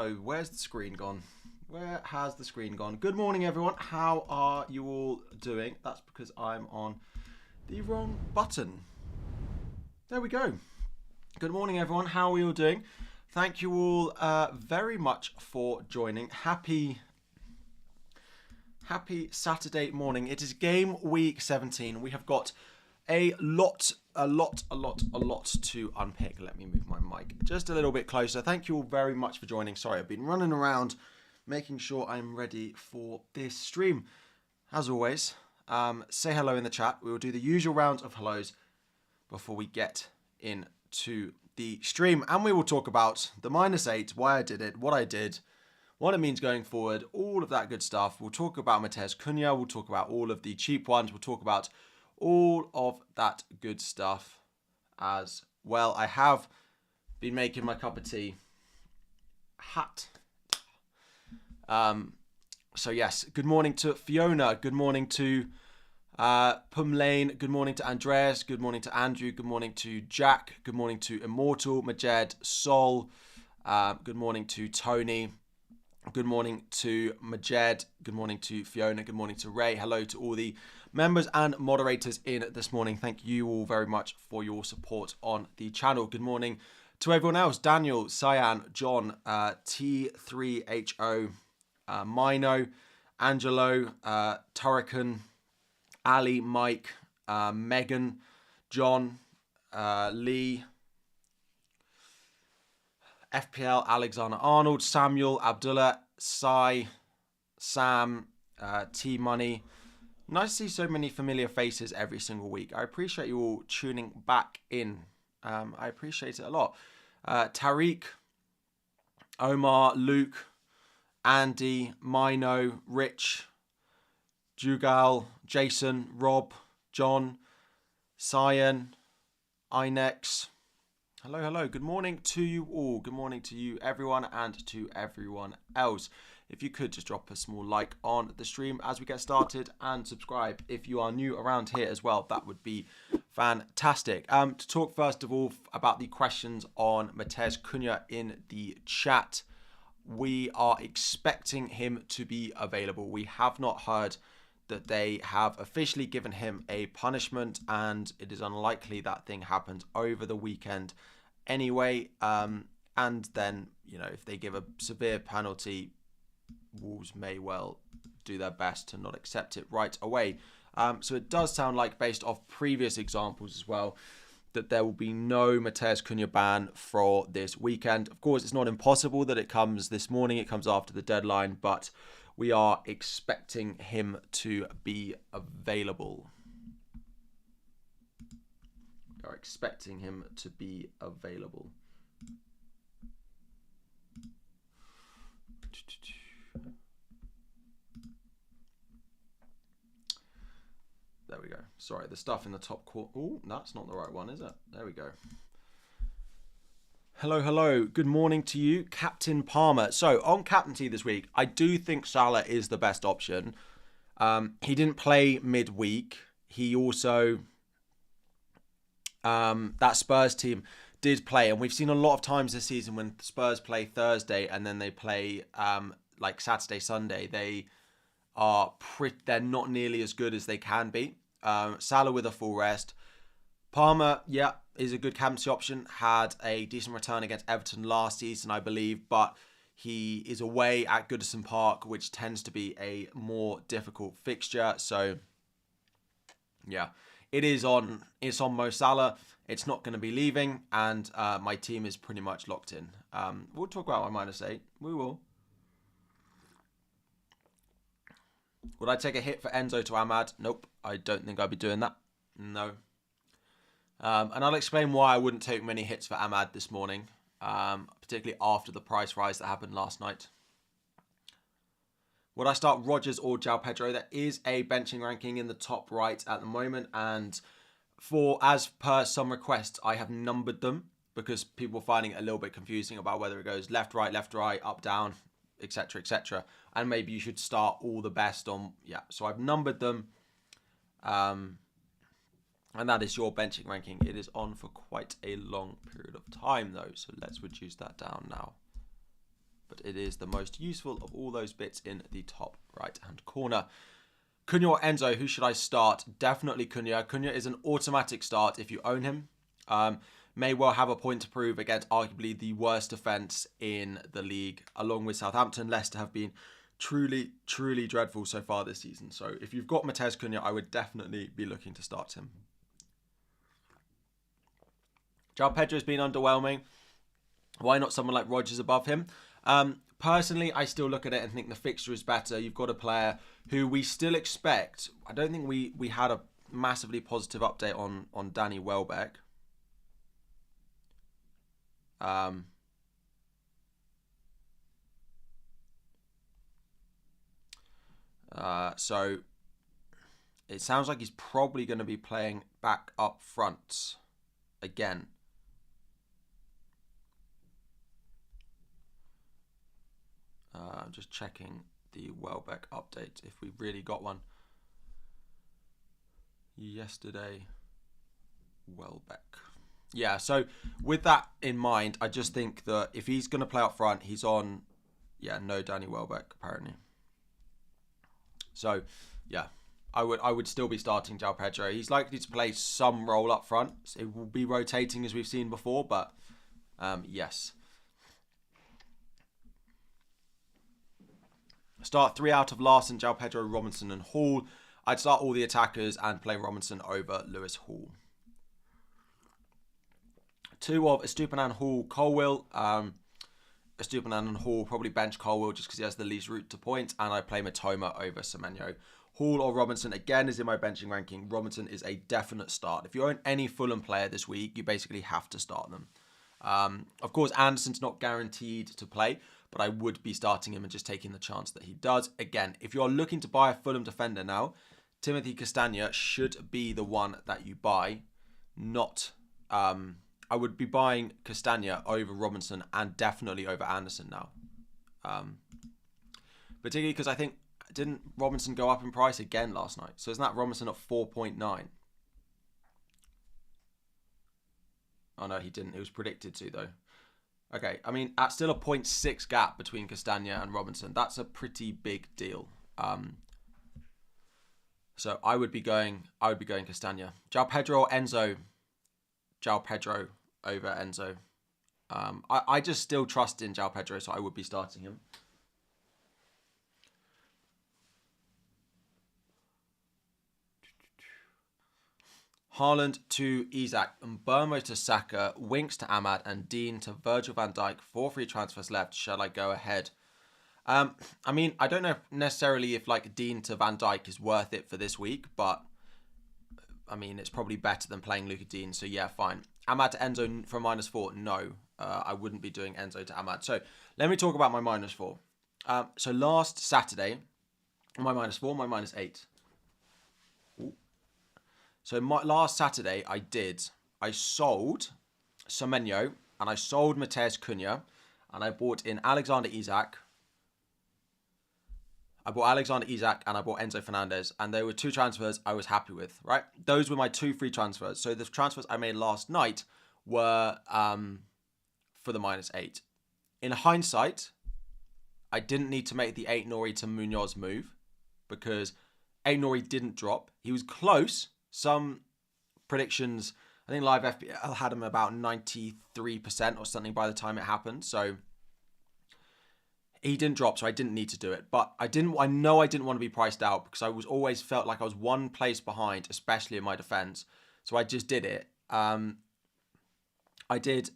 Hello. Where's the screen gone? Where has the screen gone? Good morning, everyone. How are you all doing? That's because I'm on the wrong button. There we go. Good morning, everyone. How are you all doing? Thank you all very much for joining. Happy Saturday morning. It is game week 17. We have got a lot to unpick. Let me move my mic just a little bit closer. Thank you all very much for joining. Sorry, I've been running around making sure I'm ready for this stream. As always, say hello in the chat. We will do the usual round of hellos before we get into the stream. And we will talk about the -8, why I did it, what I did, what it means going forward, all of that good stuff. We'll talk about Cunha. We'll talk about all of the cheap ones. We'll talk about all of that good stuff as well. I have been making my cup of tea hot. So yes, good morning to Fiona. Good morning to Pumlane. Good morning to Andreas. Good morning to Andrew. Good morning to Jack. Good morning to Immortal, Majed, Sol. Good morning to Tony. Good morning to Majed. Good morning to Fiona. Good morning to Ray. Hello to all the members and moderators in this morning. Thank you all very much for your support on the channel. Good morning to everyone else. Daniel, Cyan, John, T3HO, Mino, Angelo, Turrican, Ali, Mike, Megan, John, Lee, FPL, Alexander Arnold, Samuel, Abdullah, Sai, Sam, T-Money. Nice to see so many familiar faces every single week. I appreciate you all tuning back in. I appreciate it a lot. Tariq, Omar, Luke, Andy, Mino, Rich, Jugal, Jason, Rob, John, Cyan, Inex. Hello, hello. Good morning to you all. Good morning to you, everyone, and to everyone else. If you could just drop a small like on the stream as we get started and subscribe if you are new around here as well, that would be fantastic. To talk first of all about the questions on Cunha in the chat. We are expecting him to be available. We have not heard that they have officially given him a punishment, and it is unlikely that thing happens over the weekend anyway. And then, you know, if they give a severe penalty, Wolves may well do their best to not accept it right away. So it does sound like, based off previous examples as well, that there will be no Cunha ban for this weekend. Of course, it's not impossible that it comes this morning. It comes after the deadline, but we are expecting him to be available. We are expecting him to be available. There we go. Sorry, the stuff in the top corner. Oh, that's not the right one, is it? There we go. Hello, hello. Good morning to you, Captain Palmer. So, on captaincy this week, I do think Salah is the best option. He didn't play midweek. He also, that Spurs team did play. And we've seen a lot of times this season when Spurs play Thursday and then they play like Saturday, Sunday, they're not nearly as good as they can be. Salah with a full rest. Palmer, yeah, is a good captaincy option. Had a decent return against Everton last season, I believe, but he is away at Goodison Park, which tends to be a more difficult fixture. So, yeah, it's on Mo Salah. It's not going to be leaving, and my team is pretty much locked in. We'll talk about my -8. We will. Would I take a hit for Enzo to Ahmad? Nope. I don't think I'd be doing that. No. And I'll explain why I wouldn't take many hits for Ahmad this morning, particularly after the price rise that happened last night. Would I start Rodgers or João Pedro? There is a benching ranking in the top right at the moment, and as per some requests, I have numbered them because people are finding it a little bit confusing about whether it goes left, right, up, down, etc., etc. And maybe you should start all the best on, yeah. So I've numbered them. And that is your benching ranking. It is on for quite a long period of time, though. So let's reduce that down now. but it is the most useful of all those bits in the top right-hand corner. Cunha or Enzo, who should I start? Definitely Cunha. Cunha is an automatic start if you own him. May well have a point to prove against arguably the worst defence in the league, along with Southampton. Leicester have been truly, truly dreadful so far this season. So if you've got Matheus Cunha, I would definitely be looking to start him. João Pedro has been underwhelming. Why not someone like Rodgers above him? Personally, I still look at it and think the fixture is better. You've got a player who we still expect. I don't think we had a massively positive update on Danny Welbeck. So it sounds like he's probably going to be playing back up front again. I'm just checking the Welbeck update if we really got one yesterday. Welbeck. Yeah, so with that in mind, I just think that if he's going to play up front, he's on, no Danny Welbeck apparently. So, yeah, I would still be starting João Pedro. He's likely to play some role up front. It will be rotating as we've seen before, but yes. Start 3 out of Larson, João Pedro, Robinson and Hall. I'd start all the attackers and play Robinson over Lewis Hall. 2 of Estupiñán, Hall, Colwill. Estupiñán and Hall, probably bench Colwill just because he has the least route to points. And I play Matoma over Semenyo. Hall or Robinson, again, is in my benching ranking. Robinson is a definite start. If you own any Fulham player this week, you basically have to start them. Of course, Anderson's not guaranteed to play, but I would be starting him and just taking the chance that he does. Again, if you're looking to buy a Fulham defender now, Timothy Castagne should be the one that you buy. Not, I would be buying Castagne over Robinson and definitely over Anderson now. Particularly because I think, didn't Robinson go up in price again last night? So isn't that Robinson at 4.9? Oh no, he didn't. It was predicted to though. Okay, I mean, that's still a 0.6 gap between Castagne and Robinson. That's a pretty big deal. So I would be going Castagne. João Pedro or Enzo? João Pedro over Enzo. I just still trust in João Pedro, so I would be starting him. Haaland to Isak, Mbeumo to Saka, Winks to Ahmad, and Dean to Virgil van Dijk. 4 free transfers left. Shall I go ahead? I mean, I don't know necessarily if like Dean to Van Dijk is worth it for this week, but I mean, it's probably better than playing Luca Dean. So yeah, fine. Ahmad to Enzo for -4. No, I wouldn't be doing Enzo to Ahmad. So let me talk about my -4. So last Saturday, my -4, my -8. So last Saturday, I sold Semenyo and I sold Matheus Cunha and I bought in Alexander Isak. I bought Alexander Isak and I bought Enzo Fernandez, and there were 2 transfers I was happy with, right? Those were my 2 free transfers. So the transfers I made last night were for the -8. In hindsight, I didn't need to make the 8 Nori to Munoz move because 8 Nori didn't drop. He was close. Some predictions, I think Live FPL had him about 93% or something by the time it happened. So he didn't drop, so I didn't need to do it. But I know I didn't want to be priced out because I was always felt like I was one place behind, especially in my defense. So I just did it. I did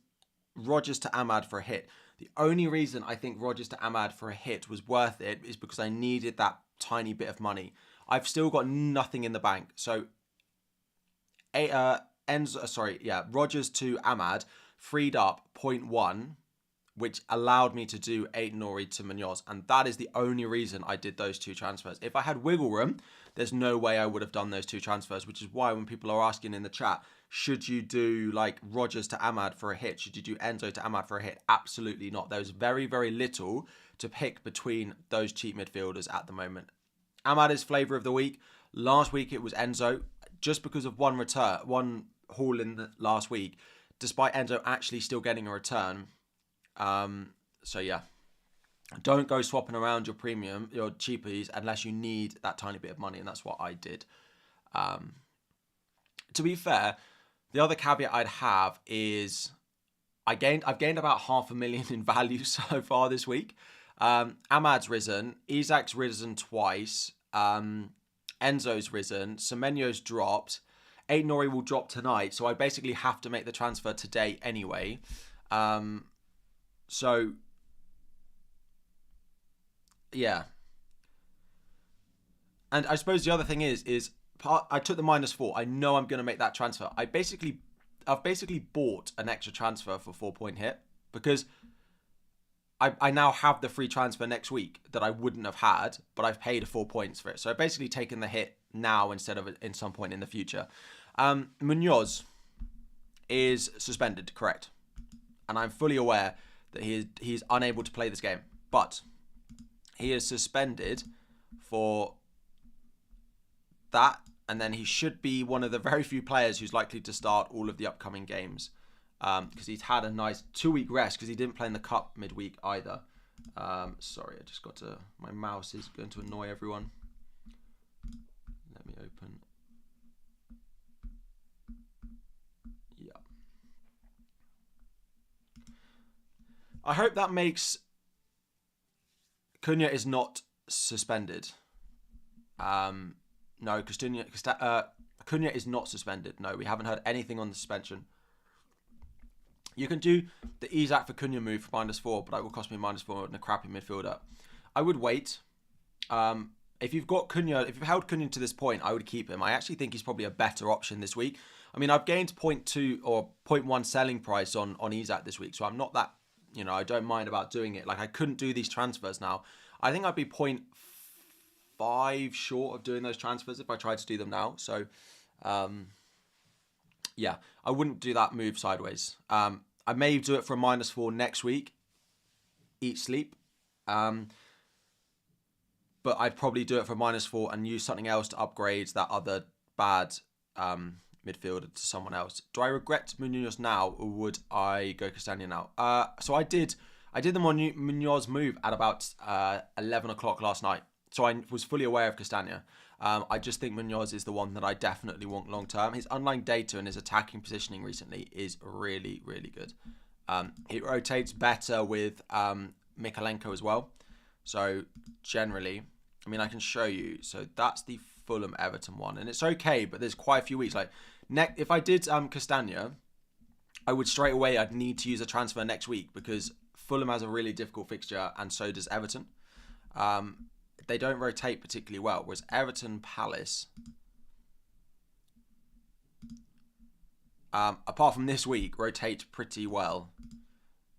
Rodgers to Ahmad for a hit. The only reason I think Rodgers to Ahmad for a hit was worth it is because I needed that tiny bit of money. I've still got nothing in the bank. So Rodgers to Ahmad freed up 0.1, which allowed me to do 8 Nori to Munoz. And that is the only reason I did those 2 transfers. If I had wiggle room, there's no way I would have done those 2 transfers, which is why when people are asking in the chat, should you do like Rodgers to Ahmad for a hit? Should you do Enzo to Ahmad for a hit? Absolutely not. There's very, very little to pick between those cheap midfielders at the moment. Ahmad is flavour of the week. Last week it was Enzo, just because of one haul in the last week, despite Enzo actually still getting a return. So yeah. Don't go swapping around your premium, your cheapies, unless you need that tiny bit of money, and that's what I did. To be fair, the other caveat I'd have is I've gained about 500,000 in value so far this week. Ahmad's risen, Isak's risen twice, Enzo's risen, Semenyo's dropped, Eight Nori will drop tonight, so I basically have to make the transfer today anyway. So yeah, and I suppose the other thing is I took the -4. I know I'm going to make that transfer. I've basically bought an extra transfer for 4-point hit because I now have the free transfer next week that I wouldn't have had, but I've paid 4 points for it. So I've basically taken the hit now instead of in some point in the future. Munoz is suspended, correct? And I'm fully aware that he's unable to play this game. But he is suspended for that, and then he should be one of the very few players who's likely to start all of the upcoming games. Because he's had a nice 2-week rest because he didn't play in the cup midweek either. Sorry, I just got to... My mouse is going to annoy everyone. Let me open. Yeah. I hope that makes... Cunha is not suspended. No, Cunha is not suspended. No, we haven't heard anything on the suspension. You can do the Isak for Cunha move for -4, but that will cost me -4 and a crappy midfielder. I would wait. If you've got Cunha, if you've held Cunha to this point, I would keep him. I actually think he's probably a better option this week. I mean, I've gained 0.2 or 0.1 selling price on Isak this week, so I'm not that, I don't mind about doing it. Like, I couldn't do these transfers now. I think I'd be 0.5 short of doing those transfers if I tried to do them now. So, yeah, I wouldn't do that move sideways. I may do it for a -4 next week. Eat, sleep. But I'd probably do it for -4 and use something else to upgrade that other bad midfielder to someone else. Do I regret Munoz now, or would I go Castagna now? So I did the Munoz move at about 11 o'clock last night. So I was fully aware of Castagna. I just think Munoz is the one that I definitely want long term. His underlying data and his attacking positioning recently is really, really good. He rotates better with Mykolenko as well. So generally, I mean, I can show you. So that's the Fulham Everton one, and it's okay, but there's quite a few weeks. Like if I did Castagna, I would straight away. I'd need to use a transfer next week because Fulham has a really difficult fixture, and so does Everton. They don't rotate particularly well, whereas Everton, Palace, apart from this week, rotate pretty well.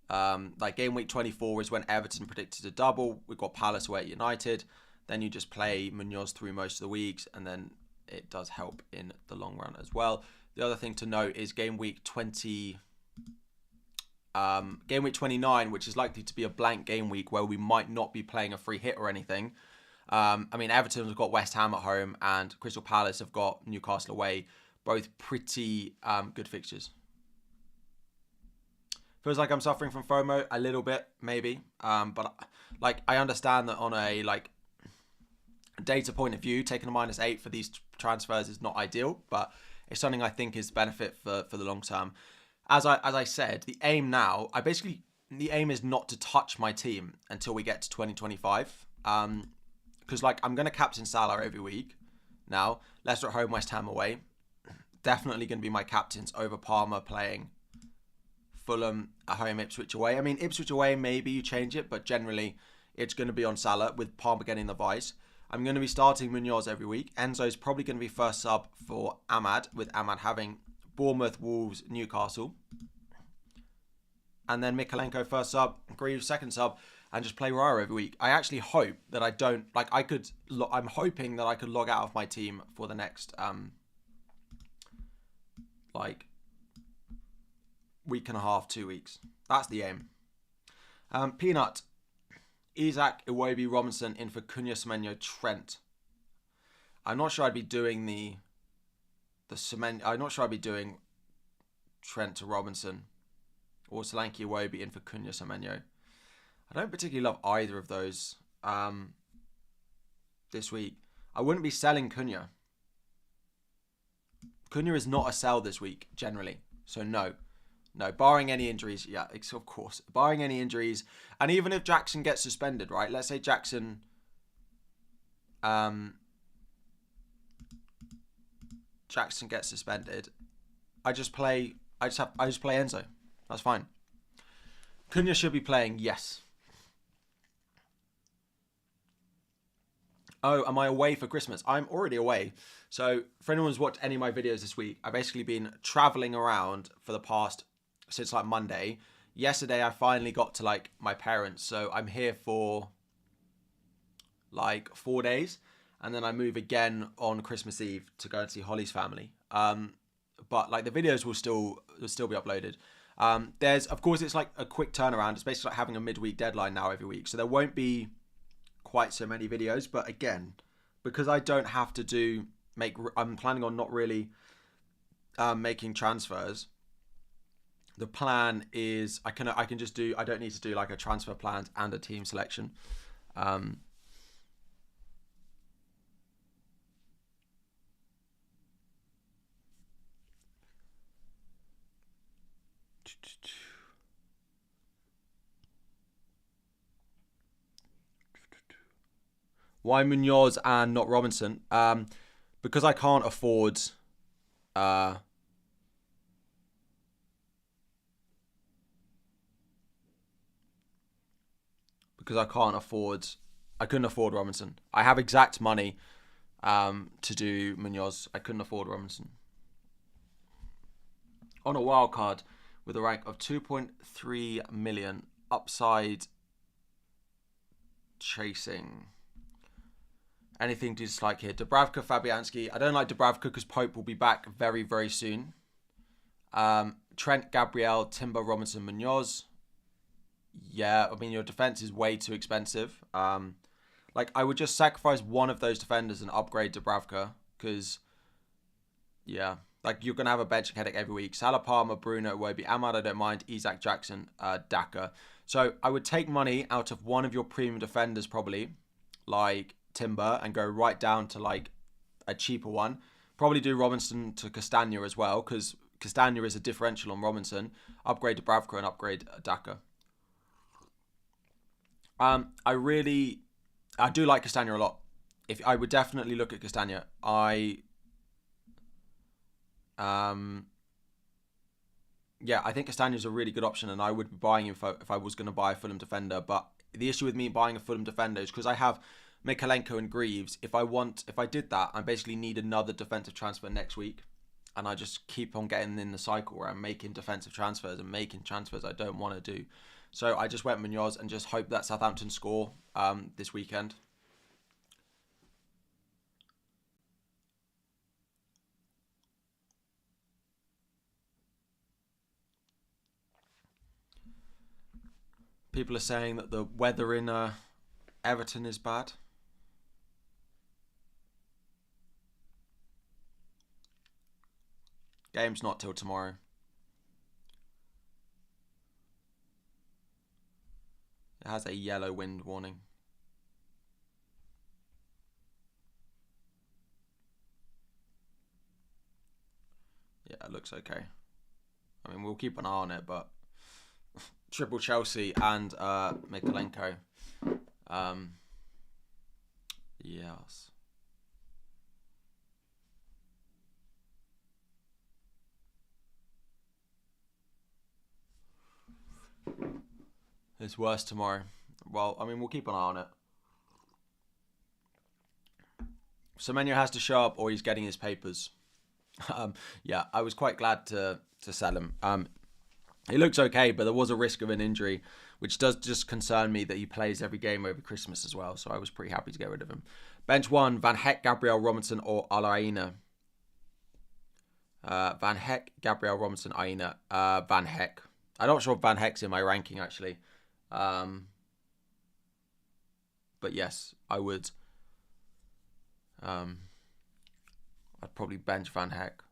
Like game week 24 is when Everton predicted a double. We've got Palace away at United. Then you just play Munoz through most of the weeks, and then it does help in the long run as well. The other thing to note is game week 29, which is likely to be a blank game week where we might not be playing a free hit or anything. I mean, Everton have got West Ham at home and Crystal Palace have got Newcastle away. Both pretty good fixtures. Feels like I'm suffering from FOMO a little bit, maybe. But like, I understand that on a data point of view, taking a -8 for these transfers is not ideal, but it's something I think is benefit for the long term. As I said, the aim now, the aim is not to touch my team until we get to 2025. Because I'm going to captain Salah every week now. Leicester at home, West Ham away. Definitely going to be my captains over Palmer playing Fulham at home, Ipswich away. I mean, Ipswich away, maybe you change it, but generally it's going to be on Salah with Palmer getting the vice. I'm going to be starting Munoz every week. Enzo's probably going to be first sub for Ahmad, with Ahmad having Bournemouth, Wolves, Newcastle. And then Mykolenko first sub, Greaves second sub, and just play Rara every week. I actually hope that I don't... I'm hoping that I could log out of my team for the next... week and a half, 2 weeks. That's the aim. Peanut. Isak, Iwobi, Robinson in for Cunha, Semenyo, Trent. I'm not sure I'd be doing the Semenyo... I'm not sure I'd be doing Trent to Robinson. Or Solanke, Iwobi in for Cunha, Semenyo. I don't particularly love either of those this week. I wouldn't be selling Cunha. Cunha is not a sell this week, generally. So no. No, barring any injuries. Yeah, of course. Barring any injuries. And even if Jackson gets suspended, right? Let's say Jackson... Jackson gets suspended. I just play Enzo. That's fine. Cunha should be playing, yes. Oh, am I away for Christmas? I'm already away. So for anyone who's watched any of my videos this week, I've basically been traveling around for the past, since like Monday. Yesterday, I finally got to like my parents. So I'm here for like 4 days. And then I move again on Christmas Eve to go and see Holly's family. But like the videos will still be uploaded. There's, of course, it's like a quick turnaround. It's basically like having a midweek deadline now every week. So there won't be quite so many videos, but again, because I don't have to I'm planning on not really making transfers. The plan is I can just do, I don't need to do like a transfer plan and a team selection. Why Munoz and not Robinson? Because I can't afford I couldn't afford Robinson. I have exact money to do Munoz. I couldn't afford Robinson. On a wild card with a rank of 2.3 million, upside chasing. Anything to dislike here? Dubravka, Fabianski. I don't like Dubravka because Pope will be back very, very soon. Trent, Gabriel, Timber, Robinson, Munoz. Yeah, I mean, your defense is way too expensive. Like, I would just sacrifice one of those defenders and upgrade Dubravka because, yeah, like, you're going to have a benching headache every week. Salah, Palmer, Bruno, Iwobi, Ahmad, I don't mind. Isak, Jackson, Daka. So I would take money out of one of your premium defenders probably, like Timber, and go right down to like a cheaper one. Probably do Robinson to Castagna as well, because Castagna is a differential on Robinson. Upgrade to Bravka and upgrade Daka. I do like Castagna a lot. If I would definitely look at Castagna. Yeah, I think Castagna is a really good option, and I would be buying him if I was going to buy a Fulham defender. But the issue with me buying a Fulham defender is because I have Mikalenko and Greaves. If I did that, I basically need another defensive transfer next week, and I just keep on getting in the cycle where I'm making defensive transfers and making transfers I don't want to do. So I just went Munoz and just hope that Southampton score this weekend. People are saying that the weather in Everton is bad. Game's not till tomorrow. It has a yellow wind warning. Yeah, it looks okay. I mean, we'll keep an eye on it, but triple Chelsea and Mikalenko. Yes. It's worse tomorrow. Well, I mean, we'll keep an eye on it. Semenyo has to show up or he's getting his papers. Yeah, I was quite glad to sell him. He looks okay, but there was a risk of an injury, which does just concern me that he plays every game over Christmas as well. So I was pretty happy to get rid of him. Bench 1, Van Heck, Gabriel Robinson or Alaina. Van Heck, Gabriel Robinson, Aina. Van Heck. I'm not sure if Van Heck's in my ranking, actually. But yes, I would. I'd probably bench Van Heck.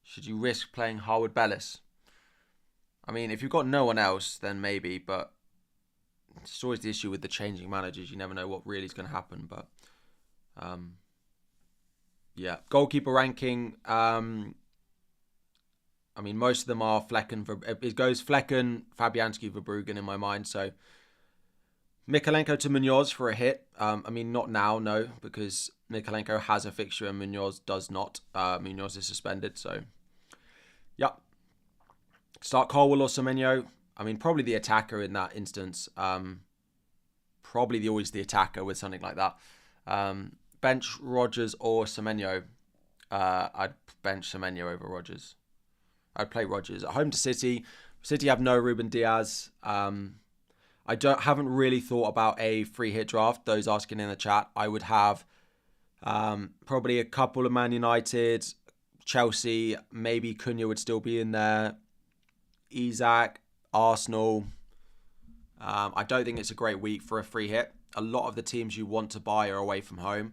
Should you risk playing Harwood Bellis? I mean, if you've got no one else, then maybe, but it's always the issue with the changing managers. You never know what really is going to happen. But yeah, goalkeeper ranking. I mean, most of them are Flecken. It goes Flecken, Fabianski, Verbruggen in my mind. So Mikalenko to Munoz for a hit. I mean, not now, no, because Mikalenko has a fixture and Munoz does not. Munoz is suspended, so yeah. Start Colwell or Semenyo. I mean, probably the attacker in that instance. Probably always the attacker with something like that. Bench Rodgers or Semenyo. I'd bench Semenyo over Rodgers. I'd play Rodgers at home to City. City have no Ruben Diaz. I haven't really thought about a free hit draft. Those asking in the chat, I would have probably a couple of Man United, Chelsea. Maybe Cunha would still be in there. Isak, Arsenal. I don't think it's a great week for a free hit. A lot of the teams you want to buy are away from home.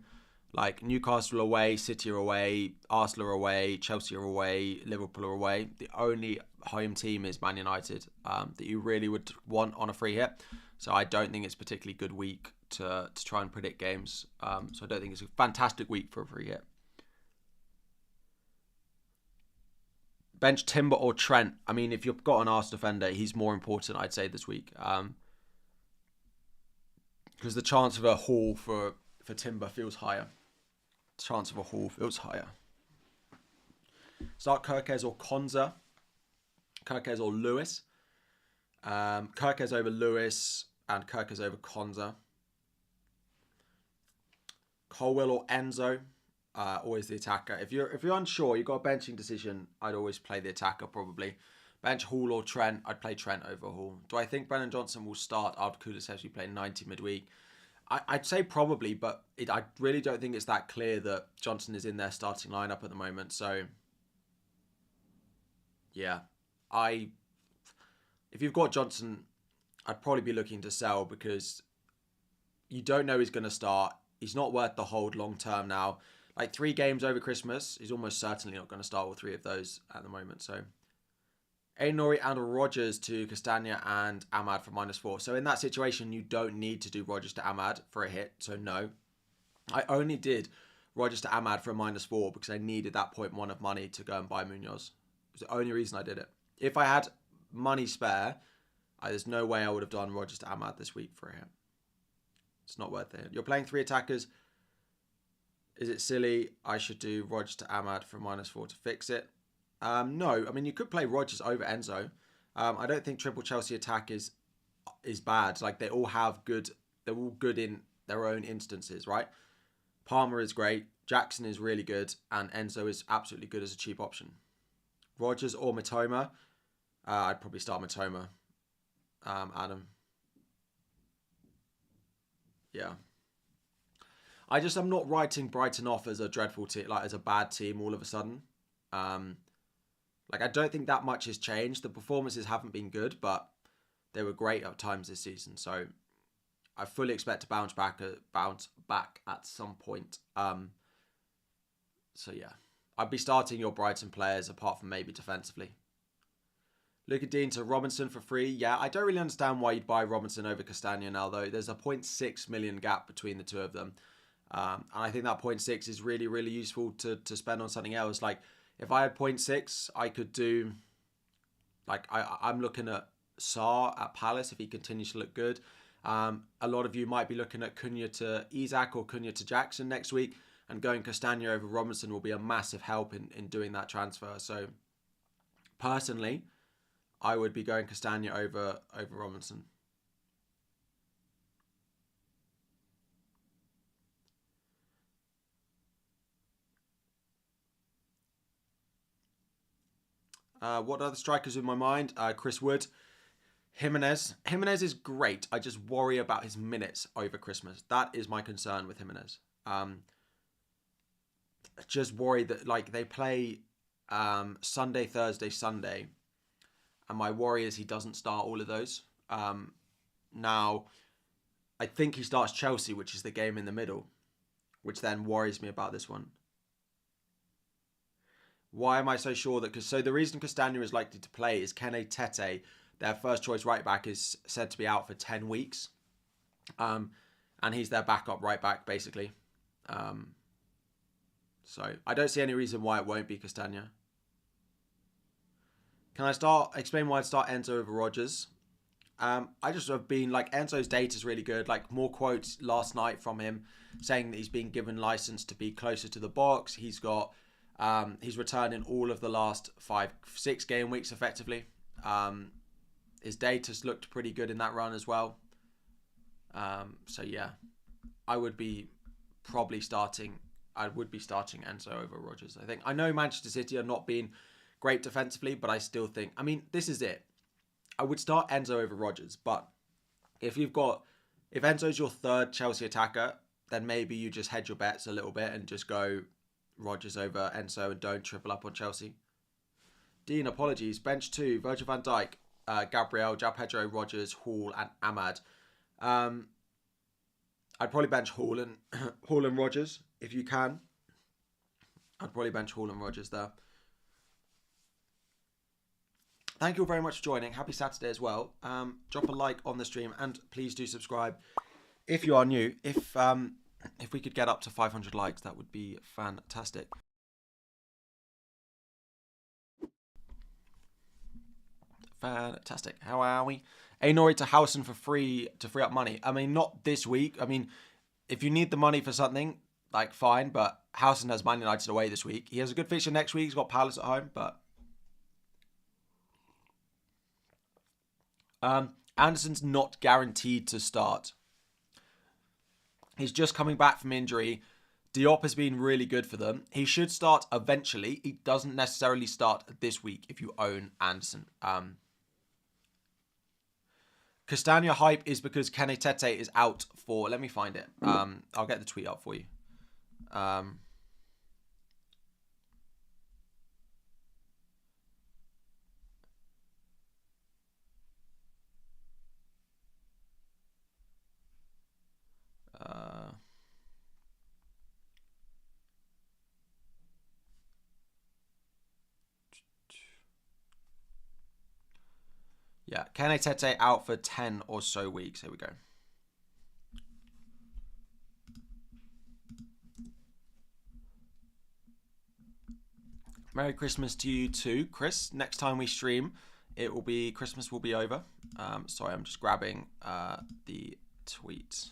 Like Newcastle away, City are away, Arsenal are away, Chelsea are away, Liverpool are away. The only home team is Man United that you really would want on a free hit. So I don't think it's a particularly good week to try and predict games. So I don't think it's a fantastic week for a free hit. Bench Timber or Trent. I mean, if you've got an Arsenal defender, he's more important, I'd say, this week. Because the chance of a haul for Timber feels higher. Chance of a haul feels higher. Start Kirkes or Konza. Kirkes or Lewis. Kirkes over Lewis and Kirkes over Konza. Colwell or Enzo. Always the attacker. If you're unsure, you've got a benching decision, I'd always play the attacker probably. Bench Hall or Trent. I'd play Trent over Hall. Do I think Brennan Johnson will start after Kulusevski playing 90 midweek? I'd say probably, but I really don't think it's that clear that Johnson is in their starting lineup at the moment. So, yeah. If you've got Johnson, I'd probably be looking to sell because you don't know he's going to start. He's not worth the hold long term now. Like 3 games over Christmas, he's almost certainly not going to start all 3 of those at the moment. So, Ainori and Rodgers to Castagna and Ahmad for -4. So in that situation, you don't need to do Rodgers to Ahmad for a hit. So no. I only did Rodgers to Ahmad for a -4 because I needed that 0.1 of money to go and buy Munoz. It was the only reason I did it. If I had money spare, there's no way I would have done Rodgers to Ahmad this week for a hit. It's not worth it. You're playing 3 attackers. Is it silly? I should do Rodgers to Ahmad for -4 to fix it. No, I mean, you could play Rodgers over Enzo. I don't think triple Chelsea attack is bad. Like, they all have good, they're all good in their own instances, right? Palmer is great, Jackson is really good, and Enzo is absolutely good as a cheap option. Rodgers or Matoma? I'd probably start Matoma. Adam. Yeah. I'm not writing Brighton off as a dreadful team, like as a bad team all of a sudden. I don't think that much has changed. The performances haven't been good, but they were great at times this season. So I fully expect to bounce back at some point. So yeah, I'd be starting your Brighton players apart from maybe defensively. Luca Dean to Robinson for free. Yeah, I don't really understand why you'd buy Robinson over Castagna now, though. There's a 0.6 million gap between the two of them. And I think that 0.6 is really, really useful to spend on something else. Like, if I had 0.6, I could do, like, I'm looking at Sarr at Palace if he continues to look good. A lot of you might be looking at Cunha to Isak or Cunha to Jackson next week, and going Castagna over Robinson will be a massive help in doing that transfer. So, personally, I would be going Castagna over Robinson. What other strikers in my mind? Chris Wood. Jimenez. Jimenez is great. I just worry about his minutes over Christmas. That is my concern with Jimenez. Just worry that, like, they play Sunday, Thursday, Sunday. And my worry is he doesn't start all of those. Now, I think he starts Chelsea, which is the game in the middle, which then worries me about this one. Why am I so sure that... So the reason Castagna is likely to play is Kene Tete, their first choice right back, is said to be out for 10 weeks. And he's their backup right back, basically. So I don't see any reason why it won't be Castagna. Can I explain why I'd start Enzo over Rodgers? I just have been like, Enzo's data is really good. Like, more quotes last night from him saying that he's been given license to be closer to the box. He's returned in all of the last 5-6 game weeks effectively. His data's looked pretty good in that run as well. So yeah, I would be starting Enzo over Rodgers. I know Manchester City are not being great defensively, but I still think, I mean, this is it. I would start Enzo over Rodgers, but if Enzo's your third Chelsea attacker, then maybe you just hedge your bets a little bit and just go Rodgers over Enzo and don't triple up on Chelsea. Dean, apologies. Bench 2, Virgil van Dijk, Gabriel, João Pedro, Rodgers, Hall, and Ahmad. I'd probably bench Hall and Rodgers if you can. I'd probably bench Hall and Rodgers there. Thank you all very much for joining. Happy Saturday as well. Drop a like on the stream and please do subscribe if you are new. If we could get up to 500 likes, that would be fantastic. Fantastic. How are we? Aïnouri to Howson for free to free up money. I mean, not this week. I mean, if you need the money for something, like, fine. But Howson has Man United away this week. He has a good fixture next week. He's got Palace at home, but Anderson's not guaranteed to start. He's just coming back from injury. Diop has been really good for them. He should start eventually. He doesn't necessarily start this week if you own Anderson. Castagna hype is because Kenny Tete is out for... Let me find it. I'll get the tweet up for you. Yeah, Kenny Tete out for 10 or so weeks. Here we go. Merry Christmas to you too, Chris. Next time we stream, Christmas will be over. Sorry, I'm just grabbing the tweet.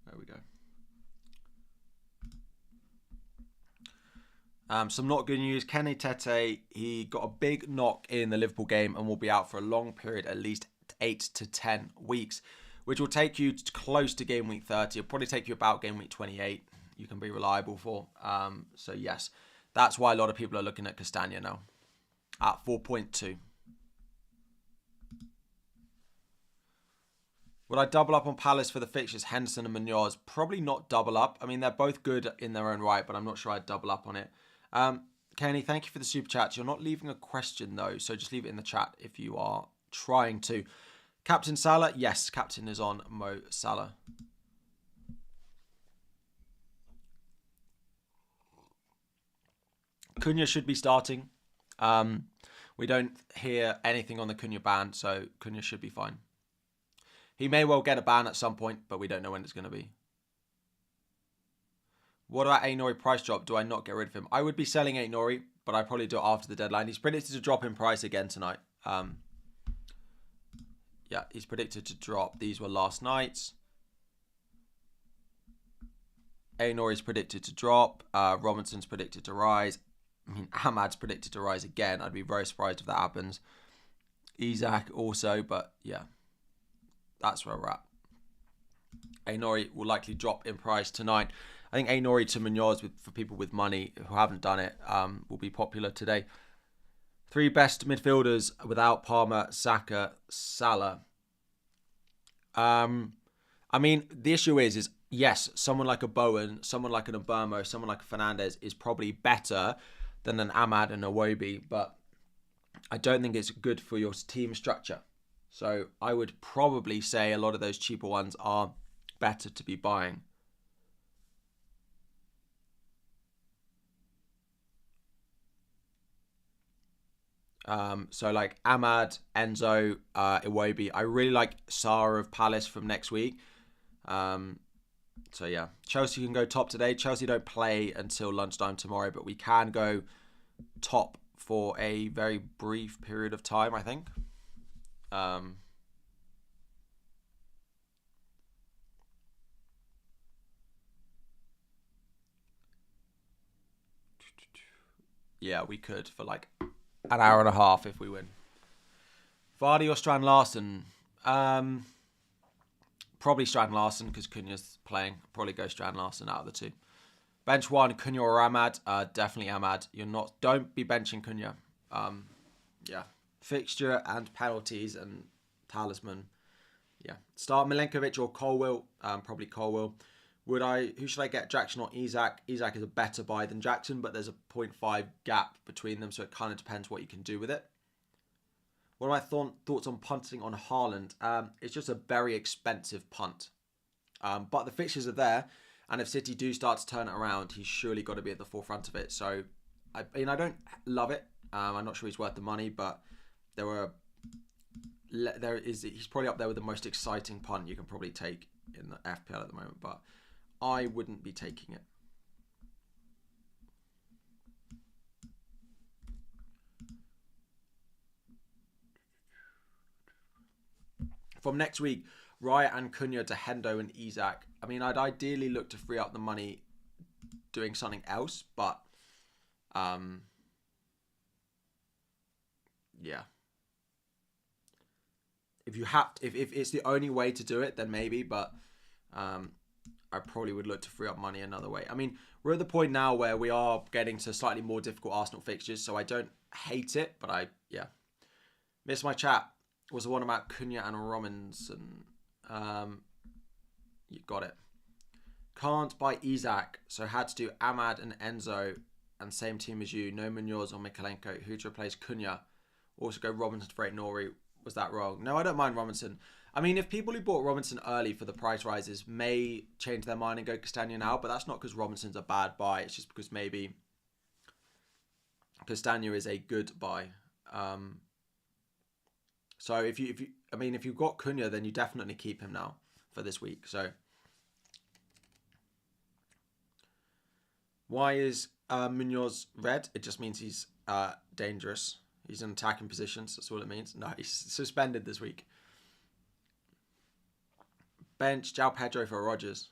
There we go. Some not good news. Kenny Tete, he got a big knock in the Liverpool game and will be out for a long period, at least 8 to 10 weeks, which will take you close to game week 30. It'll probably take you about game week 28. You can be reliable for. So yes, that's why a lot of people are looking at Castagna now at 4.2. Would I double up on Palace for the fixtures, Henderson and Munoz? Probably not double up. I mean, they're both good in their own right, but I'm not sure I'd double up on it. Kenny, thank you for the super chat. You're not leaving a question, though, so just leave it in the chat if you are trying to. Captain Salah? Yes, captain is on Mo Salah. Cunha should be starting. We don't hear anything on the Cunha ban, so Cunha should be fine. He may well get a ban at some point, but we don't know when it's going to be. What about Aïnouri price drop? Do I not get rid of him? I would be selling Aïnouri, but I'd probably do it after the deadline. He's predicted to drop in price again tonight. Yeah, he's predicted to drop. These were last night's. Aïnouri's predicted to drop. Robinson's predicted to rise. I mean, Ahmad's predicted to rise again. I'd be very surprised if that happens. Isaac also, but yeah. That's where we're at. Aïnouri will likely drop in price tonight. I think Aïnouri to Munoz for people with money who haven't done it will be popular today. 3 best midfielders without Palmer, Saka, Salah. I mean, the issue is yes, someone like a Bowen, someone like an Mbeumo, someone like a Fernandes is probably better than an Ahmad and a Iwobi, but I don't think it's good for your team structure. So I would probably say a lot of those cheaper ones are better to be buying. So like Ahmad, Enzo, Iwobi. I really like Sarr of Palace from next week. So yeah, Chelsea can go top today. Chelsea don't play until lunchtime tomorrow, but we can go top for a very brief period of time, I think. Yeah, we could for like an hour and a half if we win. Vardy or Strand Larson? Probably Strand Larson because Cunha's playing. Probably go Strand Larson out of the two. Bench one, Cunha or Ahmad? Definitely Ahmad. You're not. Don't be benching Cunha. Yeah. Fixture and penalties and talisman. Yeah. Start Milenkovic or Colwill. Probably Colwill. Who should I get? Jackson or Isak? Isak is a better buy than Jackson, but there's a 0.5 gap between them, so it kind of depends what you can do with it. What are my thoughts on punting on Haaland? It's just a very expensive punt. But the fixtures are there, and if City do start to turn it around, he's surely got to be at the forefront of it. So, I don't love it. I'm not sure he's worth the money, but he's probably up there with the most exciting punt you can probably take in the FPL at the moment. But I wouldn't be taking it. From next week, Raya and Cunha to Hendo and Isak. I mean, I'd ideally look to free up the money doing something else, but yeah. If you have, if it's the only way to do it, then maybe. But I probably would look to free up money another way. I mean, we're at the point now where we are getting to slightly more difficult Arsenal fixtures, so I don't hate it, but Miss my chat was the one about Cunha and Robinson. You got it. Can't buy Isak, so had to do Ahmad and Enzo, and same team as you. No Munoz or Mikalenko. Who to replace Cunha? Also go Robinson for Nori. Was that wrong? No, I don't mind Robinson. I mean, if people who bought Robinson early for the price rises may change their mind and go Castagna now, but that's not because Robinson's a bad buy. It's just because maybe Castagna is a good buy. So if you've got Cunha, then you definitely keep him now for this week. So why is Munoz red? It just means he's dangerous. He's in attacking positions. That's all it means. No, he's suspended this week. Bench João Pedro for Rodgers.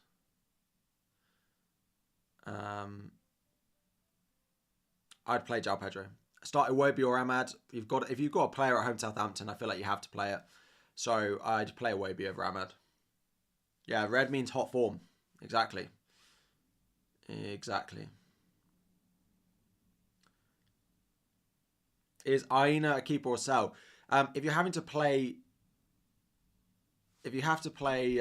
I'd play João Pedro. Start Iwobi or Ahmad. If you've got a player at home Southampton, I feel like you have to play it. So I'd play Iwobi over Ahmad. Yeah, red means hot form. Exactly. Is Aina a keeper or sell? If you're having to play, if you have to play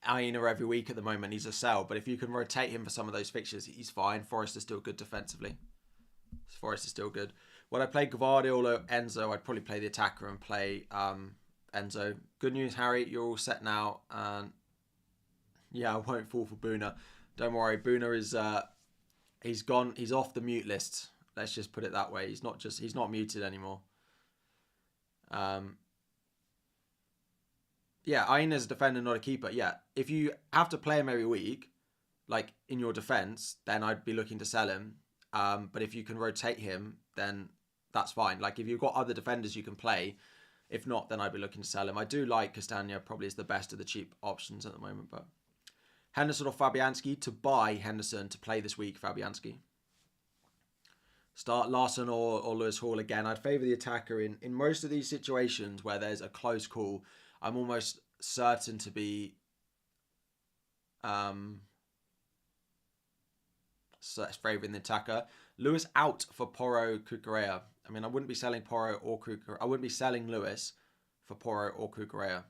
Aina every week at the moment, he's a sell. But if you can rotate him for some of those fixtures, he's fine. Forest is still good defensively. Forest is still good. When I play Guardiola or Enzo, I'd probably play the attacker and play Enzo. Good news, Harry. You're all set now. And yeah, I won't fall for Boona. Don't worry. Boona is he's gone. He's off the mute list. Let's just put it that way. He's not muted anymore. Yeah, Aina's a defender, not a keeper. Yeah, if you have to play him every week, like in your defense, then I'd be looking to sell him. But if you can rotate him, then that's fine. Like if you've got other defenders you can play, if not, then I'd be looking to sell him. I do like Castagna, probably is the best of the cheap options at the moment. But Henderson or Fabianski, to buy Henderson, to play this week, Fabianski. Start Larson or Lewis Hall again. I'd favour the attacker in most of these situations where there's a close call. I'm almost certain to be favouring the attacker. Lewis out for Porro Cucurella. I mean, I wouldn't be selling Porro or Cucurella. I wouldn't be selling Lewis for Porro or Cucurella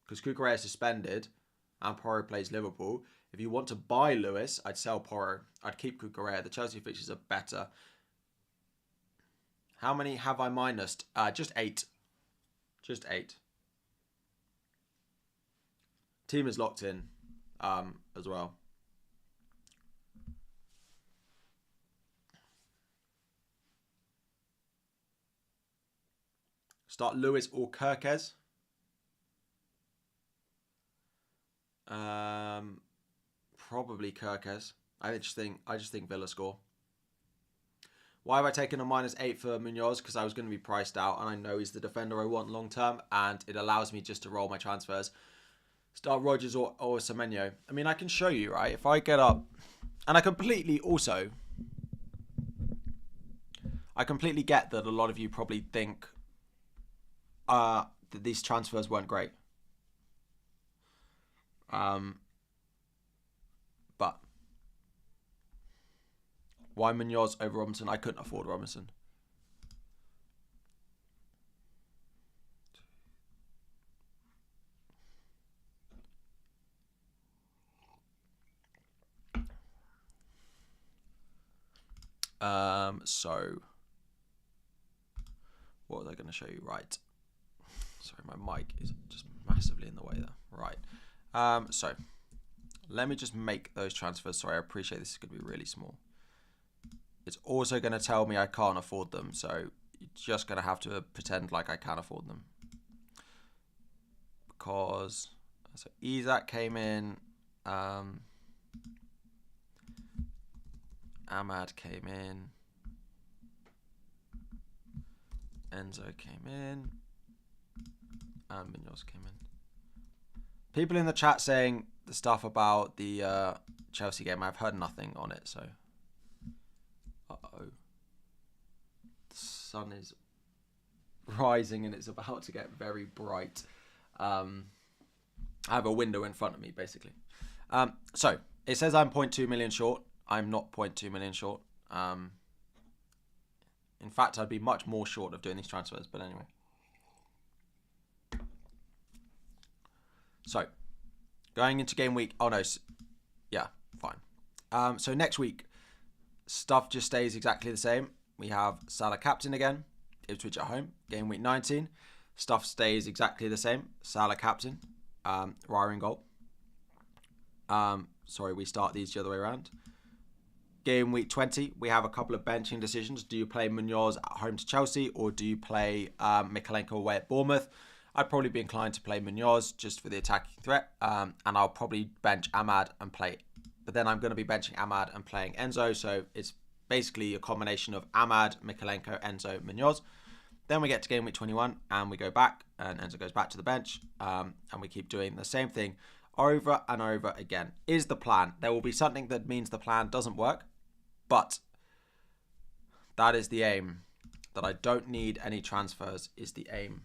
because Cucurella is suspended and Porro plays Liverpool. If you want to buy Lewis, I'd sell Porro. I'd keep Cucurella. The Chelsea fixtures are better. How many have I minused? Just 8. Just 8. Team is locked in as well. Start Lewis or Kirkez. Probably Kirkez. I just think Villa score. Why have I taken a -8 for Munoz? Because I was going to be priced out, and I know he's the defender I want long term, and it allows me just to roll my transfers. Start Rodgers or Semenyo. I mean, I can show you, right? If I get up, and I completely get that a lot of you probably think that these transfers weren't great. But why Munoz over Robinson? I couldn't afford Robinson. So what was I going to show you? Right. Sorry, my mic is just massively in the way there. Right. So let me just make those transfers. Sorry, I appreciate this is going to be really small. It's also going to tell me I can't afford them, so you're just going to have to pretend like I can afford them. Because, so Isaac came in, Ahmad came in, Enzo came in, and Munoz came in. People in the chat saying the stuff about the Chelsea game, I've heard nothing on it, so... Uh-oh. The sun is rising and it's about to get very bright. I have a window in front of me, basically. So, it says I'm 0.2 million short. I'm not 0.2 million short. In fact, I'd be much more short of doing these transfers, but anyway. So, going into game week... Oh, no. Yeah, fine. So, next week, stuff just stays exactly the same. We have Salah captain again. Ipswich at home. Game week 19. Stuff stays exactly the same. Salah captain. Raya in goal. Sorry, we start these the other way around. Game week 20, we have a couple of benching decisions. Do you play Munoz at home to Chelsea, or do you play Mykolenko away at Bournemouth? I'd probably be inclined to play Munoz just for the attacking threat, and I'll probably bench Ahmad and play. But then I'm going to be benching Ahmad and playing Enzo, so it's basically a combination of Ahmad, Mykolenko, Enzo, Munoz. Then we get to game week 21, and we go back, and Enzo goes back to the bench, and we keep doing the same thing over and over again. Is the plan. There will be something that means the plan doesn't work, but that is the aim. That I don't need any transfers is the aim.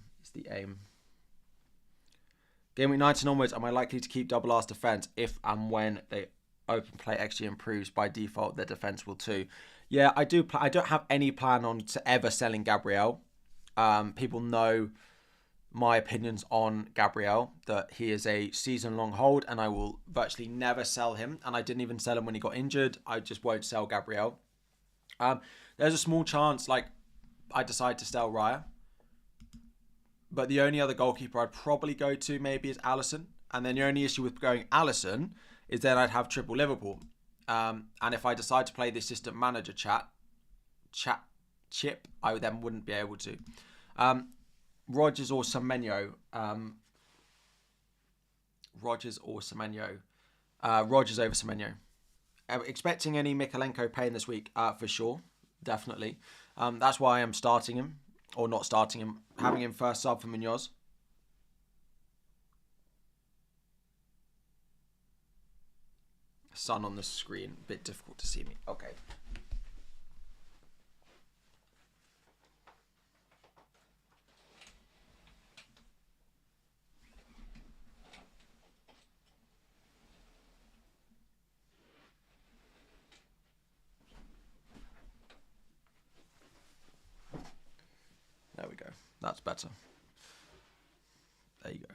Game week 19 onwards, am I likely to keep double R's defense if and when they open play XG improves? By default, their defense will too. Yeah, I do. I don't have any plan on to ever selling Gabriel. People know my opinions on Gabriel, that he is a season-long hold and I will virtually never sell him. And I didn't even sell him when he got injured. I just won't sell Gabriel. There's a small chance like I decide to sell Raya. But the only other goalkeeper I'd probably go to maybe is Alisson. And then the only issue with going Alisson is then I'd have triple Liverpool. And if I decide to play the assistant manager chip, I then wouldn't be able to. Rodgers or Semenyo. Rodgers over Semenyo. Expecting any Mykolenko pain this week? For sure. Definitely. That's why I'm starting him. Or not starting him. Having him first sub for Munoz. Sun on the screen. A bit difficult to see me. Okay. There we go. That's better. There you go.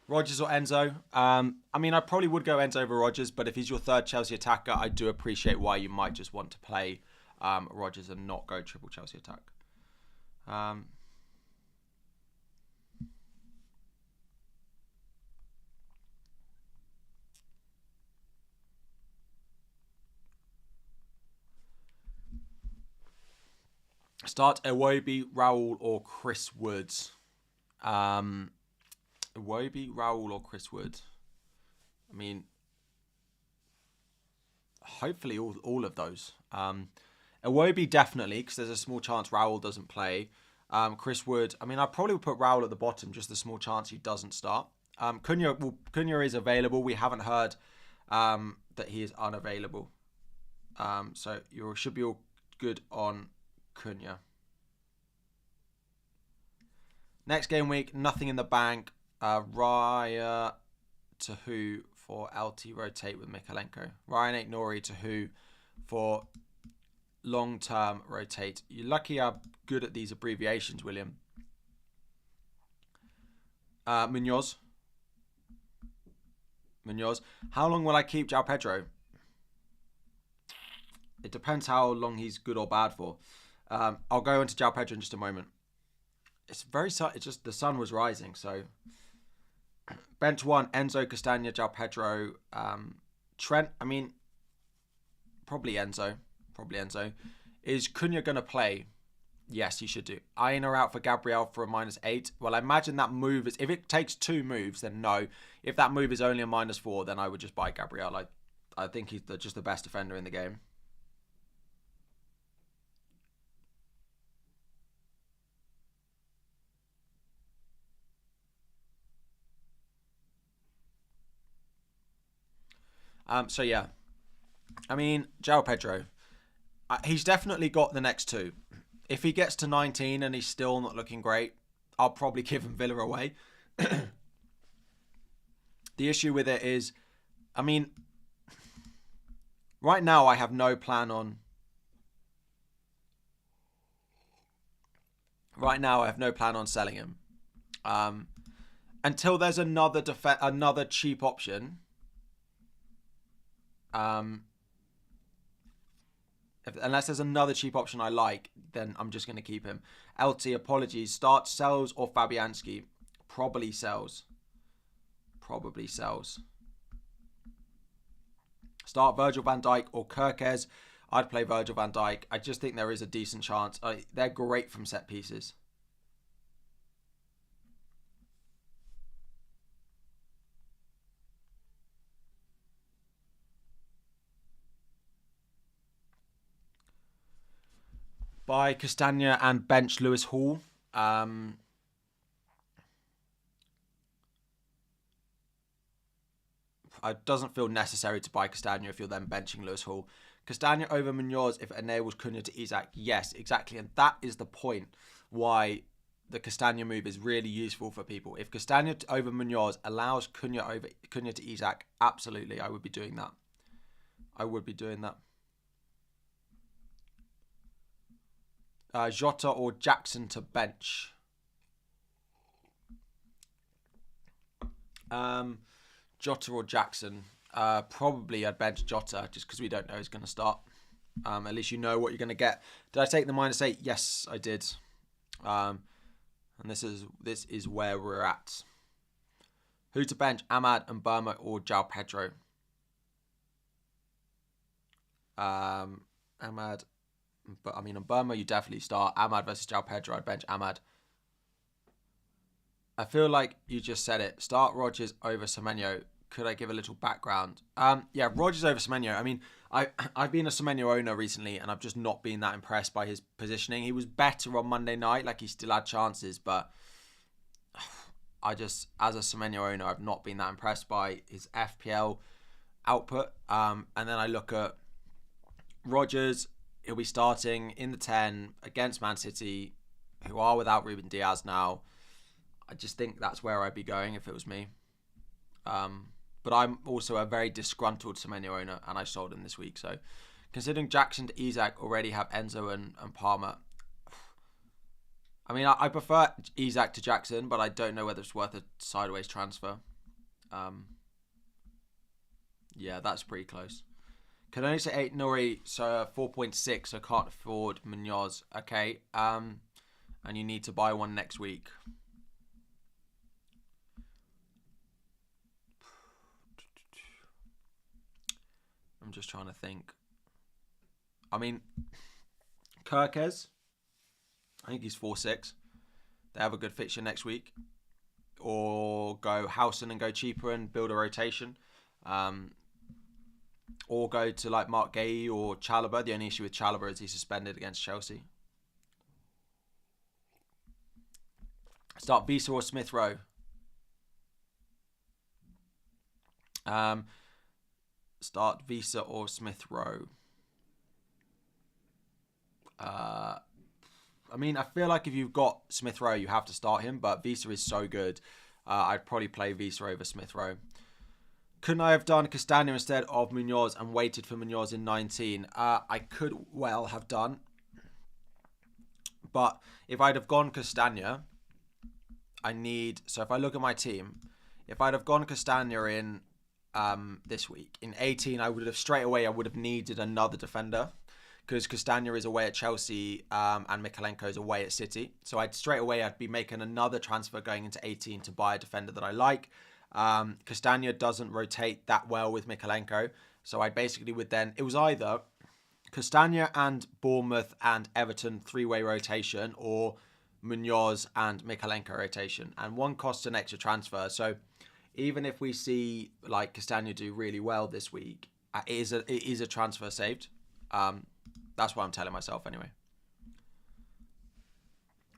Rodgers or Enzo? I mean, I probably would go Enzo over Rodgers, but if he's your third Chelsea attacker, I do appreciate why you might just want to play Rodgers and not go triple Chelsea attack. Start Iwobi, Raul, or Chris Woods. Iwobi, Raul, or Chris Woods. I mean, hopefully all of those. Iwobi definitely, because there's a small chance Raul doesn't play. Chris Wood, I mean, I probably would put Raul at the bottom, just the small chance he doesn't start. Cunha is available. We haven't heard that he is unavailable. So you should be all good on Cunha. Next game week, nothing in the bank. Raya to who for LT rotate with Mikalenko. Ryan Aitnori to who for long-term rotate. You're lucky I'm good at these abbreviations, William. Munoz. How long will I keep João Pedro? It depends how long he's good or bad for. I'll go into João Pedro in just a moment. It's just the sun was rising, so bench 1, Enzo, Castagna, João Pedro, Trent. I mean, probably Enzo. Is Cunha going to play? Yes, he should do. Aina out for Gabriel for a -8. Well, I imagine that move is... If it takes 2 moves, then no. If that move is only a -4, then I would just buy Gabriel. I think he's just the best defender in the game. So, yeah. I mean, João Pedro. He's definitely got the next 2. If he gets to 19 and he's still not looking great, I'll probably give him Villa away. The issue with it is, I mean, right now I have no plan on... selling him. Until there's another cheap option. Unless there's another cheap option I like, then I'm just going to keep him. LT, apologies. Start Sells or Fabianski? Probably Sells. Start Virgil van Dijk or Kirkes? I'd play Virgil van Dijk. I just think there is a decent chance. They're great from set pieces. Buy Castagna and bench Lewis Hall. It doesn't feel necessary to buy Castagna if you're then benching Lewis Hall. Castagna over Munoz if it enables Cunha to Isak. Yes, exactly. And that is the point why the Castagna move is really useful for people. If Castagna over Munoz allows Cunha to Isak, absolutely, I would be doing that. Jota or Jackson to bench. Jota or Jackson. Probably I'd bench Jota just because we don't know who's going to start. At least you know what you're going to get. Did I take the -8? Yes, I did. And this is where we're at. Who to bench? Ahmad and Burma or João Pedro? Ahmad. But I mean, on Burma, you definitely start. Ahmad versus João Pedro, I'd bench Ahmad. I feel like you just said it. Start Rodgers over Semenyo. Could I give a little background? Yeah, Rodgers over Semenyo. I mean, I've been a Semenyo owner recently, and I've just not been that impressed by his positioning. He was better on Monday night, like he still had chances, but as a Semenyo owner, I've not been that impressed by his FPL output. And then I look at Rodgers. He'll be starting in the 10 against Man City, who are without Ruben Diaz now. I just think that's where I'd be going if it was me. But I'm also a very disgruntled Semenyo owner, and I sold him this week. So, considering Jackson to Isak already have Enzo and Palmer, I mean, I prefer Isak to Jackson, but I don't know whether it's worth a sideways transfer. Yeah, that's pretty close. Can only say 8 Nori, so 4.6, so can't afford Munoz. Okay, and you need to buy one next week. I'm just trying to think. I mean, Kirkes. I think he's 4-6. They have a good fixture next week. Or go Howson and go cheaper and build a rotation. Or go to like Mark Gay or Chalobah. The only issue with Chalobah is he's suspended against Chelsea. Start Visa or Smith Rowe. Start Visa or Smith Rowe. I mean, I feel like if you've got Smith Rowe, you have to start him, but Visa is so good. I'd probably play Visa over Smith Rowe. Couldn't I have done Castagna instead of Munoz and waited for Munoz in 19? I could well have done. But if I'd have gone Castagna, so if I look at my team, if I'd have gone Castagna in this week, in 18, I would have needed another defender. Because Castagna is away at Chelsea and Mikalenko is away at City. So I'd be making another transfer going into 18 to buy a defender that I like. Castagna doesn't rotate that well with Mikalenko. So I basically it was either Castagna and Bournemouth and Everton 3-way rotation or Munoz and Mikalenko rotation. And one costs an extra transfer. So even if we see like Castagna do really well this week, it is a transfer saved. That's what I'm telling myself anyway.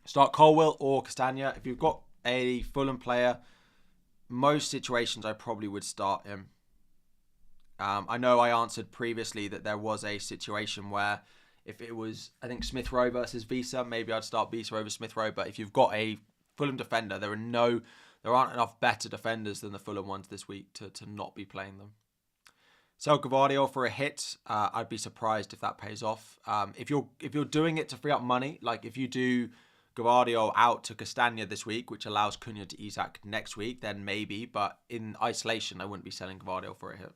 Start Colwill or Castagna. If you've got a Fulham player, most situations I probably would start him. I know I answered previously that there was a situation where if it was, I think, Smith Rowe versus Visa, maybe I'd start Visa over Smith Rowe. But if you've got a Fulham defender, there aren't enough better defenders than the Fulham ones this week to not be playing them. Sell Gavardio for a hit. I'd be surprised if that pays off. If you're doing it to free up money, like if you do Gavardio out to Castagna this week, which allows Cunha to Isak next week, then maybe. But in isolation, I wouldn't be selling Gavardio for a hit.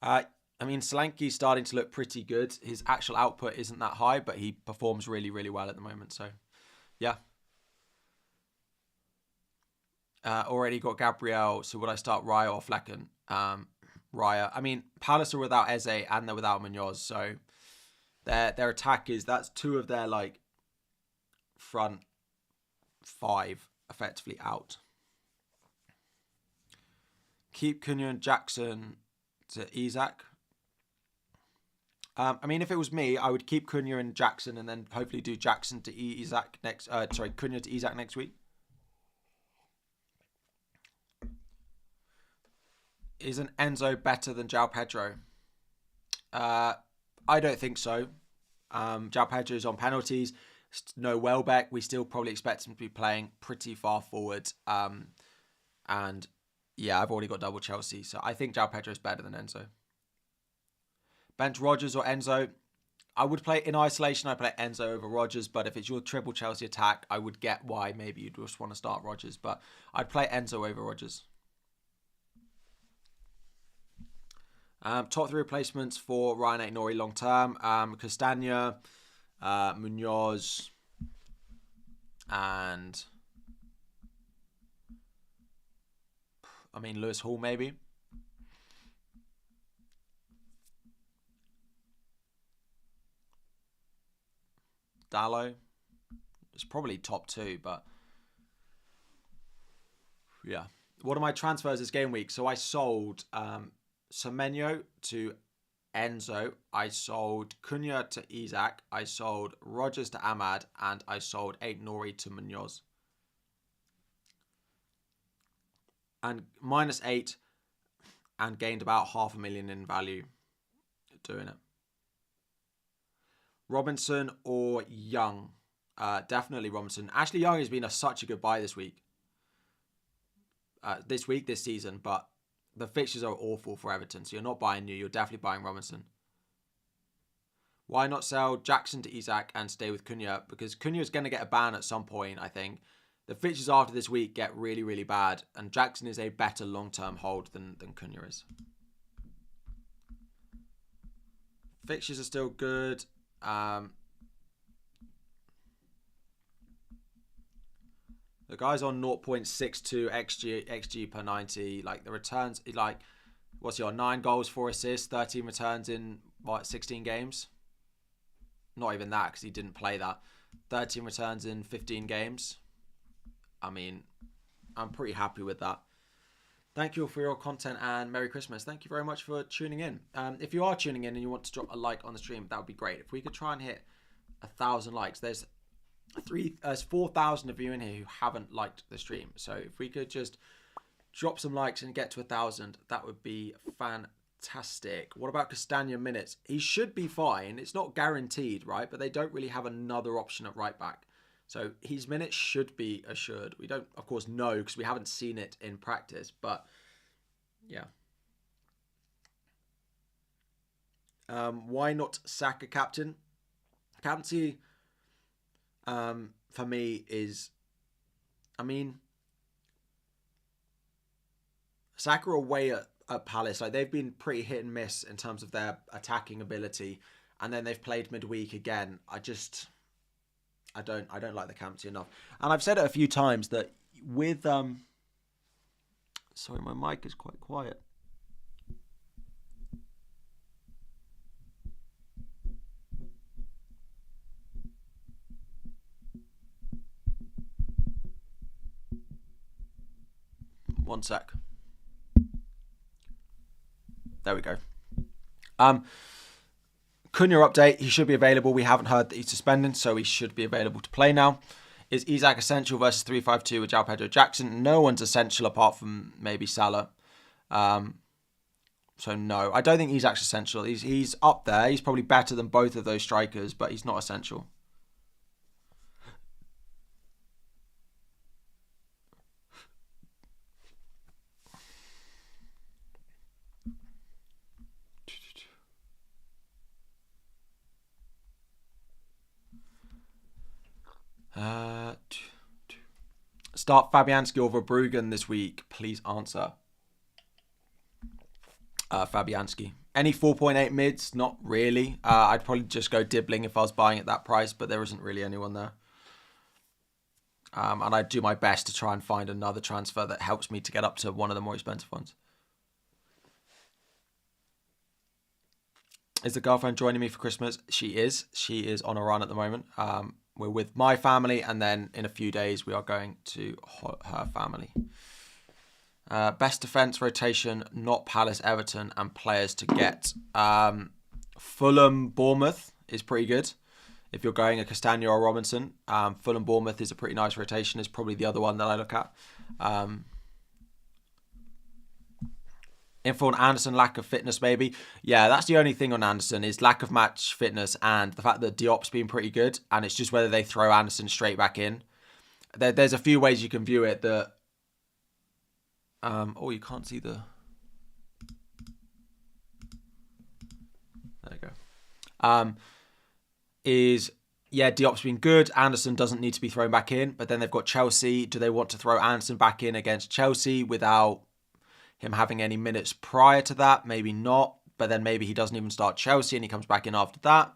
I mean, Solanke's starting to look pretty good. His actual output isn't that high, but he performs really, really well at the moment. So, yeah. Already got Gabriel. So would I start Raya or Flecken? Raya. I mean, Palace are without Eze and they're without Munoz, so their attack that's two of their like front five effectively out. Keep Cunha and Jackson to Isak. I mean, if it was me, I would keep Cunha and Jackson and then hopefully do Jackson to Isak next. Cunha to Isak next week. Isn't Enzo better than João Pedro? I don't think so. João Pedro is on penalties. No Welbeck. We still probably expect him to be playing pretty far forward. And yeah, I've already got double Chelsea. So I think João Pedro is better than Enzo. Bench Rodgers or Enzo? I would play in isolation. I play Enzo over Rodgers. But if it's your triple Chelsea attack, I would get why maybe you'd just want to start Rodgers. But I'd play Enzo over Rodgers. Top 3 replacements for Ryan Aït-Nouri long term. Castagna, Munoz, and I mean Lewis Hall maybe. Dallo. It's probably top 2, but yeah. What are my transfers this game week? So I sold Semenyo to Enzo. I sold Cunha to Isak. I sold Rodgers to Ahmad. And I sold Aït-Nouri to Munoz. And -8 and gained about $500,000 in value doing it. Robinson or Young? Definitely Robinson. Ashley Young has been such a good buy this week. This season, but the fixtures are awful for Everton, so you're not buying new. You're definitely buying Robinson. Why not sell Jackson to Isak and stay with Cunha? Because Cunha is going to get a ban at some point, I think. The fixtures after this week get really, really bad, and Jackson is a better long-term hold than Cunha is. Fixtures are still good. The guy's on 0.62 XG per 90. Like the returns, like what's he on? 9 goals, 4 assists, 13 returns in 16 games. Not even that because he didn't play that. 13 returns in 15 games. I mean, I'm pretty happy with that. Thank you all for your content and Merry Christmas. Thank you very much for tuning in. If you are tuning in and you want to drop a like on the stream, that would be great. If we could try and hit 1,000 likes, there's 4,000 of you in here who haven't liked the stream. So if we could just drop some likes and get to 1,000, that would be fantastic. What about Castagna minutes? He should be fine. It's not guaranteed, right? But they don't really have another option at right back. So his minutes should be assured. We don't, of course, know because we haven't seen it in practice. But, yeah. Why not sack a captain? Captaincy, for me, is... I mean... Saka away at Palace, like they've been pretty hit and miss in terms of their attacking ability. And then they've played midweek again. I don't like the captaincy enough. And I've said it a few times that with sorry, my mic is quite quiet. One sec. There we go. Cunha update. He should be available. We haven't heard that he's suspended, so he should be available to play now. Is Isak essential versus 3-5-2 with João Pedro Jackson? No one's essential apart from maybe Salah. So no, I don't think Isak's essential. He's up there. He's probably better than both of those strikers, but he's not essential. Start Fabianski over Bruggen this week. Please answer. Fabianski. Any 4.8 mids? Not really. I'd probably just go Dibbling if I was buying at that price, but there isn't really anyone there. And I'd do my best to try and find another transfer that helps me to get up to one of the more expensive ones. Is the girlfriend joining me for Christmas? She is. She is on a run at the moment. We're with my family, and then in a few days we are going to her family. Best defence rotation, not Palace, Everton, and players to get. Fulham, Bournemouth is pretty good. If you're going a Castagna or Robinson, Fulham, Bournemouth is a pretty nice rotation. Is probably the other one that I look at. Info on Anderson, lack of fitness maybe. Yeah, that's the only thing on Anderson is lack of match fitness and the fact that Diop's been pretty good. And it's just whether they throw Anderson straight back in. There's a few ways you can view it that... oh, you can't see the... There you go. Yeah, Diop's been good. Anderson doesn't need to be thrown back in. But then they've got Chelsea. Do they want to throw Anderson back in against Chelsea without him having any minutes prior to that? Maybe not, but then maybe he doesn't even start Chelsea and he comes back in after that.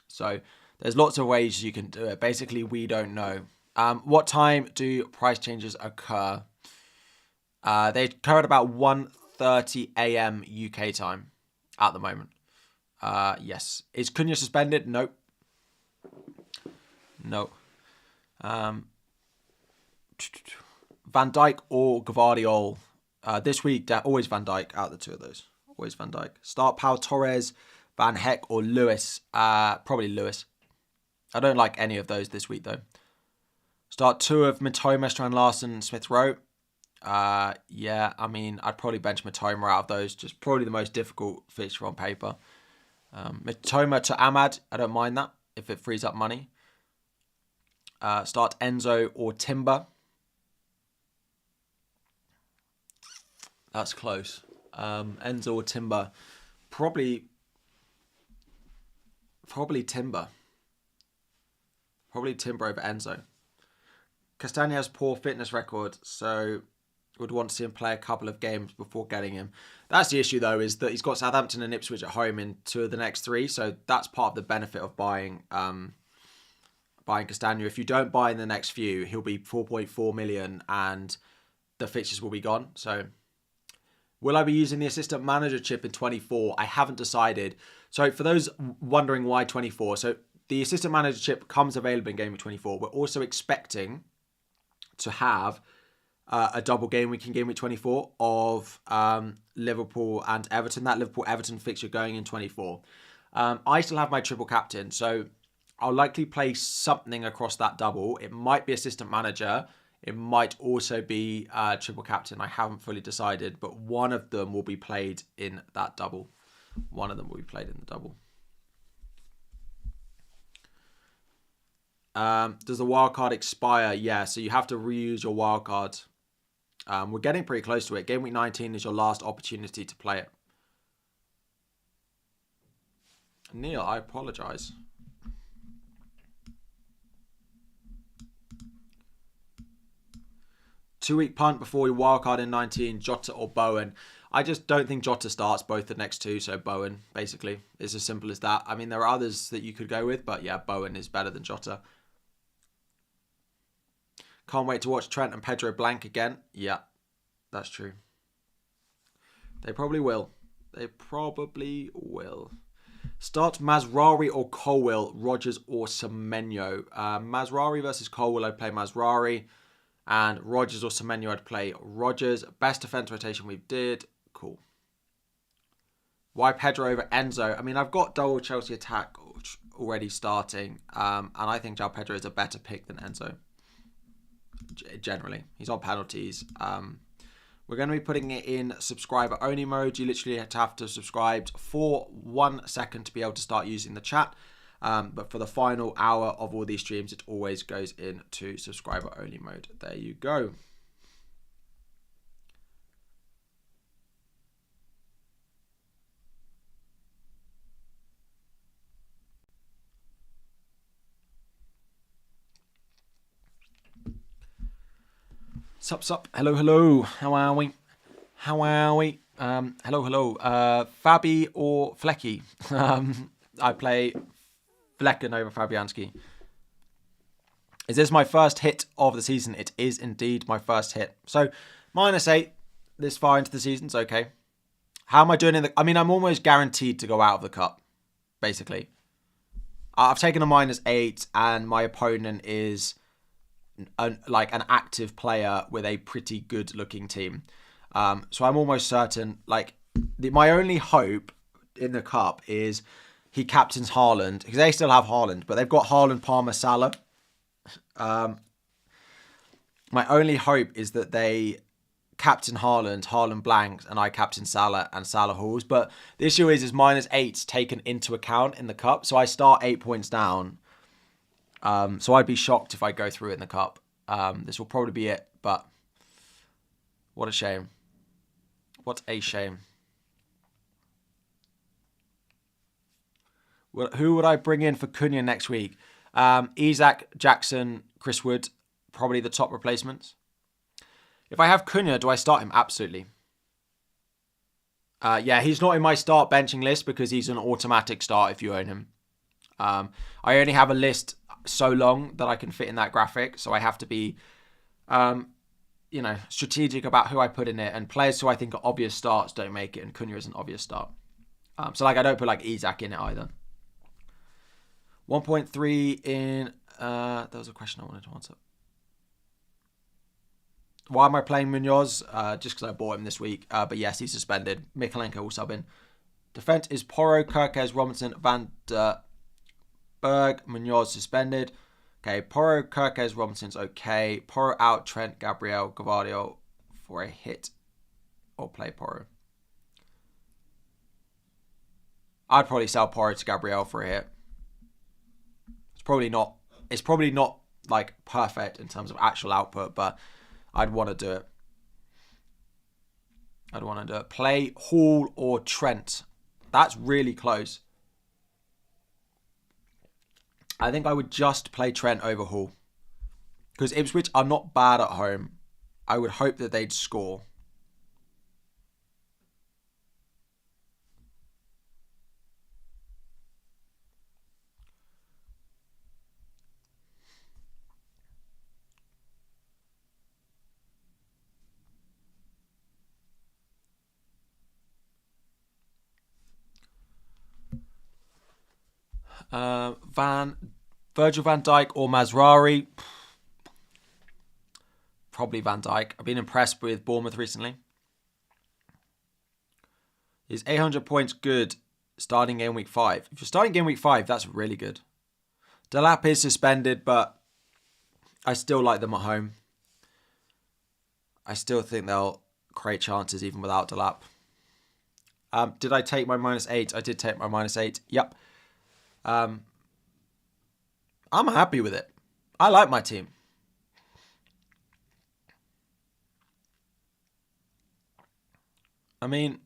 So there's lots of ways you can do it. Basically, we don't know. What time do price changes occur? They occur at about 1:30 a.m. UK time at the moment. Yes. Is Cunha suspended? Nope. No. Van Dijk or Gvardiol? This week, always Van Dijk out of the two of those. Always Van Dijk. Start Pau Torres, Van Heck or Lewis. Probably Lewis. I don't like any of those this week though. Start two of Mitoma, Strand Larson, Smith Rowe. Yeah, I mean, I'd probably bench Mitoma out of those. Just probably the most difficult fixture on paper. Mitoma to Ahmad. I don't mind that if it frees up money. Start Enzo or Timber. That's close. Enzo or Timber. Probably Timber. Probably Timber over Enzo. Castagna has poor fitness record, so would want to see him play a couple of games before getting him. That's the issue, though, is that he's got Southampton and Ipswich at home in 2 of the next 3, so that's part of the benefit of buying Castagna. If you don't buy in the next few, he'll be 4.4 million and the fixtures will be gone. So will I be using the assistant manager chip in 24? I haven't decided. So for those wondering why 24, so the assistant manager chip comes available in Game Week 24. We're also expecting to have a double game week in Game Week 24 of Liverpool and Everton. That Liverpool-Everton fixture going in 24. I still have my triple captain, so I'll likely play something across that double. It might be assistant manager. It might also be triple captain. I haven't fully decided, but one of them will be played in that double. One of them will be played in the double. Does the wildcard expire? Yeah, so you have to reuse your wildcard. We're getting pretty close to it. Game week 19 is your last opportunity to play it. Neil, I apologise. Two-week punt before we wildcard in 19, Jota or Bowen. I just don't think Jota starts both the next two, so Bowen, basically. It's as simple as that. I mean, there are others that you could go with, but yeah, Bowen is better than Jota. Can't wait to watch Trent and Pedro blank again. Yeah, that's true. They probably will. They probably will. Start Mazraoui or Colwill, Rodgers or Semenyo. Mazraoui versus Colwill, I'd play Mazraoui. And Rodgers or Semenyo, I'd play Rodgers. Best defense rotation we did. Cool. Why Pedro over Enzo? I mean, I've got double Chelsea attack already starting. And I think João Pedro is a better pick than Enzo. Generally. He's on penalties. We're going to be putting it in subscriber only mode. You literally have to subscribe for 1 second to be able to start using the chat. But for the final hour of all these streams, it always goes into subscriber only mode. There you go. Sup. Hello. How are we? Hello. Fabi or Flecky? I play Flecken over Fabianski. Is this my first hit of the season? It is indeed my first hit. So, -8 this far into the season. It's okay. How am I doing in the... I mean, I'm almost guaranteed to go out of the cup, basically. I've taken a -8 and my opponent is... like an active player with a pretty good looking team. So I'm almost certain, like, my only hope in the cup is he captains Haaland, because they still have Haaland, but they've got Haaland, Palmer, Salah. My only hope is that they captain Haaland blanks, and I captain Salah and Salah hauls. But the issue is -8's taken into account in the cup, so I start 8 points down. So I'd be shocked if I go through in the cup. This will probably be it, but what a shame. What a shame. Well, who would I bring in for Cunha next week? Isak, Jackson, Chris Wood, probably the top replacements. If I have Cunha, do I start him? Absolutely. Yeah, he's not in my start benching list because he's an automatic start if you own him. I only have a list so long that I can fit in that graphic, so I have to be strategic about who I put in it, and players who I think are obvious starts don't make it, and Cunha is an obvious start. So I don't put Isak in it either. 1.3 in there was a question I wanted to answer. Why am I playing Munoz? Just because I bought him this week, but yes, he's suspended. Mikalenko will sub in. Defense is Porro, Kirkes, Robinson, Van der Berg, Munoz suspended. Okay, Porro, Kirkes, Robinson's okay. Porro out, Trent, Gabriel, Gavardio for a hit. Or play Porro. I'd probably sell Porro to Gabriel for a hit. It's probably not like perfect in terms of actual output, but I'd want to do it. Play Hall or Trent. That's really close. I think I would just play Trent over Hall. Because Ipswich are not bad at home. I would hope that they'd score. Virgil van Dijk or Mazraoui? Probably Van Dijk. I've been impressed with Bournemouth recently. Is 800 points good starting game week 5? If you're starting game week 5, that's really good. Delap is suspended, but I still like them at home. I still think they'll create chances even without Delap. Did I take my -8? I did take my -8. Yep. I'm happy with it. I like my team. I mean,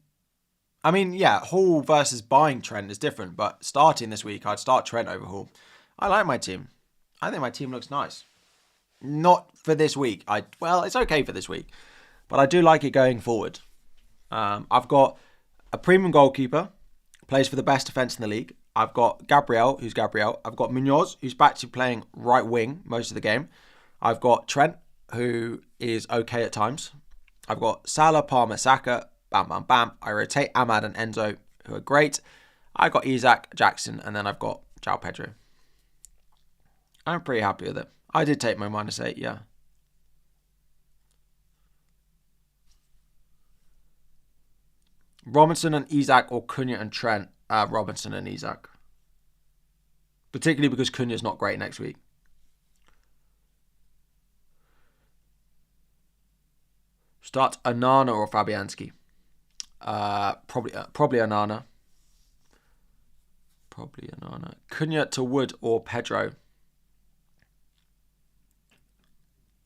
yeah, Hall versus buying Trent is different, but starting this week, I'd start Trent over Hall. I like my team. I think my team looks nice. Not for this week. Well, it's okay for this week, but I do like it going forward. I've got a premium goalkeeper, plays for the best defence in the league. I've got Gabriel, who's Gabriel. I've got Munoz, who's back to playing right wing most of the game. I've got Trent, who is okay at times. I've got Salah, Palmer, Saka, bam, bam, bam. I rotate Ahmad and Enzo, who are great. I've got Isak, Jackson, and then I've got João Pedro. I'm pretty happy with it. I did take my -8, yeah. Robinson and Isak or Cunha and Trent? Robinson and Isak. Particularly because Cunha's not great next week. Start Onana or Fabianski? Probably Onana. Probably Onana. Cunha to Wood or Pedro?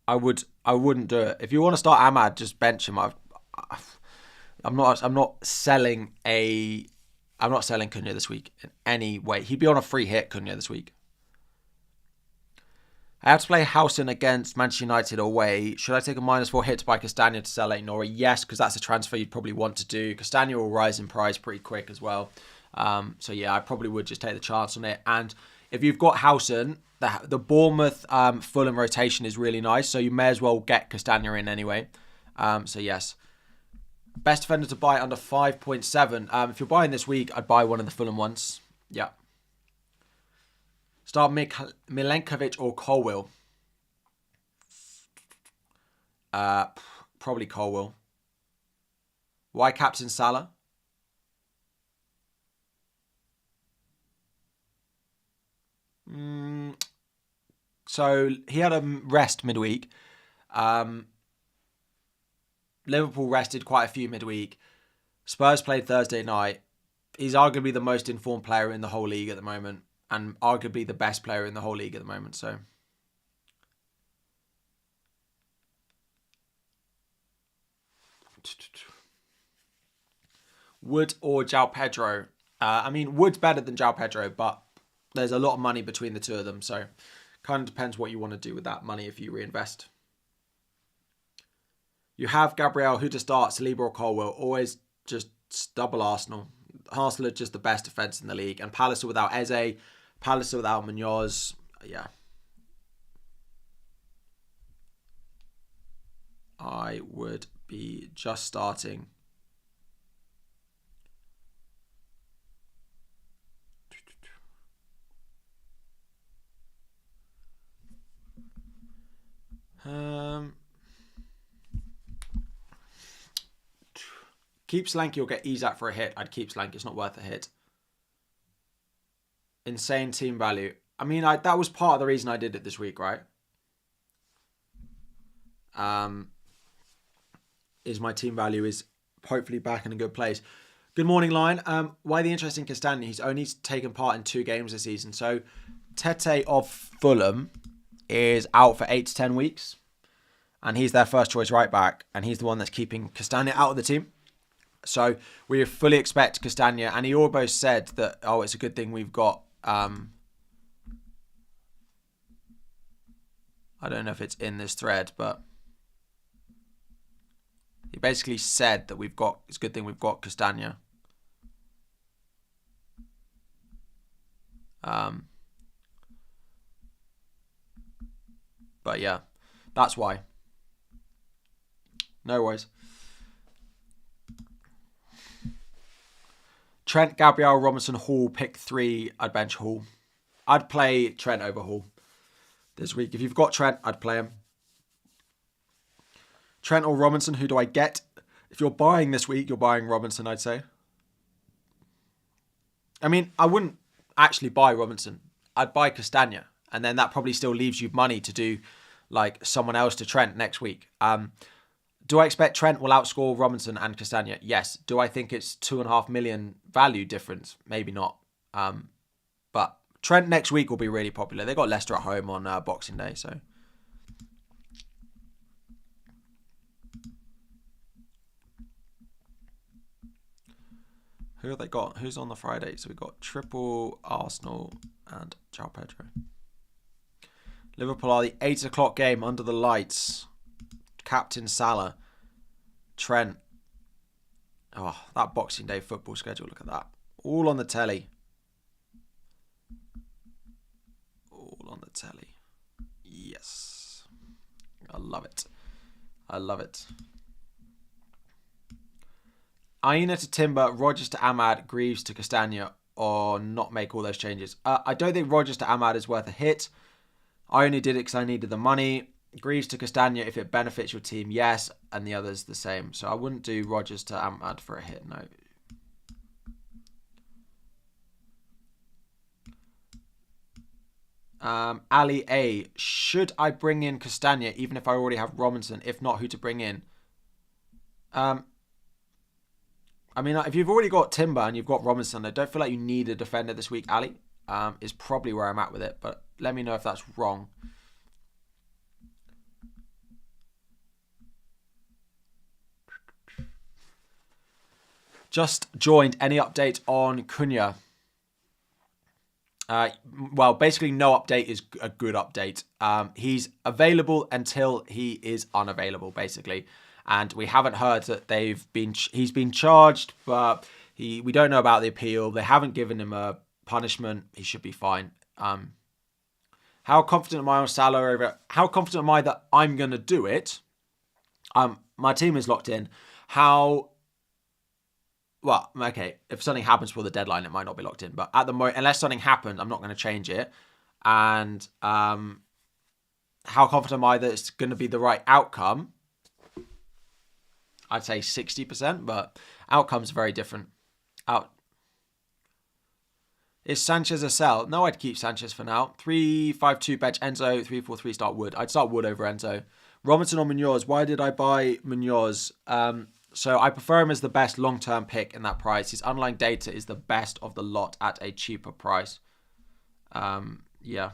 I wouldn't do it. If you want to start Ahmad, just bench him. I'm not selling Cunha this week in any way. He'd be on a free hit, Cunha, this week. I have to play Howson against Manchester United away. Should I take a -4 hit to buy Castagna to sell Nori? Yes, because that's a transfer you'd probably want to do. Castagna will rise in price pretty quick as well. So yeah, I probably would just take the chance on it. And if you've got Howson, the Bournemouth Fulham rotation is really nice. So you may as well get Castagna in anyway. So yes. Best defender to buy under 5.7. If you're buying this week, I'd buy one of the Fulham ones. Yeah. Start Milenkovic or Colwill? Probably Colwill. Why captain Salah? So he had a rest midweek. Liverpool rested quite a few midweek. Spurs played Thursday night. He's arguably the most informed player in the whole league at the moment, and arguably the best player in the whole league at the moment. So Wood or João Pedro? Wood's better than João Pedro, but there's a lot of money between the two of them. So kind of depends what you want to do with that money if you reinvest. You have Gabriel, who to start, Saliba or Colwill. Always just double Arsenal. Arsenal are just the best defence in the league. And Palace are without Eze. Palace are without Munoz. Yeah. I would be just starting. Keep Slanky or get Isak for a hit. I'd keep Slanky. It's not worth a hit. Insane team value. That was part of the reason I did it this week, right? Is my team value is hopefully back in a good place. Good morning, Line. Why the interest in Castagna? He's only taken part in 2 games this season. So Tete of Fulham is out for 8 to 10 weeks. And he's their first choice right back. And he's the one that's keeping Castagna out of the team. So we fully expect Castagna. And he almost said that, it's a good thing we've got... I don't know if it's in this thread, but... He basically said that it's a good thing we've got Castagna. But yeah, that's why. No worries. Trent, Gabriel, Robinson, Hall, pick 3. I'd bench Hall. I'd play Trent over Hall this week. If you've got Trent, I'd play him. Trent or Robinson, who do I get? If you're buying this week, you're buying Robinson, I'd say. I mean, I wouldn't actually buy Robinson. I'd buy Castagna. And then that probably still leaves you money to do like someone else to Trent next week. Do I expect Trent will outscore Robinson and Castagna? Yes. Do I think it's 2.5 million value difference? Maybe not. But Trent next week will be really popular. They got Leicester at home on Boxing Day, so. Who have they got? Who's on the Friday? So we've got triple Arsenal and João Pedro. Liverpool are the 8 o'clock game under the lights. Captain Salah. Trent. Oh, that Boxing Day football schedule. Look at that. All on the telly. All on the telly. Yes. I love it. I love it. Aina to Timber, Rodgers to Ahmad, Greaves to Castagna, or not make all those changes. I don't think Rodgers to Ahmad is worth a hit. I only did it because I needed the money. Greaves to Castagna, if it benefits your team, yes. And the others the same. So I wouldn't do Rodgers to Ahmad for a hit, no. Ali A. Should I bring in Castagna even if I already have Robinson? If not, who to bring in? I mean, if you've already got Timber and you've got Robinson, I don't feel like you need a defender this week, Ali. Is probably where I'm at with it. But let me know if that's wrong. Just joined. Any update on Cunha? Well, basically no update is a good update. He's available until he is unavailable, basically. And we haven't heard that he's been charged, but we don't know about the appeal. They haven't given him a punishment. He should be fine. How confident am I on Salah over? How confident am I that I'm going to do it? My team is locked in. Well, okay, if something happens before the deadline, it might not be locked in. But at the moment, unless something happened, I'm not going to change it. And how confident am I that it's going to be the right outcome? I'd say 60%, but outcomes are very different. Is Sanchez a sell? No, I'd keep Sanchez for now. 3-5-2 bench Enzo, 3-4-3 start Wood. I'd start Wood over Enzo. Robinson or Munoz? Why did I buy Munoz? So I prefer him as the best long-term pick in that price. His underlying data is the best of the lot at a cheaper price. Yeah.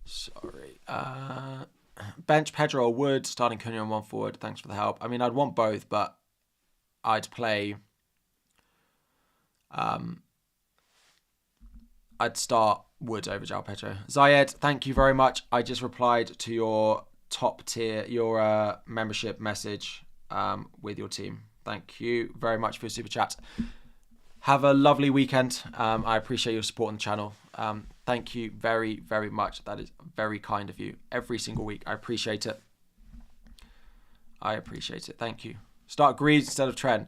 Sorry. Bench Pedro or Wood, starting Cunha on one forward. Thanks for the help. I mean, I'd want both, but I'd play. I'd start Wood over João Pedro. Zayed, thank you very much. I just replied to your top tier, your membership message with your team. Thank you very much for your super chat. Have a lovely weekend. I appreciate your support on the channel. Thank you very, very much. That is very kind of you. Every single week. I appreciate it. I appreciate it. Thank you. Start Greaves instead of Trent.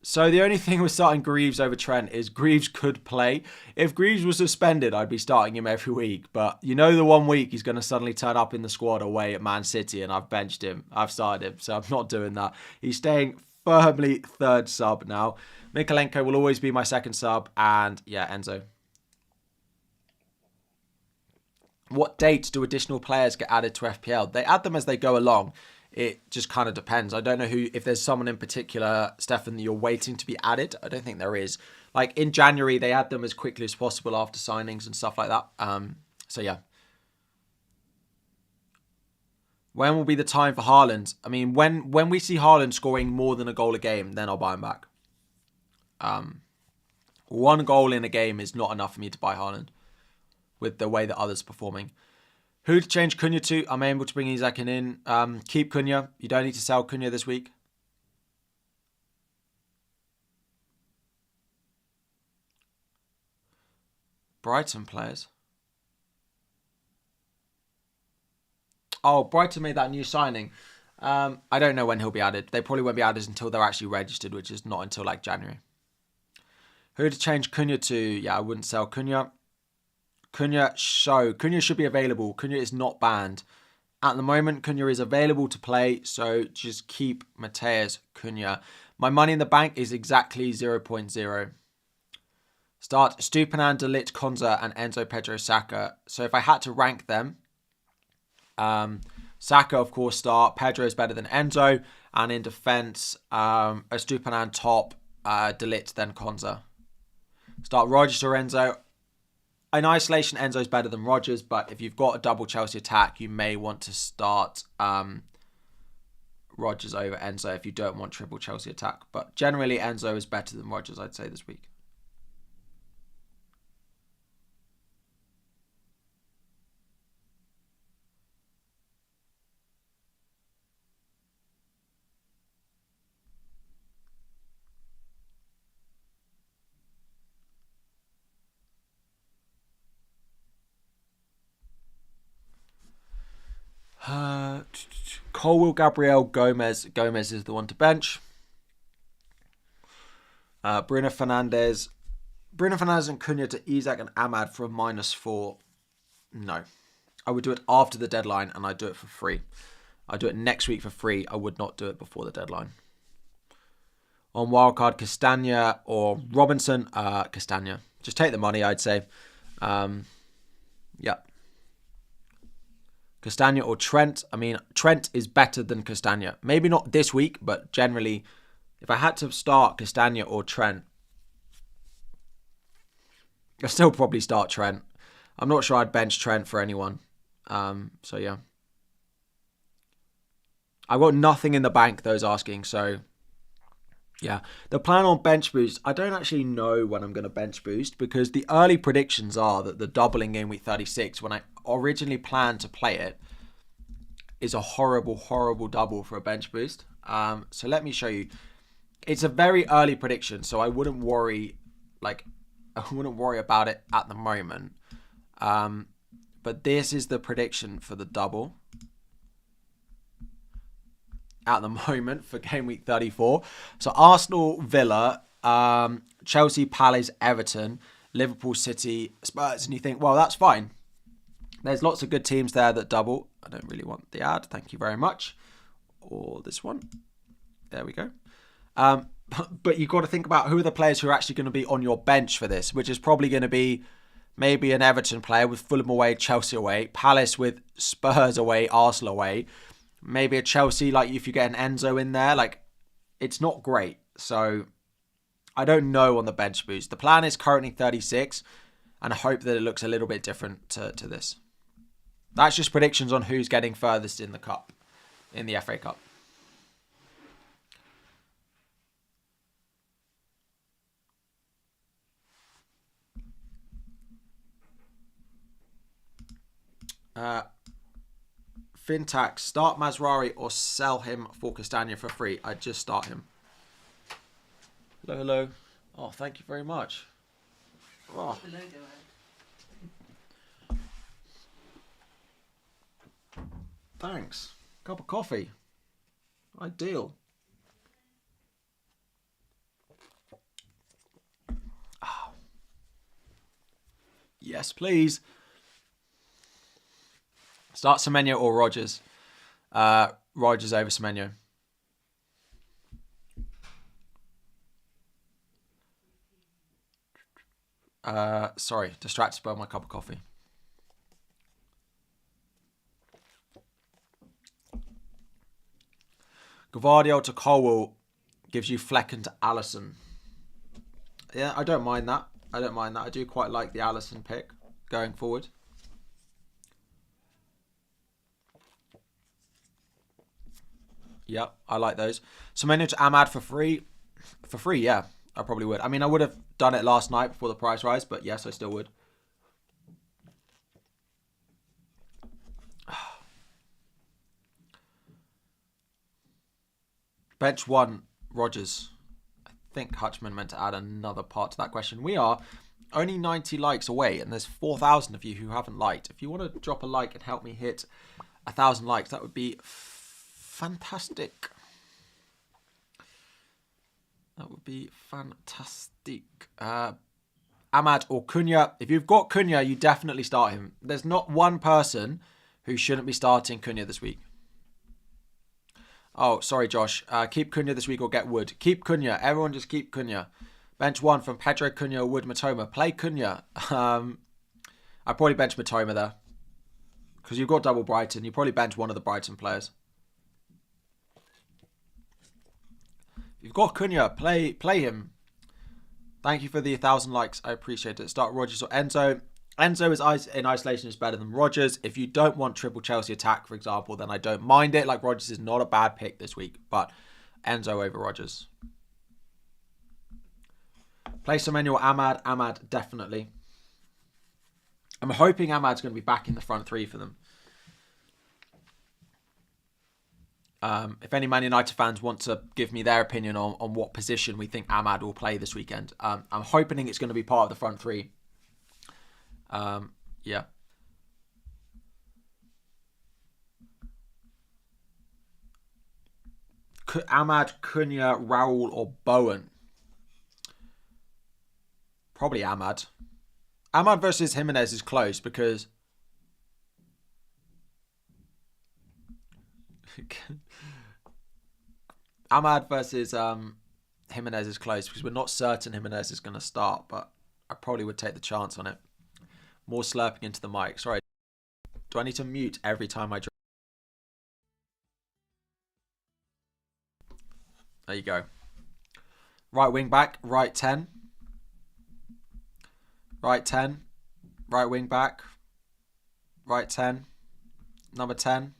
So the only thing with starting Greaves over Trent is Greaves could play. If Greaves was suspended, I'd be starting him every week. But you know the 1 week he's going to suddenly turn up in the squad away at Man City and I've benched him. I've started him, so I'm not doing that. He's staying firmly third sub now. Mikalenko will always be my second sub. And yeah, Enzo. What date do additional players get added to FPL? They add them as they go along. It just kind of depends. I don't know if there's someone in particular, Stefan, that you're waiting to be added. I don't think there is. Like in January, they add them as quickly as possible after signings and stuff like that. So yeah. When will be the time for Haaland? I mean, when we see Haaland scoring more than a goal a game, then I'll buy him back. One goal in a game is not enough for me to buy Haaland with the way that others are performing. Who to change Cunha to? I'm able to bring Isak in. Keep Cunha. You don't need to sell Cunha this week. Brighton players. Oh, Brighton made that new signing. I don't know when he'll be added. They probably won't be added until they're actually registered, which is not until like January. Who to change Cunha to? Yeah, I wouldn't sell Cunha. Cunha should be available. Cunha is not banned. At the moment, Cunha is available to play, so just keep Mateus Cunha. My money in the bank is exactly 0.0. Start Stupinan, De Ligt, Konza, and Enzo Pedro Saka. So if I had to rank them, Saka, of course, start. Pedro is better than Enzo. And in defence, Stupinan top, De Ligt, then Konza. Start Rodgers or Enzo. In isolation, Enzo's better than Rodgers, but if you've got a double Chelsea attack, you may want to start Rodgers over Enzo if you don't want triple Chelsea attack. But generally, Enzo is better than Rodgers, I'd say, this week. Colwill, Gabriel, Gomez. Gomez is the one to bench. Bruno Fernandes. Bruno Fernandes and Cunha to Isak and Ahmad for a -4. No. I would do it after the deadline and I'd do it for free. I'd do it next week for free. I would not do it before the deadline. On wildcard, Castagna or Robinson. Castagna. Just take the money, I'd say. Yeah. Castagna or Trent. I mean, Trent is better than Castagna. Maybe not this week, but generally, if I had to start Castagna or Trent, I'd still probably start Trent. I'm not sure I'd bench Trent for anyone. So, yeah. I've got nothing in the bank, those asking. So, yeah. The plan on bench boost, I don't actually know when I'm going to bench boost because the early predictions are that the double in game week 36, when I originally planned to play it, is a horrible, horrible double for a bench boost. So let me show you. It's a very early prediction, so I wouldn't worry. I wouldn't worry about it at the moment. But this is the prediction for the double at the moment for game week 34. So Arsenal, Villa, Chelsea, Palace, Everton, Liverpool, City, Spurs, and you think, well, that's fine. There's lots of good teams there that double. I don't really want the ad. Thank you very much. Or this one. There we go. But you've got to think about who are the players who are actually going to be on your bench for this, which is probably going to be maybe an Everton player with Fulham away, Chelsea away, Palace with Spurs away, Arsenal away. Maybe a Chelsea, like if you get an Enzo in there, like it's not great. So I don't know on the bench boost. The plan is currently 36 and I hope that it looks a little bit different to this. That's just predictions on who's getting furthest in the cup, in the FA Cup. Fintax, start Mazraoui or sell him for Castagna for free. I'd just start him. Hello, hello. Oh, thank you very much. Oh. Thanks. Cup of coffee. Ideal. Oh. Yes, please. Start Semenyo or Rodgers. Rodgers over Semenyo. Sorry, distracted by my cup of coffee. Gavardio to Colwill gives you Flecken to Alisson. Yeah, I don't mind that. I do quite like the Alisson pick going forward. Yep, I like those. Semenyo to Ahmad for free. For free, yeah. I probably would. I mean, I would have done it last night before the price rise, but yes, I still would. Bench 1, Rodgers. I think Hutchman meant to add another part to that question. We are only 90 likes away, and there's 4,000 of you who haven't liked. If you want to drop a like and help me hit 1,000 likes, that would be fantastic. That would be fantastic. Ahmad or Cunha. If you've got Cunha, you definitely start him. There's not one person who shouldn't be starting Cunha this week. Oh, sorry, Josh. Keep Cunha this week or get Wood. Keep Cunha. Everyone just keep Cunha. Bench 1 from Pedro, Cunha, Wood, Matoma. Play Cunha. I probably bench Matoma there. Because you've got double Brighton. You probably bench one of the Brighton players. If you've got Cunha, play him. Thank you for the 1,000 likes. I appreciate it. Start Rodgers or Enzo. Enzo is in isolation is better than Rodgers. If you don't want triple Chelsea attack, for example, then I don't mind it. Like, Rodgers is not a bad pick this week, but Enzo over Rodgers. Play Semenyo or Ahmad. Ahmad, definitely. I'm hoping Ahmad's going to be back in the front three for them. If any Man United fans want to give me their opinion on what position we think Ahmad will play this weekend, I'm hoping it's going to be part of the front three. Yeah. Ahmad, Cunha, Raul, or Bowen? Probably Ahmad. Ahmad versus Jimenez is close because... Ahmad versus Jimenez is close because we're not certain Jimenez is going to start, but I probably would take the chance on it. More slurping into the mic. Sorry. Do I need to mute every time I drink? There you go. Right wing back, right 10. Right 10. Right wing back. Right 10. Number 10.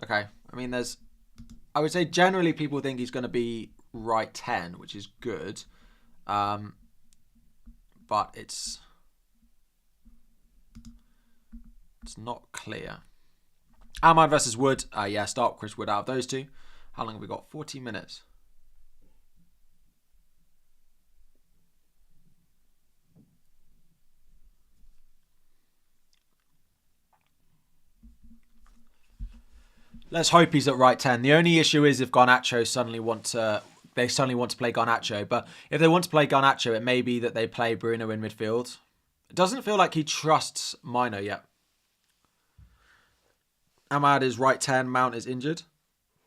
Okay. I mean, I would say generally people think he's going to be right 10, which is good. But it's not clear. Ahmad versus Wood. Yeah, start Chris Wood out of those two. How long have we got? 40 minutes. Let's hope he's at right 10. The only issue is if Garnacho suddenly want to play Garnacho. But if they want to play Garnacho, it may be that they play Bruno in midfield. It doesn't feel like he trusts Mino yet. Ahmad is right 10. Mount is injured.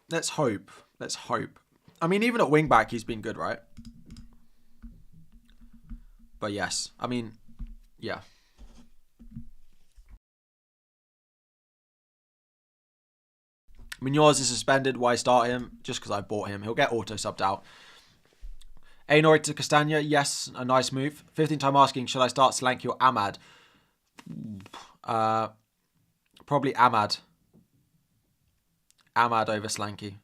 Let's hope. Let's hope. I mean, even at wing back, he's been good, right? But yes. I mean, yeah. Munoz is suspended. Why start him? Just because I bought him. He'll get auto-subbed out. Ainorit to Castagna. Yes, a nice move. 15th time asking, should I start Solanke or Ahmad? Probably Ahmad. Ahmad over Solanke.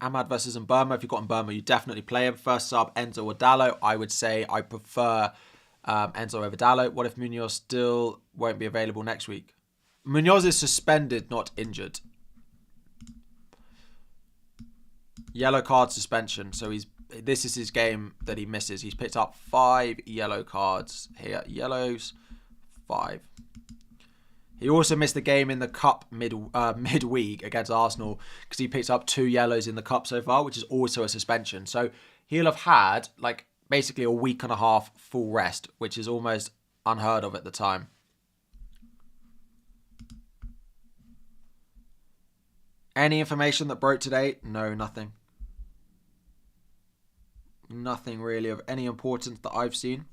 Ahmad versus Mburma. If you've got Mburma, you definitely play him. First sub, Enzo or Dallo. I would say I prefer Enzo over Dallo. What if Munoz still won't be available next week? Munoz is suspended, not injured. Yellow card suspension. So this is his game that he misses. He's picked up 5 yellow cards here. Yellows, 5. He also missed the game in the cup midweek against Arsenal because he picked up 2 yellows in the cup so far, which is also a suspension. So he'll have had like basically a week and a half full rest, which is almost unheard of at the time. Any information that broke today? No, nothing. Nothing really of any importance that I've seen.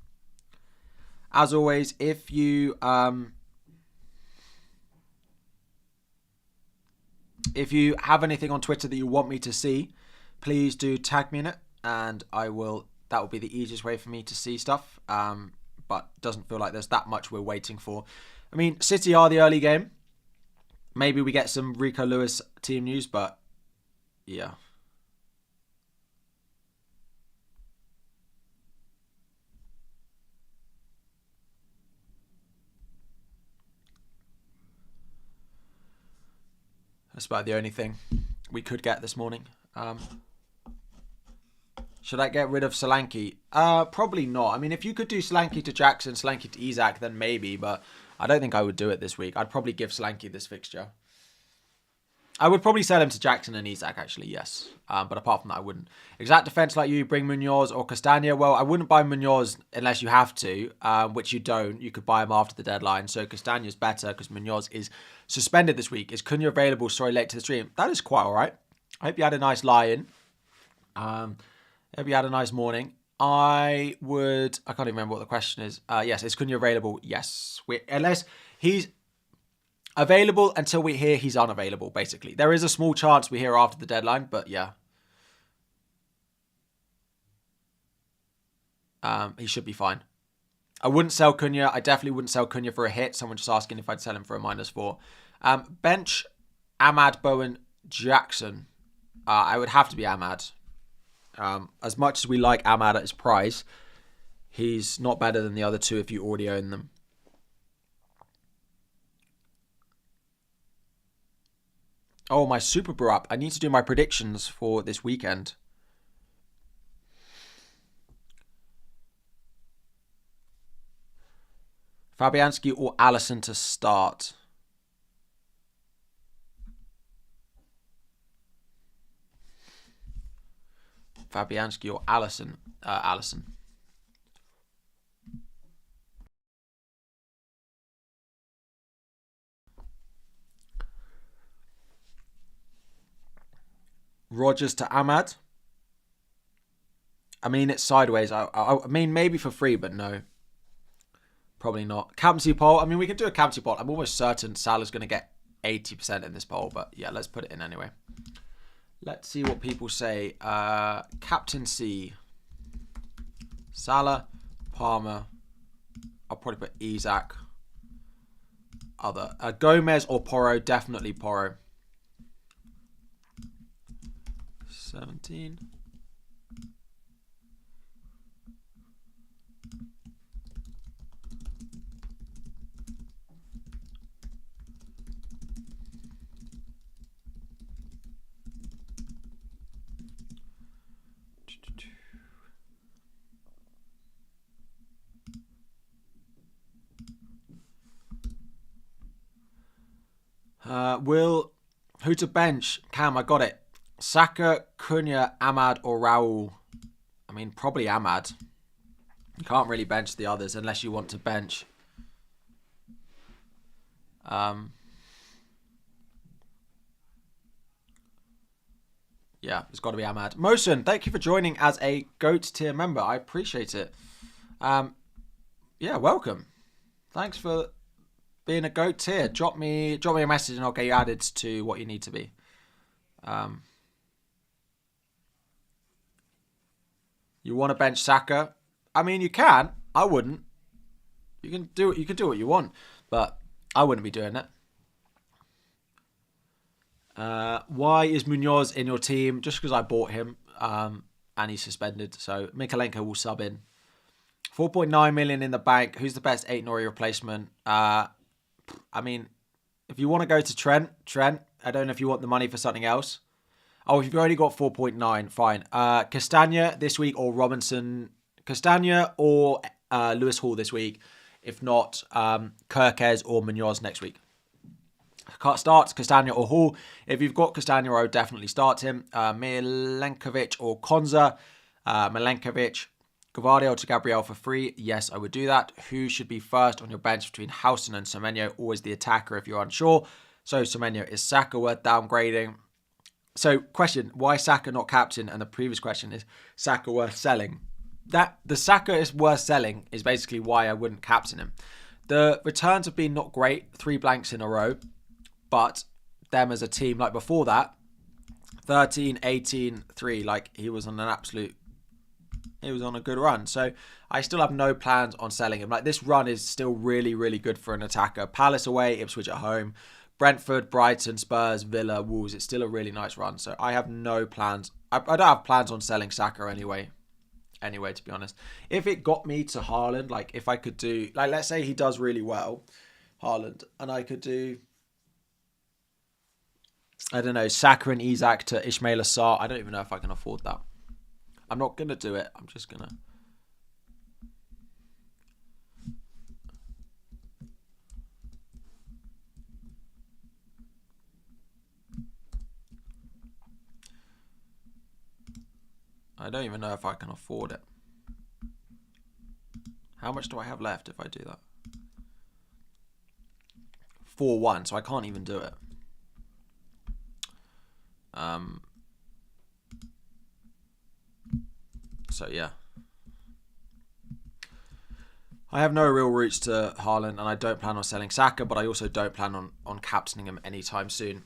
As always, if you have anything on Twitter that you want me to see, please do tag me in it, and I will. That will be the easiest way for me to see stuff. but doesn't feel like there's that much we're waiting for. I mean, City are the early game. Maybe we get some Rico Lewis team news, but yeah. That's about the only thing we could get this morning. Should I get rid of Solanke? Probably not. I mean, if you could do Solanke to Jackson, Solanke to Isak, then maybe, but I don't think I would do it this week. I'd probably give Solanke this fixture. I would probably sell him to Jackson and Isak, actually, yes. But apart from that, I wouldn't. Exact defense like you, bring Munoz or Castagna. Well, I wouldn't buy Munoz unless you have to, which you don't. You could buy him after the deadline. So Castagna's better because Munoz is suspended this week. Is Cunha available? Sorry, late to the stream. That is quite all right. I hope you had a nice lie-in. Hope you had a nice morning. I can't even remember what the question is. Yes, is Cunha available? Yes. Unless he's available until we hear he's unavailable, basically. There is a small chance we hear after the deadline, but yeah. He should be fine. I wouldn't sell Cunha. I definitely wouldn't sell Cunha for a hit. Someone just asking if I'd sell him for a -4. Bench, Ahmad, Bowen, Jackson. I would have to be Ahmad. As much as we like Ahmad at his price, he's not better than the other two if you already own them. Oh, my Super Brew up. I need to do my predictions for this weekend. Fabianski or Alisson to start? Fabianski or Alisson? Alisson. Rodgers to Ahmad. I mean, it's sideways. I mean, maybe for free, but no. Probably not. Captaincy poll. I mean, we can do a captaincy poll. I'm almost certain Salah's going to get 80% in this poll, but yeah, let's put it in anyway. Let's see what people say. Captaincy. Salah, Palmer. I'll probably put Isak. Other. Gomez or Porro. Definitely Porro. 17. Who to bench? Cam, I got it. Saka, Cunha, Ahmad, or Raul? I mean, probably Ahmad. You can't really bench the others unless you want to bench. Yeah, it's got to be Ahmad. Mosen, thank you for joining as a GOAT tier member. I appreciate it. Yeah, welcome. Thanks for being a GOAT tier. Drop me a message and I'll get you added to what you need to be. You want to bench Saka? I mean, you can. I wouldn't. You can do what you want, but I wouldn't be doing it. Why is Munoz in your team? Just because I bought him, and he's suspended. So Mikalenko will sub in. 4.9 million in the bank. Who's the best 8 Nori replacement? I mean, if you want to go to Trent. I don't know if you want the money for something else. Oh, if you've already got 4.9, fine. Castagna this week or Robinson. Castagna or Lewis Hall this week. If not, Kirkez or Munoz next week. Starts Castagna or Hall. If you've got Castagna, I would definitely start him. Milenkovic or Konza. Milenkovic. Gavardio to Gabriel for free. Yes, I would do that. Who should be first on your bench between Housen and Semenyo? Always the attacker if you're unsure. So Semenyo, is Saka worth downgrading? So question, why Saka not captain? And the previous question is Saka worth selling? That the Saka is worth selling is basically why I wouldn't captain him. The returns have been not great, 3 blanks in a row, but them as a team, like before that, 13, 18, 3, like he was on an absolute He was on a good run. So I still have no plans on selling him. Like, this run is still really, really good for an attacker. Palace away, Ipswich at home, Brentford, Brighton, Spurs, Villa, Wolves. It's still a really nice run. So I have no plans. I don't have plans on selling Saka anyway. Anyway, to be honest. If it got me to Haaland, like if I could do, like let's say he does really well, Haaland, and I could do, I don't know, Saka and Isak to Ismail Assar. I don't even know if I can afford that. I'm not going to do it. I'm just going to. I don't even know if I can afford it. How much do I have left if I do that? 4-1, so I can't even do it. So yeah. I have no real roots to Haaland, and I don't plan on selling Saka, but I also don't plan on captaining him anytime soon.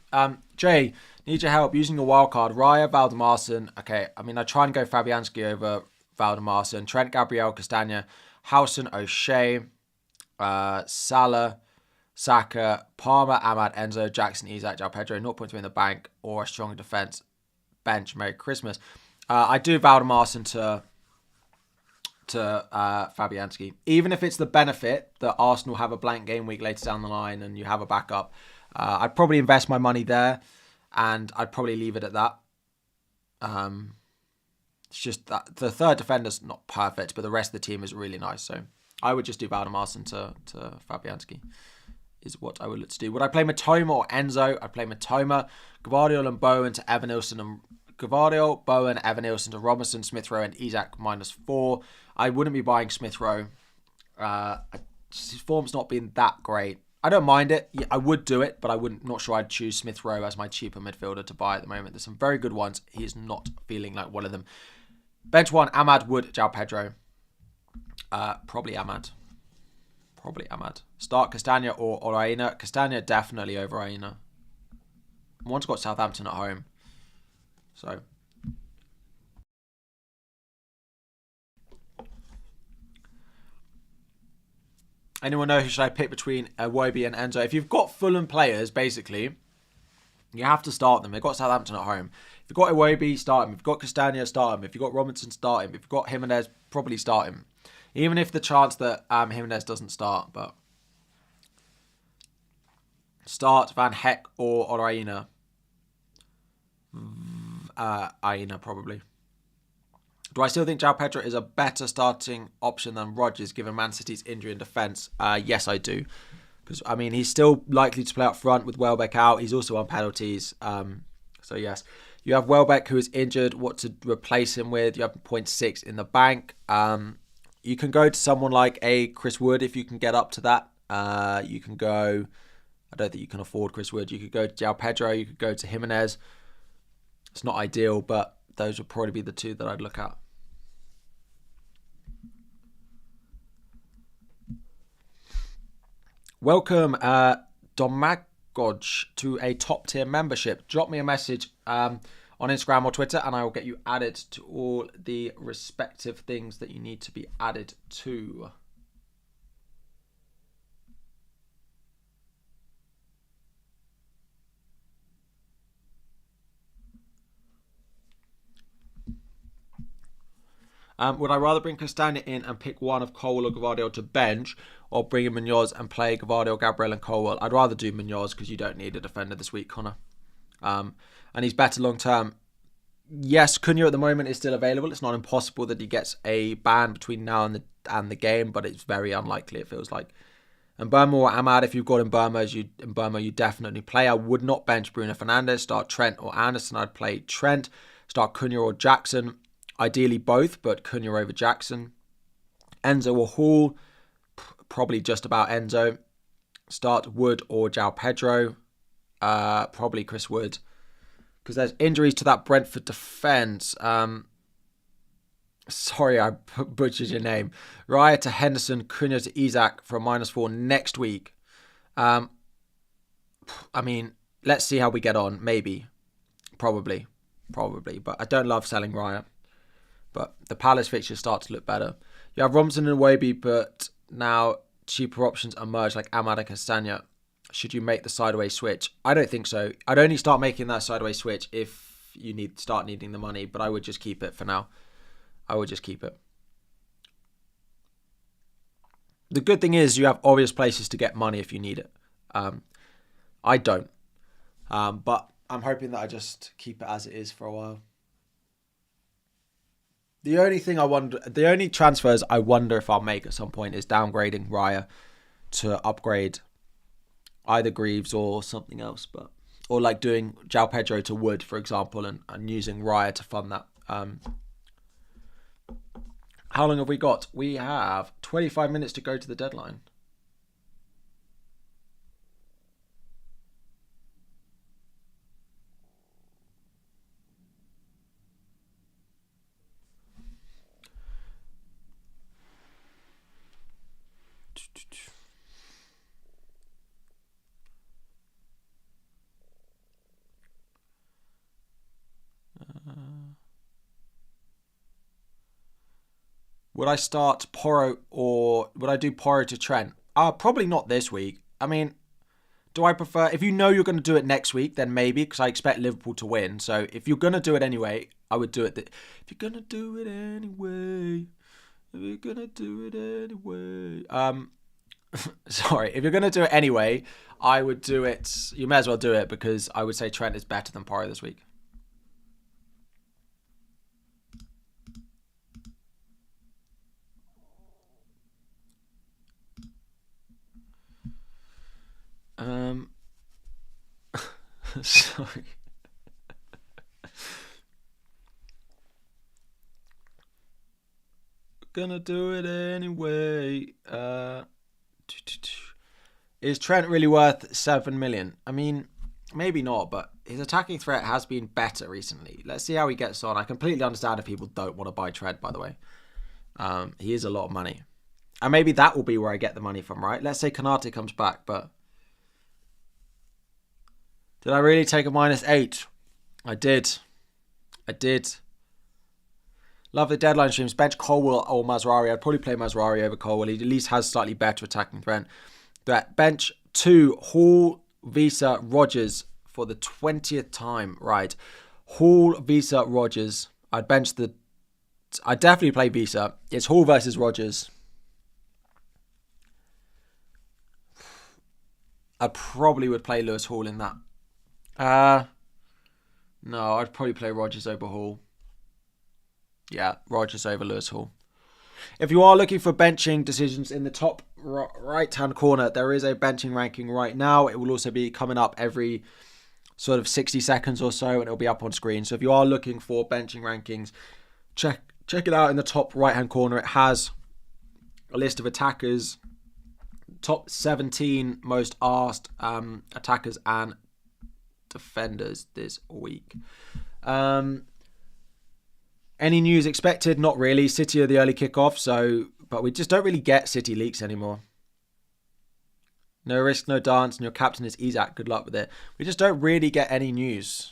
Jay, need your help using your wildcard. Raya, Valdemarsson. Okay, I mean, I try and go Fabianski over Valdemarsson. Trent, Gabriel, Castagna, Howson, O'Shea, Salah, Saka, Palmer, Ahmad, Enzo, Jackson, Isak, João Pedro, 0.3 in the bank, or a strong defence bench. Merry Christmas. I do Valdemarsson to Fabianski. Even if it's the benefit that Arsenal have a blank game week later down the line and you have a backup, I'd probably invest my money there and I'd probably leave it at that. It's just that the third defender's not perfect, but the rest of the team is really nice. So I would just do Valdemarsson to Fabianski is what I would look to do. Would I play Matoma or Enzo? I'd play Matoma, Gvardiol and Bowen to Evan Nilsson and Gvardiol, Bowen, Evan Nilsson to Robinson, Smith Rowe and Isak -4. I wouldn't be buying Smith Rowe. His form's not been that great. I don't mind it. Yeah, I would do it, but not sure I'd choose Smith Rowe as my cheaper midfielder to buy at the moment. There's some very good ones. He is not feeling like one of them. Bench 1, Ahmad, Wood, João Pedro. Probably Ahmad. Start Castagna or Aina. Castagna definitely over Aina. One's got Southampton at home. So. Anyone know who should I pick between Iwobi and Enzo? If you've got Fulham players, basically, you have to start them. They've got Southampton at home. If you've got Iwobi, start him. If you've got Castagna, start him. If you've got Robinson, start him. If you've got Jimenez, probably start him. Even if the chance that Jimenez doesn't start, but start Van Heck or Aina. Aina, probably. Do I still think João Pedro is a better starting option than Rodgers, given Man City's injury in defence? Yes, I do. Because, I mean, he's still likely to play up front with Welbeck out. He's also on penalties. So, yes. You have Welbeck, who is injured. What to replace him with? You have 0.6 in the bank. You can go to someone like a Chris Wood if you can get up to that. You can go... I don't think you can afford Chris Wood. You could go to João Pedro. You could go to Jimenez. It's not ideal, but those would probably be the two that I'd look at. Welcome, Domagoj, to a top tier membership. Drop me a message on Instagram or Twitter and I will get you added to all the respective things that you need to be added to. Would I rather bring Castagna in and pick one of Cole or Gvardiol to bench, or bring in Munoz and play Gvardiol, Gabriel and Colwell? I'd rather do Munoz because you don't need a defender this week, Connor. And he's better long term. Yes, Cunha at the moment is still available. It's not impossible that he gets a ban between now and the game, but it's very unlikely, it feels like. And Burma or Ahmad, if you've got Burma, you definitely play. I would not bench Bruno Fernandes. Start Trent or Anderson. I'd play Trent. Start Cunha or Jackson. Ideally both, but Cunha over Jackson. Enzo or Hall. Probably just about Enzo. Start Wood or João Pedro. Probably Chris Wood. Because there's injuries to that Brentford defence. Sorry, I butchered your name. Raya to Henderson, Cunha to Isak for a -4 next week. I mean, let's see how we get on. Maybe. Probably. But I don't love selling Raya. but the Palace fixtures start to look better. You have Robinson and Iwobi, but now cheaper options emerge like Amad and Castagna. Should you make the sideways switch? I don't think so. I'd only start making that sideways switch if you start needing the money, but I would just keep it for now. I would just keep it. The good thing is you have obvious places to get money if you need it. I don't. But I'm hoping that I just keep it as it is for a while. The only transfers I wonder if I'll make at some point is downgrading Raya to upgrade either Greaves or something else, or like doing João Pedro to Wood, for example, and using Raya to fund that. How long have we got? We have 25 minutes to go to the deadline. Would I start Porro or would I do Porro to Trent? Probably not this week. I mean, do I prefer... If you know you're going to do it next week, then maybe, because I expect Liverpool to win. So if you're going to do it anyway, I would do it... If you're going to do it anyway... If you're going to do it anyway... Sorry. If you're going to do it anyway, I would do it... You may as well do it, because I would say Trent is better than Porro this week. Sorry. Gonna do it anyway. Is Trent really worth 7 million? I mean, maybe not, but his attacking threat has been better recently. Let's see how he gets on. I completely understand if people don't want to buy Trent, by the way. He is a lot of money. And maybe that will be where I get the money from, right? Let's say Konate comes back, but... Did I really take a -8? I did. Love the deadline streams. Bench Colwell or Mazraoui. I'd probably play Mazraoui over Colwell. He at least has slightly better attacking threat. Bench 2, Hall, Visa, Rodgers for the 20th time. Right. Hall, Visa, Rodgers. I'd definitely play Visa. It's Hall versus Rodgers. I probably would play Lewis Hall in that. No, I'd probably play Rodgers over Hall. Yeah, Rodgers over Lewis Hall. If you are looking for benching decisions in the top right-hand corner, there is a benching ranking right now. It will also be coming up every sort of 60 seconds or so, and it'll be up on screen. So if you are looking for benching rankings, check it out in the top right-hand corner. It has a list of attackers, top 17 most asked attackers and defenders this week. Any news expected? Not really. City are the early kickoff, but we just don't really get City leaks anymore. No risk, no dance, and your captain is Isak. Good luck with it. We just don't really get any news.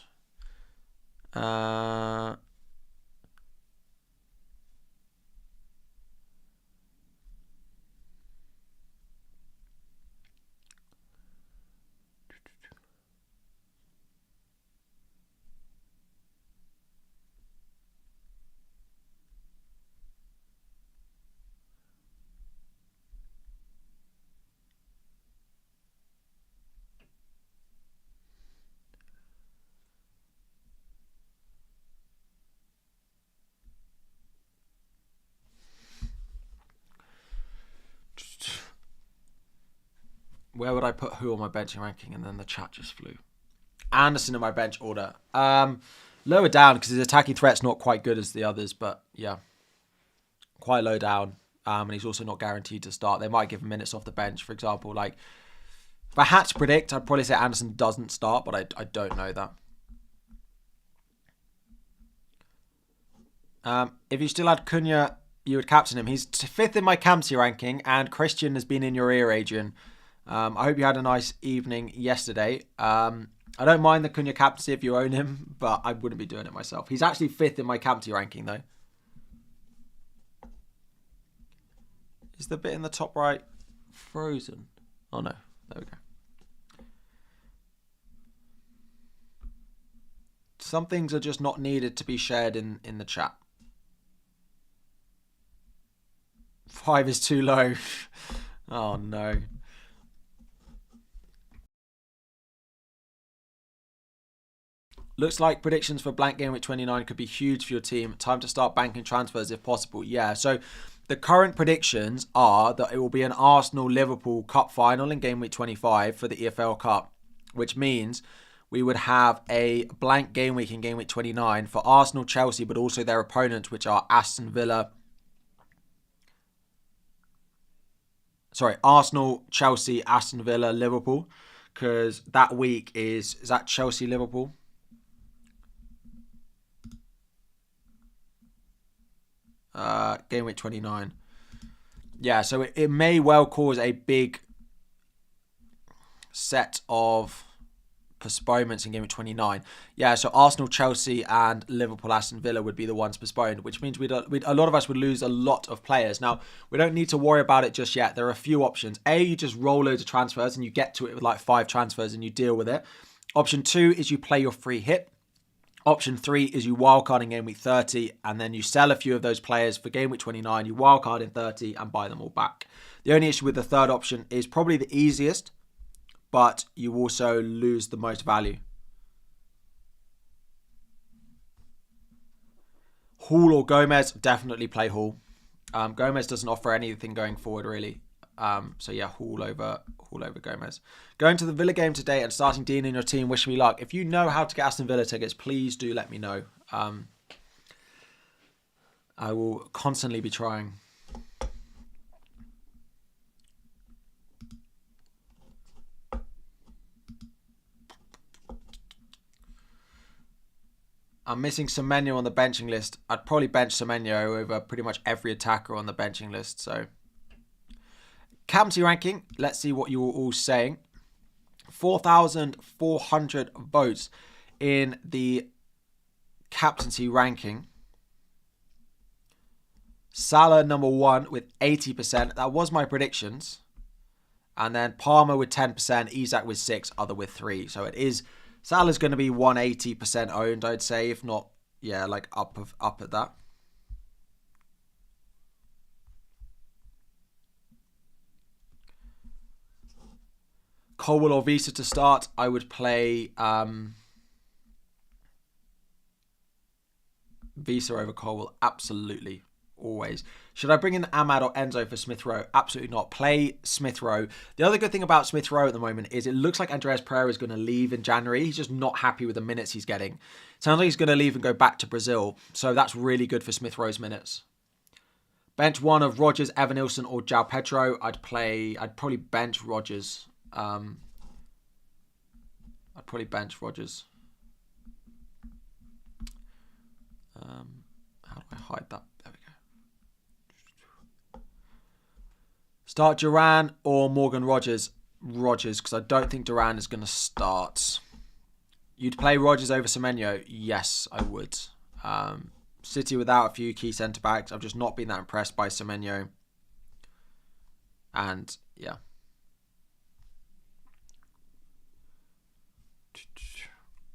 Where would I put who on my benching ranking? And then the chat just flew. Anderson in my bench order. Lower down because his attacking threat's not quite good as the others, but yeah, quite low down. And he's also not guaranteed to start. They might give him minutes off the bench, for example. Like, if I had to predict, I'd probably say Anderson doesn't start, but I don't know that. If you still had Cunha, you would captain him. He's 5th in my Captaincy ranking, and Christian has been in your ear, Adrian. I hope you had a nice evening yesterday. I don't mind the Cunha captaincy if you own him, but I wouldn't be doing it myself. He's actually 5th in my captaincy ranking, though. Is the bit in the top right frozen? Oh no, there we go. Some things are just not needed to be shared in the chat. 5 is too low. Oh no. Looks like predictions for blank game week 29 could be huge for your team. Time to start banking transfers if possible. Yeah, so the current predictions are that it will be an Arsenal-Liverpool Cup final in game week 25 for the EFL Cup, which means we would have a blank game week in game week 29 for Arsenal, Chelsea, but also their opponents, which are Aston Villa. Sorry, Arsenal, Chelsea, Aston Villa, Liverpool, because that week is that Chelsea, Liverpool? Game week 29. Yeah, so it may well cause a big set of postponements in game week 29. Yeah, so Arsenal, Chelsea, and Liverpool, Aston Villa would be the ones postponed, which means a lot of us would lose a lot of players. Now, we don't need to worry about it just yet. There are a few options. A, you just roll loads of transfers and you get to it with like 5 transfers and you deal with it. Option 2 is you play your free hit. Option 3 is you wildcard in game week 30 and then you sell a few of those players for game week 29. You wildcard in 30 and buy them all back. The only issue with the third option is probably the easiest, but you also lose the most value. Hall or Gomez? Definitely play Hall. Gomez doesn't offer anything going forward really. So yeah, Hall over Gomez. Going to the Villa game today and starting Dean in your team. Wish me luck. If you know how to get Aston Villa tickets, please do let me know. I will constantly be trying. I'm missing Semenyo on the benching list. I'd probably bench Semenyo over pretty much every attacker on the benching list. So, Captaincy ranking. Let's see what you were all saying. 4,400 votes in the Captaincy ranking. Salah number 1 with 80%. That was my predictions. And then Palmer with 10%. Isak with 6. Other with 3. So it is... Salah's going to be 180% owned, I'd say, if not, yeah, like up at that. Colwell or Visa to start. I would play Visa over Colwell, absolutely. Always. Should I bring in Ahmad or Enzo for Smith Rowe? Absolutely not. Play Smith Rowe. The other good thing about Smith Rowe at the moment is it looks like Andreas Pereira is going to leave in January. He's just not happy with the minutes he's getting. Sounds like he's going to leave and go back to Brazil. So that's really good for Smith Rowe's minutes. Bench 1 of Rodgers, Evanilson or João Pedro. I'd probably bench Rodgers. I'd probably bench Rodgers. How do I hide that? There we go. Start Duran or Morgan Rodgers? Rodgers, because I don't think Duran is going to start. You'd play Rodgers over Semenyo? Yes, I would. City without a few key centre-backs. I've just not been that impressed by Semenyo. And, yeah.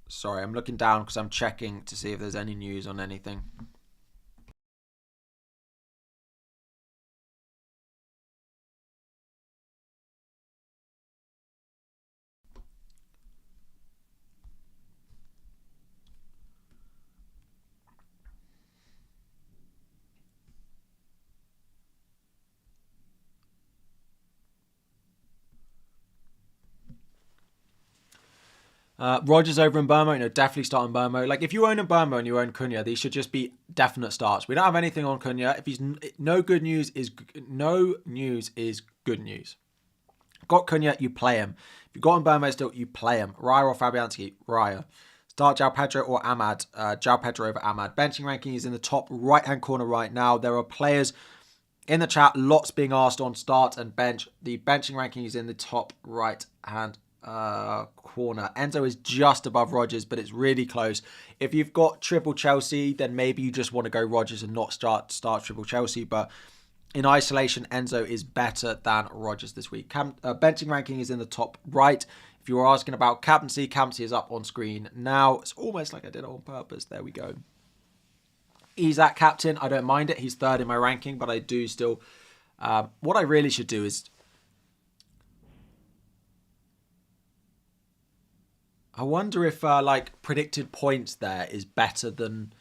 Sorry, I'm looking down because I'm checking to see if there's any news on anything. Rodgers over in Burmo, no, definitely start on Burmo. Like, if you own a Burmo and you own Cunha, these should just be definite starts. We don't have anything on Cunha. If he's no news is good news. Got Cunha, you play him. If you got on Burmo still, you play him. Raya or Fabianski, Raya. Start João Pedro or Ahmad. João Pedro over Ahmad. Benching ranking is in the top right-hand corner right now. There are players in the chat, lots being asked on start and bench. The benching ranking is in the top right-hand corner. Enzo is just above Rodgers, but it's really close. If you've got triple Chelsea, then maybe you just want to go Rodgers and not start triple Chelsea. But in isolation, Enzo is better than Rodgers this week. Benching ranking is in the top right. If you were asking about captaincy, captaincy is up on screen now. It's almost like I did it on purpose. There we go. He's at captain. I don't mind it. He's third in my ranking, but I do still... what I really should do is... I wonder if like predicted points there is better than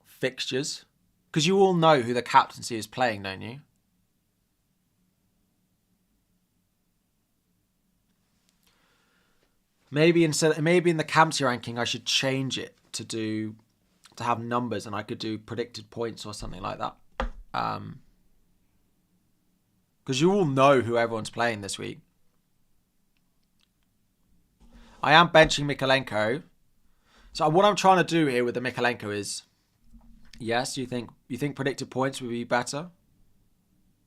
fixtures. Because you all know who the captaincy is playing, don't you? Maybe in the captaincy ranking, I should change it to have numbers, and I could do predicted points or something like that. Because you all know who everyone's playing this week. I am benching Mykolenko. So what I'm trying to do here with the Mykolenko is, yes, you think predicted points would be better?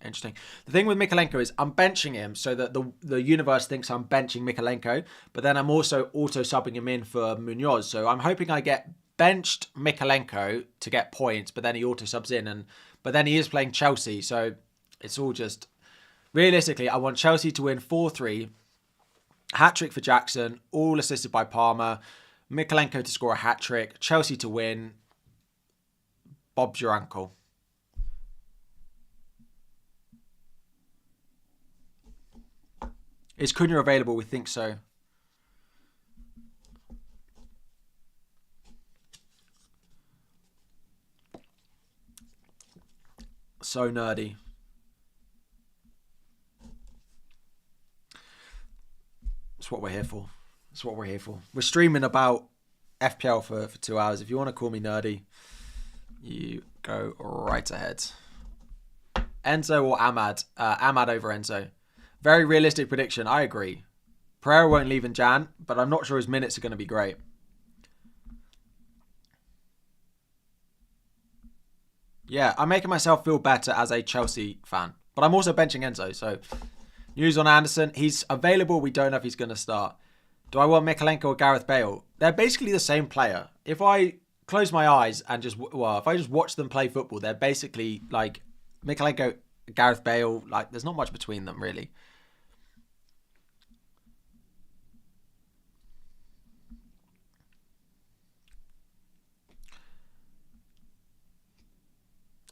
Interesting. The thing with Mykolenko is I'm benching him so that the universe thinks I'm benching Mykolenko, but then I'm also auto-subbing him in for Munoz. So I'm hoping I get benched Mykolenko to get points, but then he auto-subs in. But then he is playing Chelsea, so it's all just... Realistically, I want Chelsea to win 4-3, hat-trick for Jackson, all assisted by Palmer, Mykolenko to score a hat-trick, Chelsea to win, Bob's your uncle. Is Cunha available? We think so. So nerdy. That's what we're here for. That's what we're here for. We're streaming about FPL for 2 hours. If you want to call me nerdy, you go right ahead. Enzo or Ahmad? Ahmad over Enzo. Very realistic prediction. I agree. Pereira won't leave in Jan, but I'm not sure his minutes are going to be great. Yeah, I'm making myself feel better as a Chelsea fan. But I'm also benching Enzo, so... News on Anderson. He's available. We don't know if he's going to start. Do I want Mykolenko or Gareth Bale? They're basically the same player. If I close my eyes and if I just watch them play football, they're basically like Mykolenko, Gareth Bale. Like, there's not much between them, really.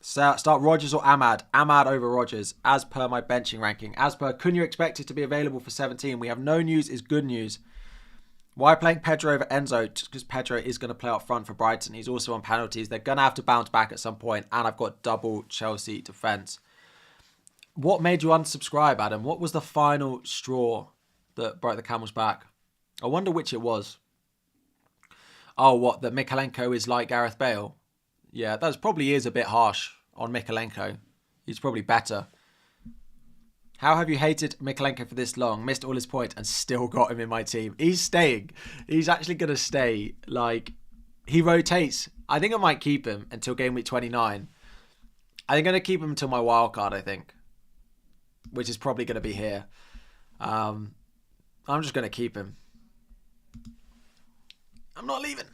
Start Rodgers or Ahmad? Ahmad over Rodgers, as per my benching ranking. As per Cunha expected to be available for 17. We have no news is good news. Why playing Pedro over Enzo? Just because Pedro is going to play up front for Brighton. He's also on penalties. They're going to have to bounce back at some point. And I've got double Chelsea defence. What made you unsubscribe, Adam? What was the final straw that broke the camel's back? I wonder which it was. Oh, what? That Mykolenko is like Gareth Bale? Yeah, that probably is a bit harsh on Mykolenko. He's probably better. How have you hated Mykolenko for this long? Missed all his points and still got him in my team. He's staying. He's actually going to stay. Like, he rotates. I think I might keep him until game week 29. I think I'm going to keep him until my wild card, I think. Which is probably going to be here. I'm just going to keep him. I'm not leaving.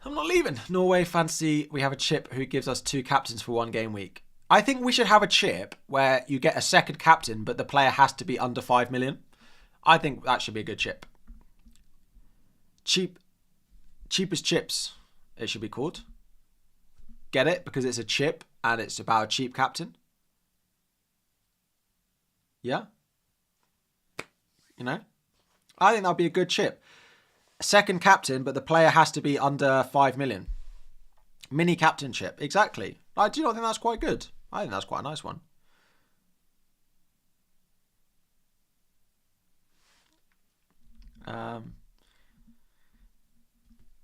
I'm not leaving. Norway fantasy. We have a chip who gives us 2 captains for 1 game week. I think we should have a chip where you get a second captain, but the player has to be under 5 million. I think that should be a good chip. Cheapest chips, it should be called. Get it? Because it's a chip and it's about a cheap captain. Yeah? You know? I think that'd be a good chip. Second captain, but the player has to be under 5 million. Mini captain chip. Exactly. I do not think that's quite good. I think that's quite a nice one.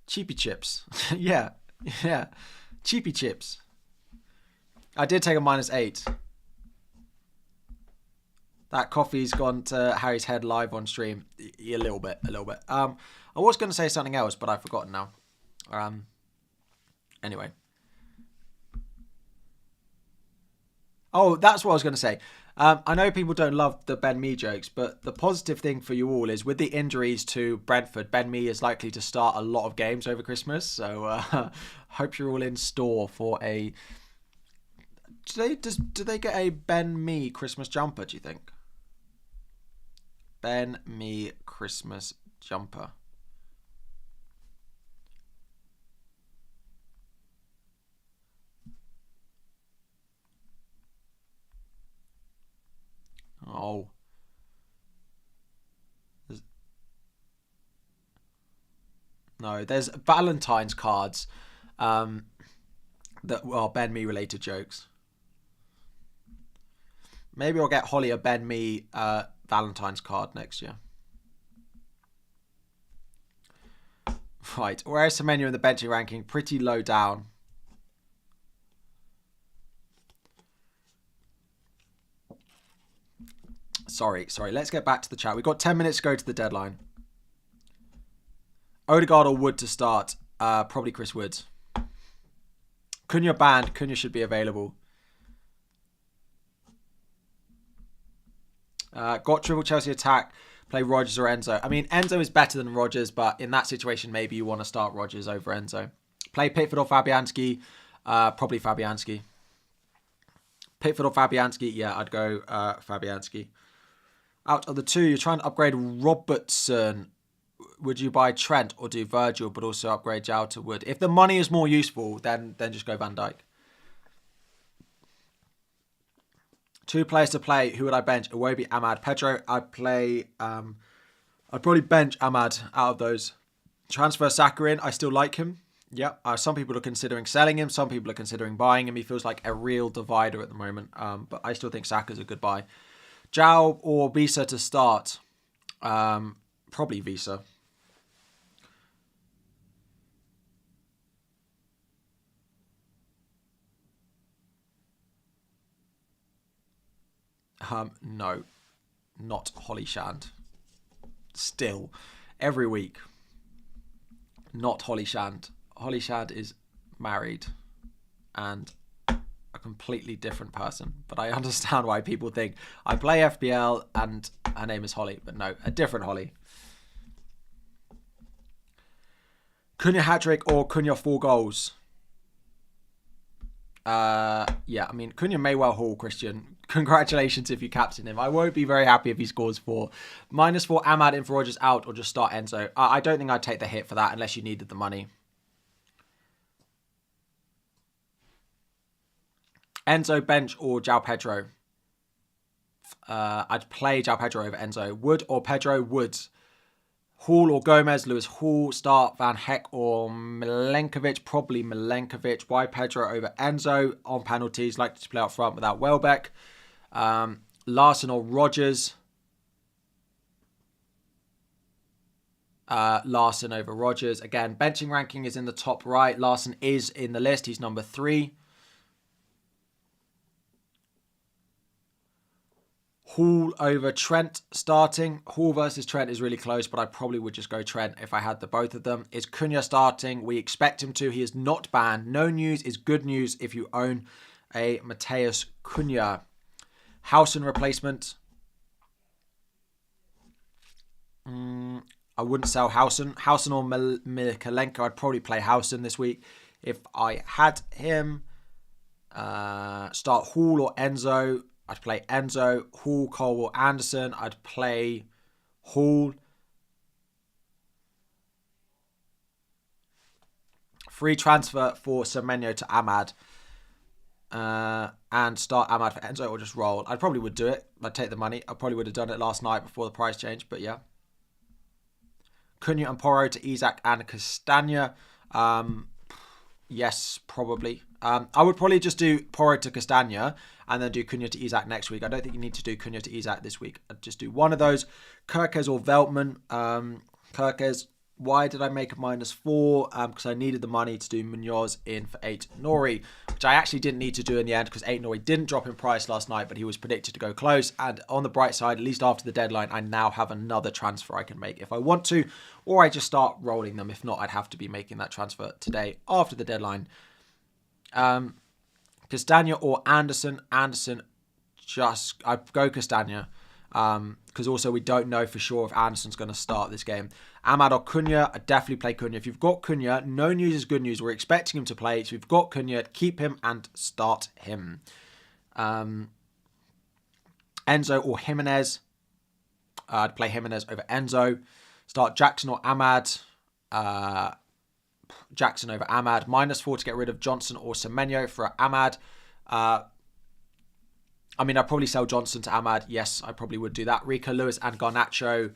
Cheapy chips. Yeah. Cheapy chips. I did take a -8. That coffee's gone to Harry's head live on stream. A little bit. I was going to say something else, but I've forgotten now. Anyway. Oh, that's what I was going to say. I know people don't love the Ben Mee jokes, but the positive thing for you all is with the injuries to Brentford, Ben Mee is likely to start a lot of games over Christmas. So hope you're all in store for a do they get a Ben Me Christmas jumper, do you think? Ben Me Christmas jumper. Oh. No, there's Valentine's cards that are Ben Me related jokes. Maybe I'll get Holly a Ben Me Valentine's card next year. Right, where's Semenyo in the benching ranking? Pretty low down. Sorry. Let's get back to the chat. We've got 10 minutes to go to the deadline. Odegaard or Wood to start? Probably Chris Woods. Cunha banned. Cunha should be available. Got triple Chelsea attack. Play Rodgers or Enzo. I mean, Enzo is better than Rodgers, but in that situation, maybe you want to start Rodgers over Enzo. Play Pickford or Fabianski. Probably Fabianski. Pickford or Fabianski. Yeah, I'd go Fabianski. Out of the two, you're trying to upgrade Robertson. Would you buy Trent or do Virgil, but also upgrade João to Wood? If the money is more useful, then just go Van Dijk. 2 players to play. Who would I bench? Iwobi, Ahmad, Pedro. I'd probably bench Ahmad out of those. Transfer Saka in. I still like him. Yeah. Some people are considering selling him. Some people are considering buying him. He feels like a real divider at the moment. But I still think Saka's a good buy. João or Visa to start? Probably Visa. No, not Holly Shand. Still, every week, not Holly Shand. Holly Shand is married and a completely different person. But I understand why people think I play FPL and her name is Holly. But no, a different Holly. Cunha hat-trick or Cunha 4 goals? Yeah, I mean, Cunha may well haul, Christian. Congratulations if you captain him. I won't be very happy if he scores 4. -4 Ahmad in for Rodgers out or just start Enzo. I don't think I'd take the hit for that unless you needed the money. Enzo bench or João Pedro? I'd play João Pedro over Enzo. Wood or Pedro? Wood. Hall or Gomez? Lewis Hall. Start Van Heck or Milenkovic? Probably Milenkovic. Why Pedro over Enzo? On penalties, like to play up front without Welbeck. Larson or Rodgers? Larson over Rodgers. Again, benching ranking is in the top right. Larson is in the list. He's number 3. Hall over Trent starting. Hall versus Trent is really close, but I probably would just go Trent if I had the both of them. Is Cunha starting? We expect him to. He is not banned. No news is good news if you own a Mateus Cunha. Howson replacement. I wouldn't sell Howson. Howson or Mikalenko. I'd probably play Howson this week if I had him. Start Hall or Enzo. I'd play Enzo. Hall, Cole or Anderson. I'd play Hall. Free transfer for Semenyo to Ahmad. And start Ahmad for Enzo or just roll. I probably would do it. I'd take the money. I probably would have done it last night before the price change, but yeah. Cunha and Porro to Isak and Castagna. Yes, probably. I would probably just do Porro to Castagna and then do Cunha to Isak next week. I don't think you need to do Cunha to Isak this week. I'd just do one of those. Kirkes or Veltman. Kirkes. Why did I make a -4? Because I needed the money to do Munoz in for 8 Nori, which I actually didn't need to do in the end because 8 Nori didn't drop in price last night, but he was predicted to go close. And on the bright side, at least after the deadline, I now have another transfer I can make if I want to, or I just start rolling them. If not, I'd have to be making that transfer today after the deadline. Castagna or Anderson? Anderson, I'd go Castagna. Because also we don't know for sure if Anderson's going to start this game. Ahmad or Cunha? I'd definitely play Cunha. If you've got Cunha, no news is good news. We're expecting him to play. So if you've got Cunha, keep him and start him. Enzo or Jimenez. I'd play Jimenez over Enzo. Start Jackson or Ahmad. Jackson over Ahmad. -4 to get rid of Johnson or Semenyo for Ahmad. I'd probably sell Johnson to Ahmad. Yes, I probably would do that. Rico Lewis and Garnacho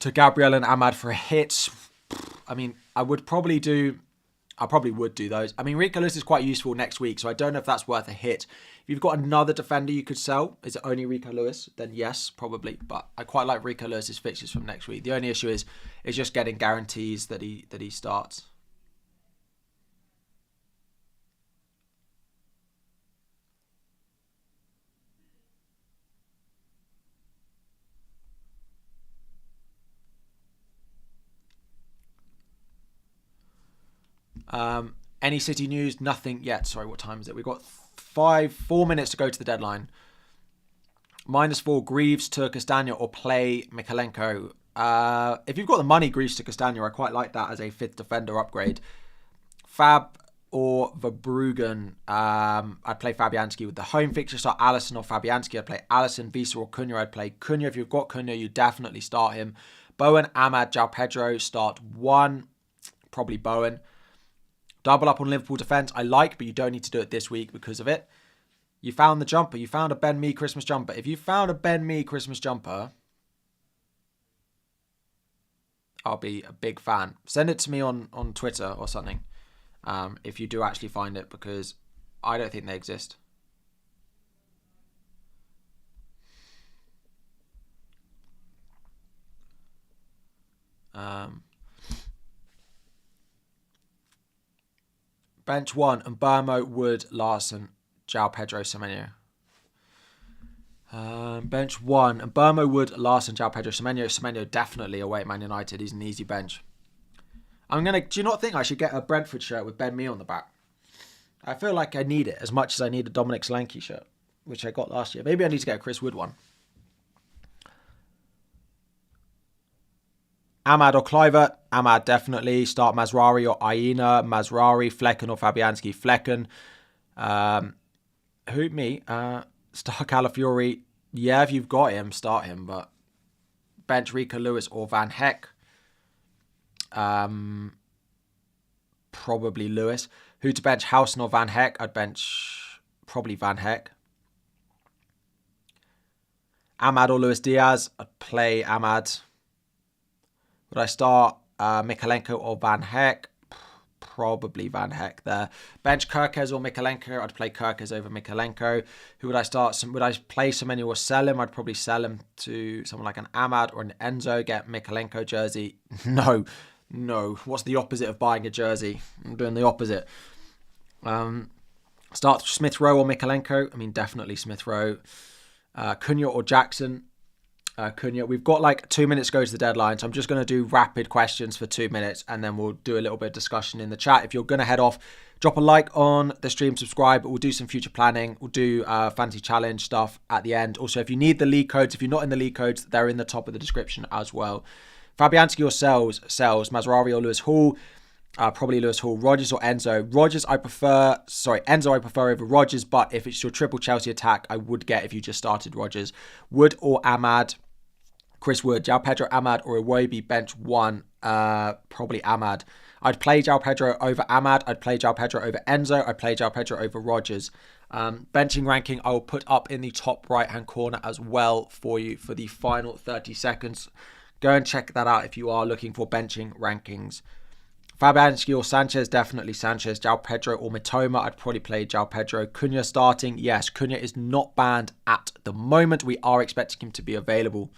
to Gabriel and Ahmad for a hit. I probably would do those. Rico Lewis is quite useful next week, so I don't know if that's worth a hit. If you've got another defender you could sell, is it only Rico Lewis? Then yes, probably. But I quite like Rico Lewis's fixtures from next week. The only issue is just getting guarantees that he starts. Any City news? Nothing yet. Sorry, what time is it? We've got 4 minutes to go to the deadline. -4, Greaves to Castagna or play Mikalenko. If you've got the money, Greaves to Castagna, I quite like that as a 5th defender upgrade. Fab or Verbruggen. I'd play Fabianski with the home fixture. Start Alisson or Fabianski. I'd play Alisson. Visa or Cunha. I'd play Cunha. If you've got Cunha, you definitely start him. Bowen, Ahmad, João Pedro. Start 1. Probably Bowen. Double up on Liverpool defence. I like, but you don't need to do it this week because of it. You found the jumper. You found a Ben Mee Christmas jumper. If you found a Ben Mee Christmas jumper, I'll be a big fan. Send it to me on Twitter or something if you do actually find it, because I don't think they exist. Bench 1, and Burmo, Wood, Larson, João Pedro, Semenyo. Bench 1, and Burmo, Wood, Larson, João Pedro, Semenyo. Semenyo definitely away at Man United. He's an easy bench. Do you not think I should get a Brentford shirt with Ben Mee on the back? I feel like I need it as much as I need a Dominic Solanke shirt, which I got last year. Maybe I need to get a Chris Wood one. Ahmad or Kluivert? Ahmad definitely. Start Mazraoui or Aina. Mazraoui, Flecken or Fabianski. Flecken. Me? Start Calafiori. Yeah, if you've got him, start him. But bench Rico Lewis or Van Heck. Probably Lewis. Who to bench? Housen or Van Heck? I'd bench probably Van Heck. Ahmad or Luis Diaz? I'd play Ahmad. Would I start Mikalenko or Van Heck? Probably Van Heck there. Bench Kirkes or Mikalenko? I'd play Kirkes over Mikalenko. Who would I start? Would I play Semenyo or sell him? I'd probably sell him to someone like an Ahmad or an Enzo. Get Mikalenko jersey. No. What's the opposite of buying a jersey? I'm doing the opposite. Start Smith Rowe or Mikalenko? Definitely Smith Rowe. Cunha or Jackson? Cunha. We've got like 2 minutes to go to the deadline, so I'm just going to do rapid questions for 2 minutes, and then we'll do a little bit of discussion in the chat. If you're going to head off, drop a like on the stream, subscribe. We'll do some future planning. We'll do fantasy challenge stuff at the end. Also, if you need the league codes, if you're not in the league codes, they're in the top of the description as well. Fabianski or sells Mazraoui or Lewis Hall. Probably Lewis Hall. Rodgers or Enzo? Enzo I prefer over Rodgers, but if it's your triple Chelsea attack, I would get if you just started Rodgers. Wood or Ahmad? Chris Wood, João Pedro, Ahmad or Iwobi, bench 1. Probably Ahmad. I'd play João Pedro over Ahmad. I'd play João Pedro over Enzo. I'd play João Pedro over Rodgers. Benching ranking, I will put up in the top right-hand corner as well for you for the final 30 seconds. Go and check that out if you are looking for benching rankings. Fabianski or Sanchez? Definitely Sanchez. João Pedro or Mitoma? I'd probably play João Pedro. Cunha starting? Yes, Cunha is not banned at the moment. We are expecting him to be available.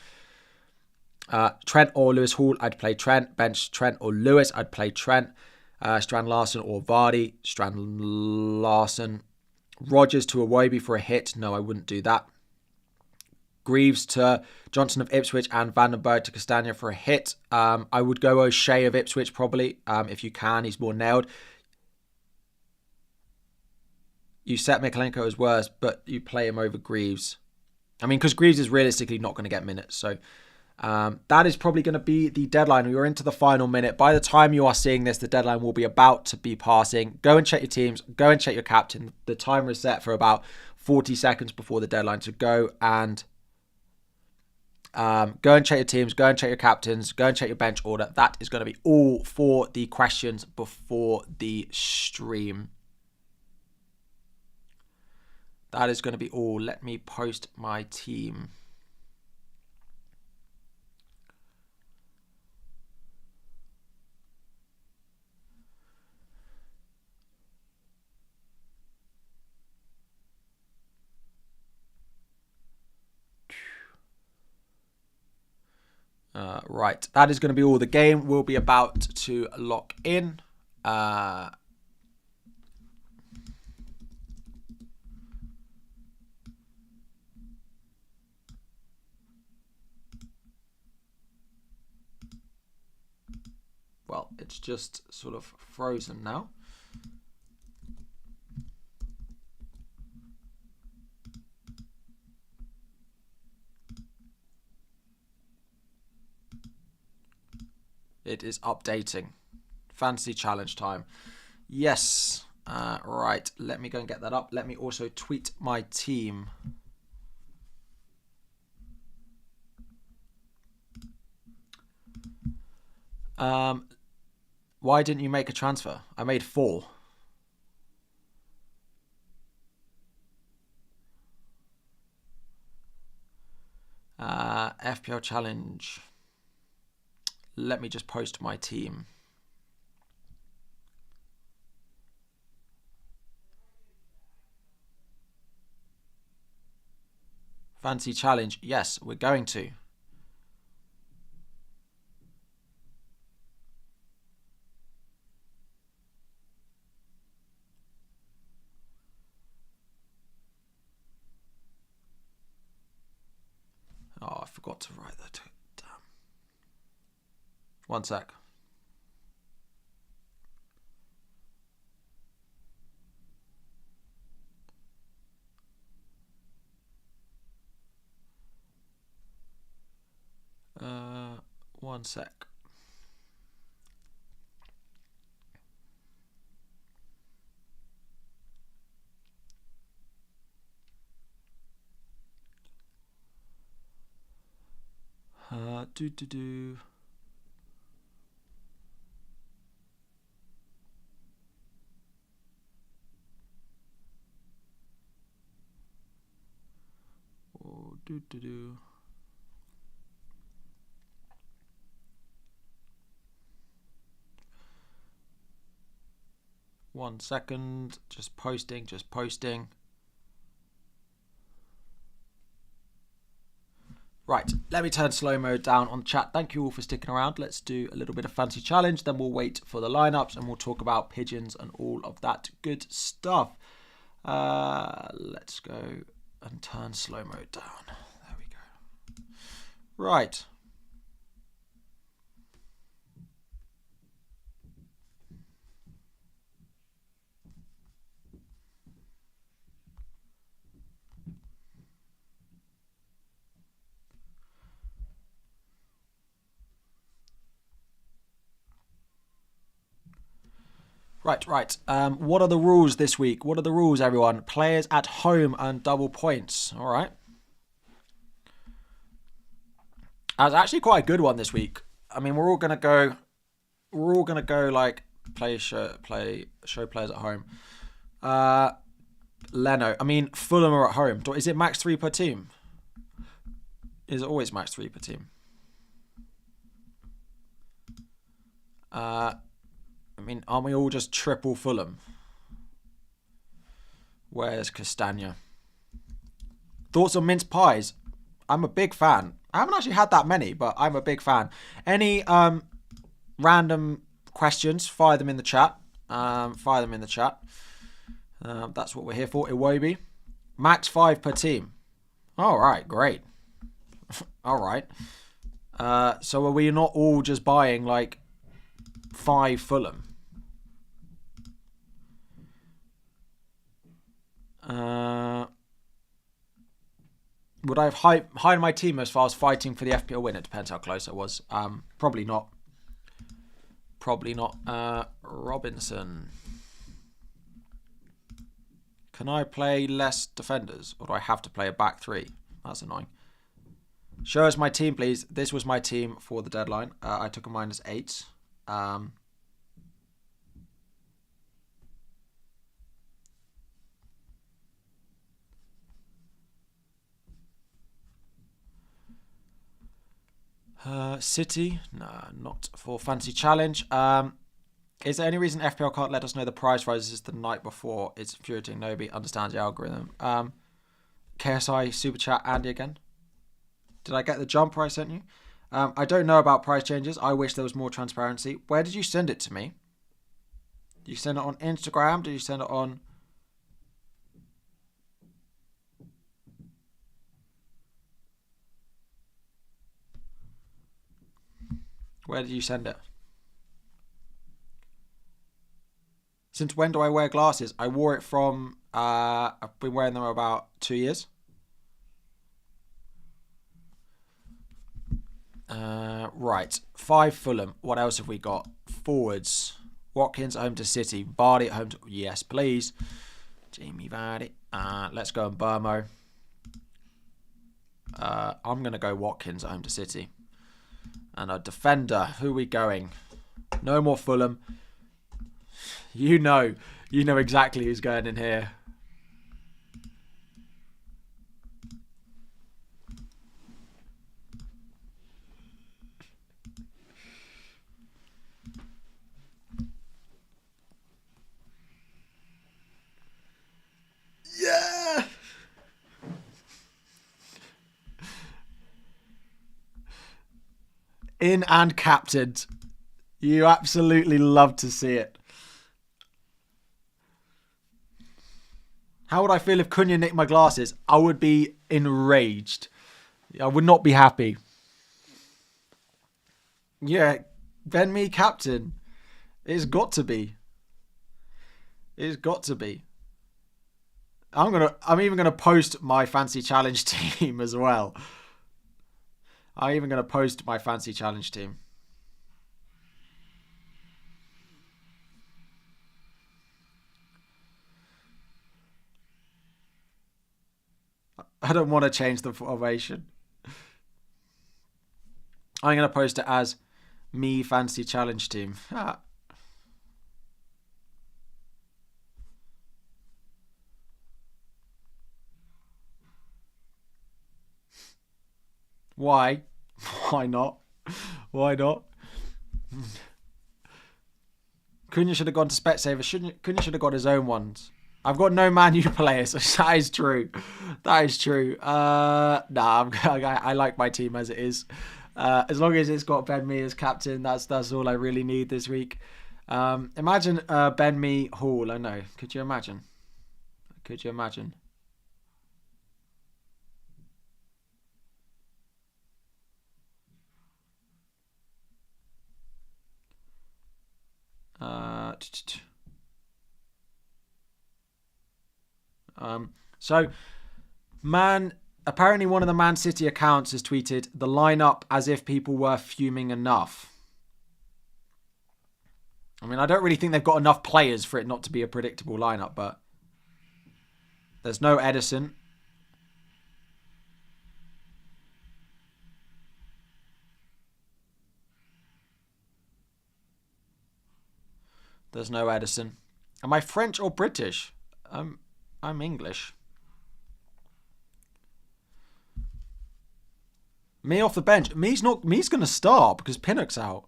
Trent or Lewis Hall? I'd play Trent. Bench Trent or Lewis? I'd play Trent. Strand Larson or Vardy? Strand Larson. Rodgers to Iwobi for a hit? No, I wouldn't do that. Greaves to Johnson of Ipswich and Vandenberg to Castagna for a hit. I would go O'Shea of Ipswich probably, if you can. He's more nailed. You set Mikalenko as worse, but you play him over Greaves. Because Greaves is realistically not going to get minutes. So that is probably going to be the deadline. We are into the final minute. By the time you are seeing this, the deadline will be about to be passing. Go and check your teams. Go and check your captain. The timer is set for about 40 seconds before the deadline to go and go and check your teams, go and check your captains, go and check your bench order. That is going to be all for the questions before the stream. That is going to be all. Let me post my team. Right, that is going to be all. The game will be about to lock in. Well, it's just sort of frozen now. It is updating. Fantasy challenge time. Yes. Right. Let me go and get that up. Let me also tweet my team. Why didn't you make a transfer? I made 4. FPL challenge. Let me just post my team. Fancy challenge. Yes, we're going to. Oh, I forgot to write that. Damn. 1 sec. One sec. Do. Oh, do. 1 second. Just posting. Right, let me turn slow mode down on chat. Thank you all for sticking around. Let's do a little bit of fancy challenge. Then we'll wait for the lineups and we'll talk about pigeons and all of that good stuff. Let's go and turn slow mode down. There we go. Right. Right. What are the rules this week? What are the rules, everyone? Players at home and double points. All right. That's actually quite a good one this week. I mean, we're all gonna go like show players at home. Leno. I mean, Fulham are at home. Is it max 3 per team? Is it always max 3 per team? I mean, aren't we all just triple Fulham? Where's Castagna? Thoughts on mince pies? I'm a big fan. I haven't actually had that many, but I'm a big fan. Any random questions, fire them in the chat. That's what we're here for. Iwobi. Max 5 per team. All right, great. All right. So are we not all just buying like 5 Fulham? Would I have hired my team as far as fighting for the FPL win? It depends how close I was. Probably not. Robinson. Can I play less defenders? Or do I have to play a back three? That's annoying. Show us my team, please. This was my team for the deadline. I took a -8. City? Nah, not for Fancy Challenge. Is there any reason FPL can't let us know the prize rises the night before? It's infuriating. Nobody understands the algorithm. KSI Super Chat Andy again. Did I get the jumper I sent you? I don't know about price changes. I wish there was more transparency. Where did you send it to me? Did you send it on Instagram? Did you send it on... Where did you send it? Since when do I wear glasses? I wore it from... I've been wearing them about 2 years. Right. 5 Fulham. What else have we got? Forwards. Watkins at home to City. Vardy at home to... Yes, please. Jamie Vardy. Let's go on Burmo. I'm going to go Watkins at home to City. And a defender. Who are we going? No more Fulham. You know exactly who's going in here. Yeah! In and captained. You absolutely love to see it. How would I feel if Cunha nicked my glasses? I would be enraged. I would not be happy. Yeah, Ben me captain. It's got to be. It's got to be. I'm even gonna post my fancy challenge team as well. I'm even gonna post my fancy challenge team. I don't want to change the formation. I'm going to post it as me fancy challenge team. Why? Why not? Why not? Cunha should have gone to Specsavers. Cunha should have got his own ones. I've got no Man U players. That is true. That is true. I like my team as it is. As long as it's got Ben Mee as captain, that's all I really need this week. Imagine Ben Mee Hall. I know. Could you imagine? Could you imagine? Apparently one of the Man City accounts has tweeted the lineup as if people were fuming enough. I mean, I don't really think they've got enough players for it not to be a predictable lineup, but there's no Edison. There's no Edison. Am I French or British? I'm English. Me off the bench. Me's going to start because Pinnock's out.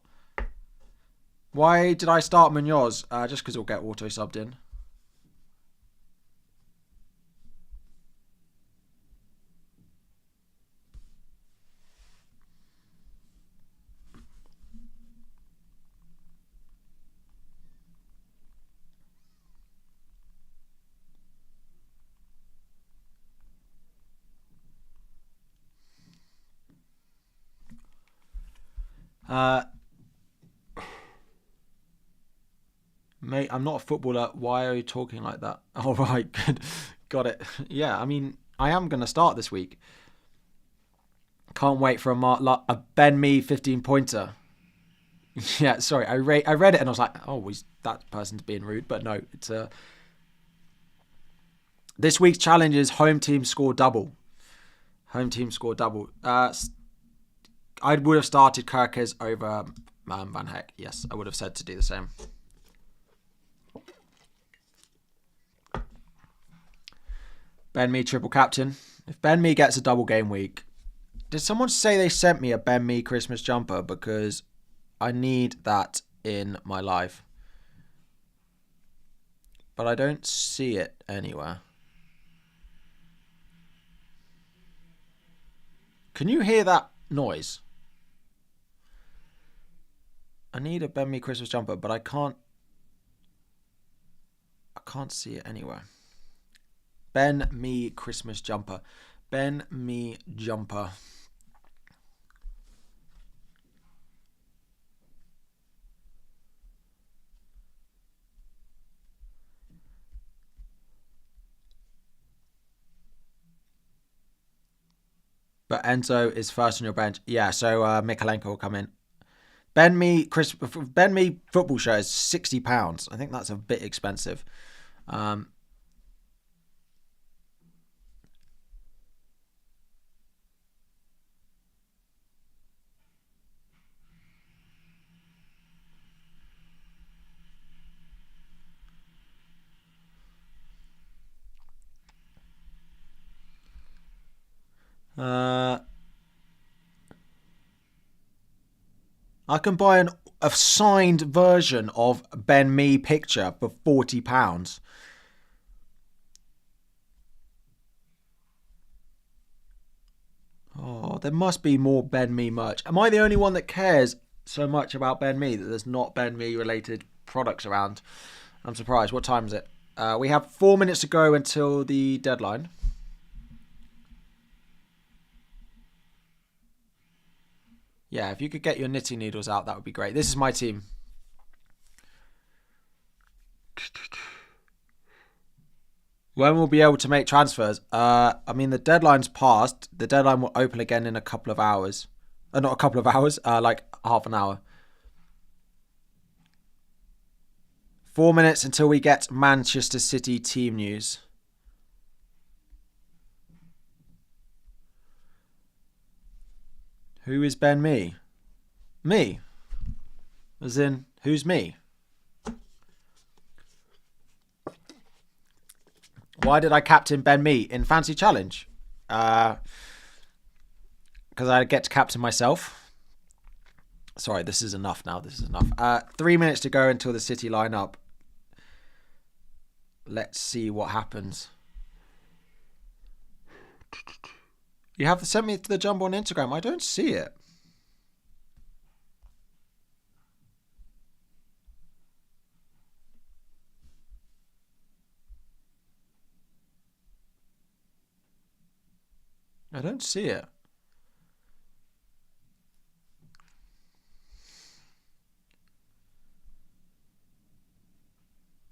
Why did I start Munoz? Just because he'll get auto subbed in. Mate, I'm not a footballer. Why are you talking like that? All right, good. Got it. Yeah, I mean, I am going to start this week. Can't wait for a Ben Mee 15-pointer. Yeah, sorry. I read it and I was like, oh, that person's being rude. But no, it's This week's challenge is home team score double. Home team score double. I would have started Kirkes over Van Heck. Yes, I would have said to do the same. Ben Mee triple captain. If Ben Mee gets a double game week, did someone say they sent me a Ben Mee Christmas jumper? Because I need that in my life. But I don't see it anywhere. Can you hear that noise? I need a Ben Mee Christmas jumper, but I can't see it anywhere. Ben Mee Christmas jumper. Ben Mee jumper. But Enzo is first on your bench. Yeah, so Mikalenko will come in. Ben Mee football shirt is £60. I think that's a bit expensive. I can buy a signed version of Ben Mee picture for £40. Oh, there must be more Ben Mee merch. Am I the only one that cares so much about Ben Mee that there's not Ben Mee related products around? I'm surprised. What time is it? We have 4 minutes to go until the deadline. Yeah, if you could get your knitting needles out, that would be great. This is my team. When we'll be able to make transfers? I mean, the deadline's passed. The deadline will open again in a couple of hours. Not a couple of hours, like half an hour. 4 minutes until we get Manchester City team news. Who is Ben Mee? Me. As in, who's me? Why did I captain Ben Mee in Fancy Challenge? Because I get to captain myself. Sorry, this is enough now. This is enough. 3 minutes to go until the City line up. Let's see what happens. You have to send me the jumbo on Instagram. I don't see it. I don't see it.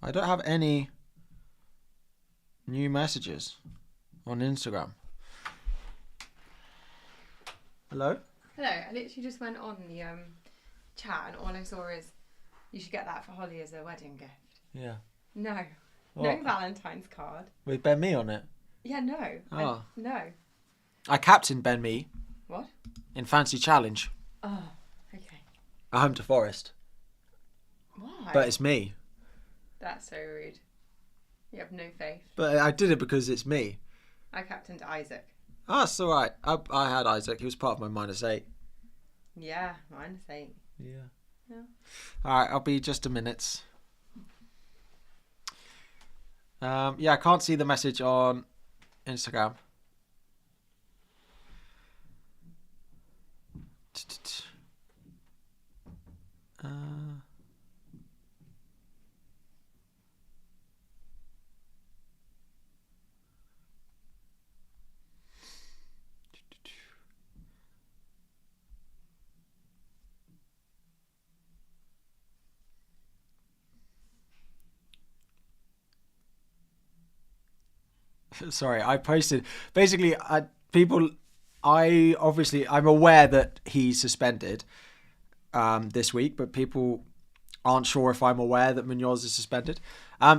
I don't have any new messages on Instagram. Hello? Hello. I literally just went on the chat and all I saw is you should get that for Holly as a wedding gift. Yeah. No. What? No Valentine's card. With Ben Mee on it? Yeah, no. Oh. No. I captained Ben Mee. What? In Fancy Challenge. Oh, okay. At home to Forest. Why? But it's me. That's so rude. You have no faith. But I did it because it's me. I captained Isaac. Oh, it's alright. I had Isaac. He was part of my -8. Yeah, -8. Yeah. Alright, I'll be just a minute. Yeah, I can't see the message on Instagram. Sorry, I posted. Basically, I'm aware that he's suspended this week, but people aren't sure if I'm aware that Munoz is suspended.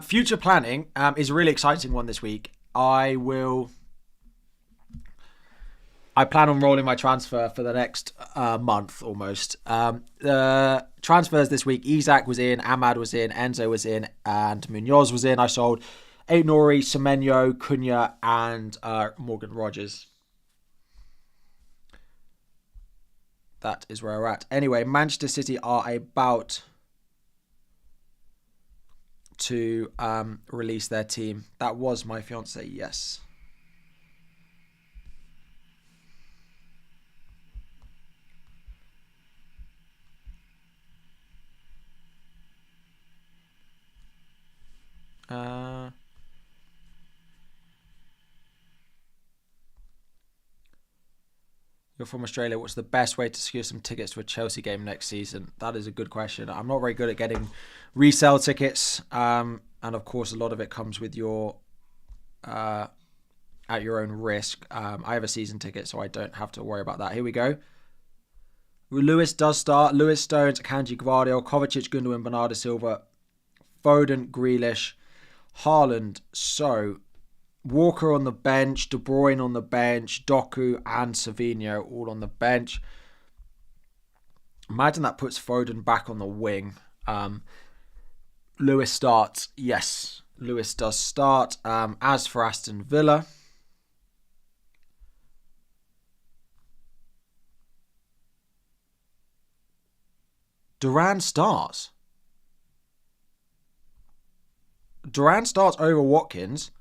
Future planning is a really exciting one this week. I plan on rolling my transfer for the next month almost. The transfers this week, Isak was in, Ahmad was in, Enzo was in, and Munoz was in. I sold Aït-Nouri, Semenyo, Cunha, and Morgan Rogers. That is where we're at. Anyway, Manchester City are about to release their team. That was my fiance, yes. You're from Australia. What's the best way to secure some tickets to a Chelsea game next season? That is a good question. I'm not very good at getting resale tickets. And of course, a lot of it comes with your at your own risk. I have a season ticket, so I don't have to worry about that. Here we go. Lewis does start. Lewis, Stones, Akanji, Gvardiol, Kovacic, Gundogan, Bernardo Silva, Foden, Grealish, Haaland, So, Walker on the bench, De Bruyne on the bench, Doku and Savinho all on the bench. Imagine that puts Foden back on the wing. Lewis starts. Yes, Lewis does start. As for Aston Villa, Duran starts. Duran starts over Watkins.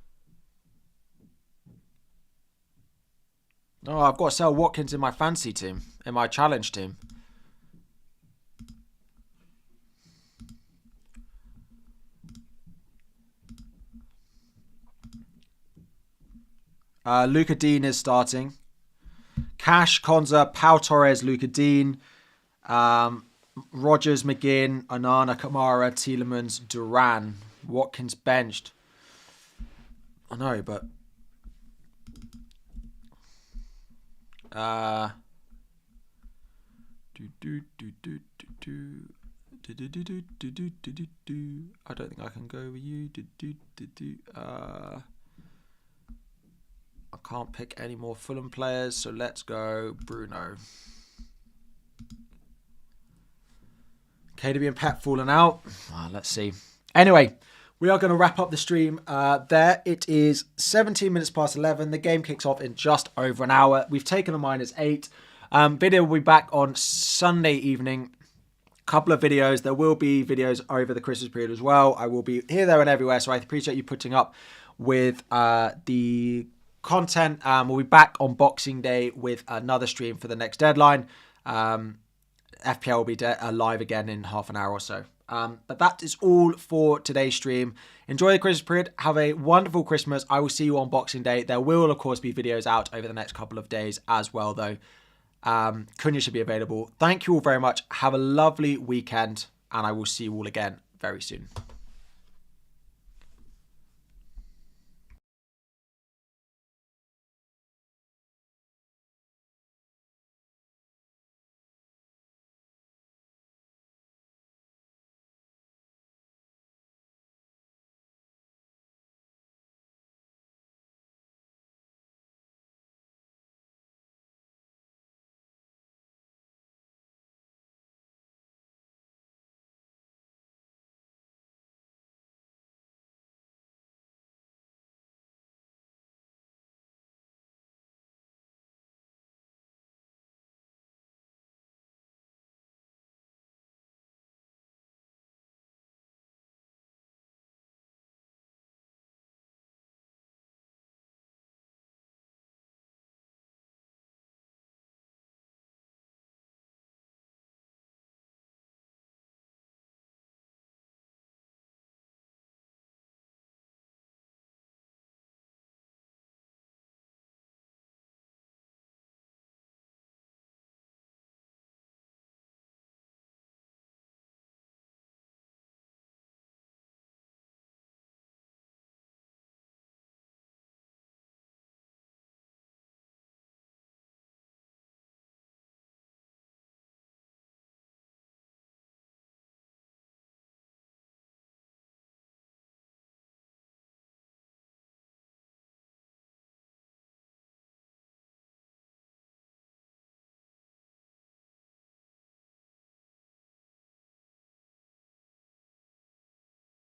Oh, I've got to sell Watkins in my fancy team, in my challenge team. Luka Dean is starting. Cash, Konza, Pau Torres, Luka Dean, Rogers, McGinn, Onana, Kamara, Tielemans, Duran. Watkins benched. I know, but I don't think I can go with you. I can't pick any more Fulham players, so let's go Bruno. KDB and Pep falling out. Let's see. Anyway, we are going to wrap up the stream there. It is 17 minutes past 11. The game kicks off in just over an hour. We've taken a -8. Video will be back on Sunday evening. Couple of videos. There will be videos over the Christmas period as well. I will be here, there, and everywhere. So I appreciate you putting up with the content. We'll be back on Boxing Day with another stream for the next deadline. FPL will be live again in half an hour or so. But that is all for today's stream. Enjoy the Christmas period. Have a wonderful Christmas. I will see you on Boxing Day. There will, of course, be videos out over the next couple of days as well, though. Cunha should be available. Thank you all very much. Have a lovely weekend, and I will see you all again very soon.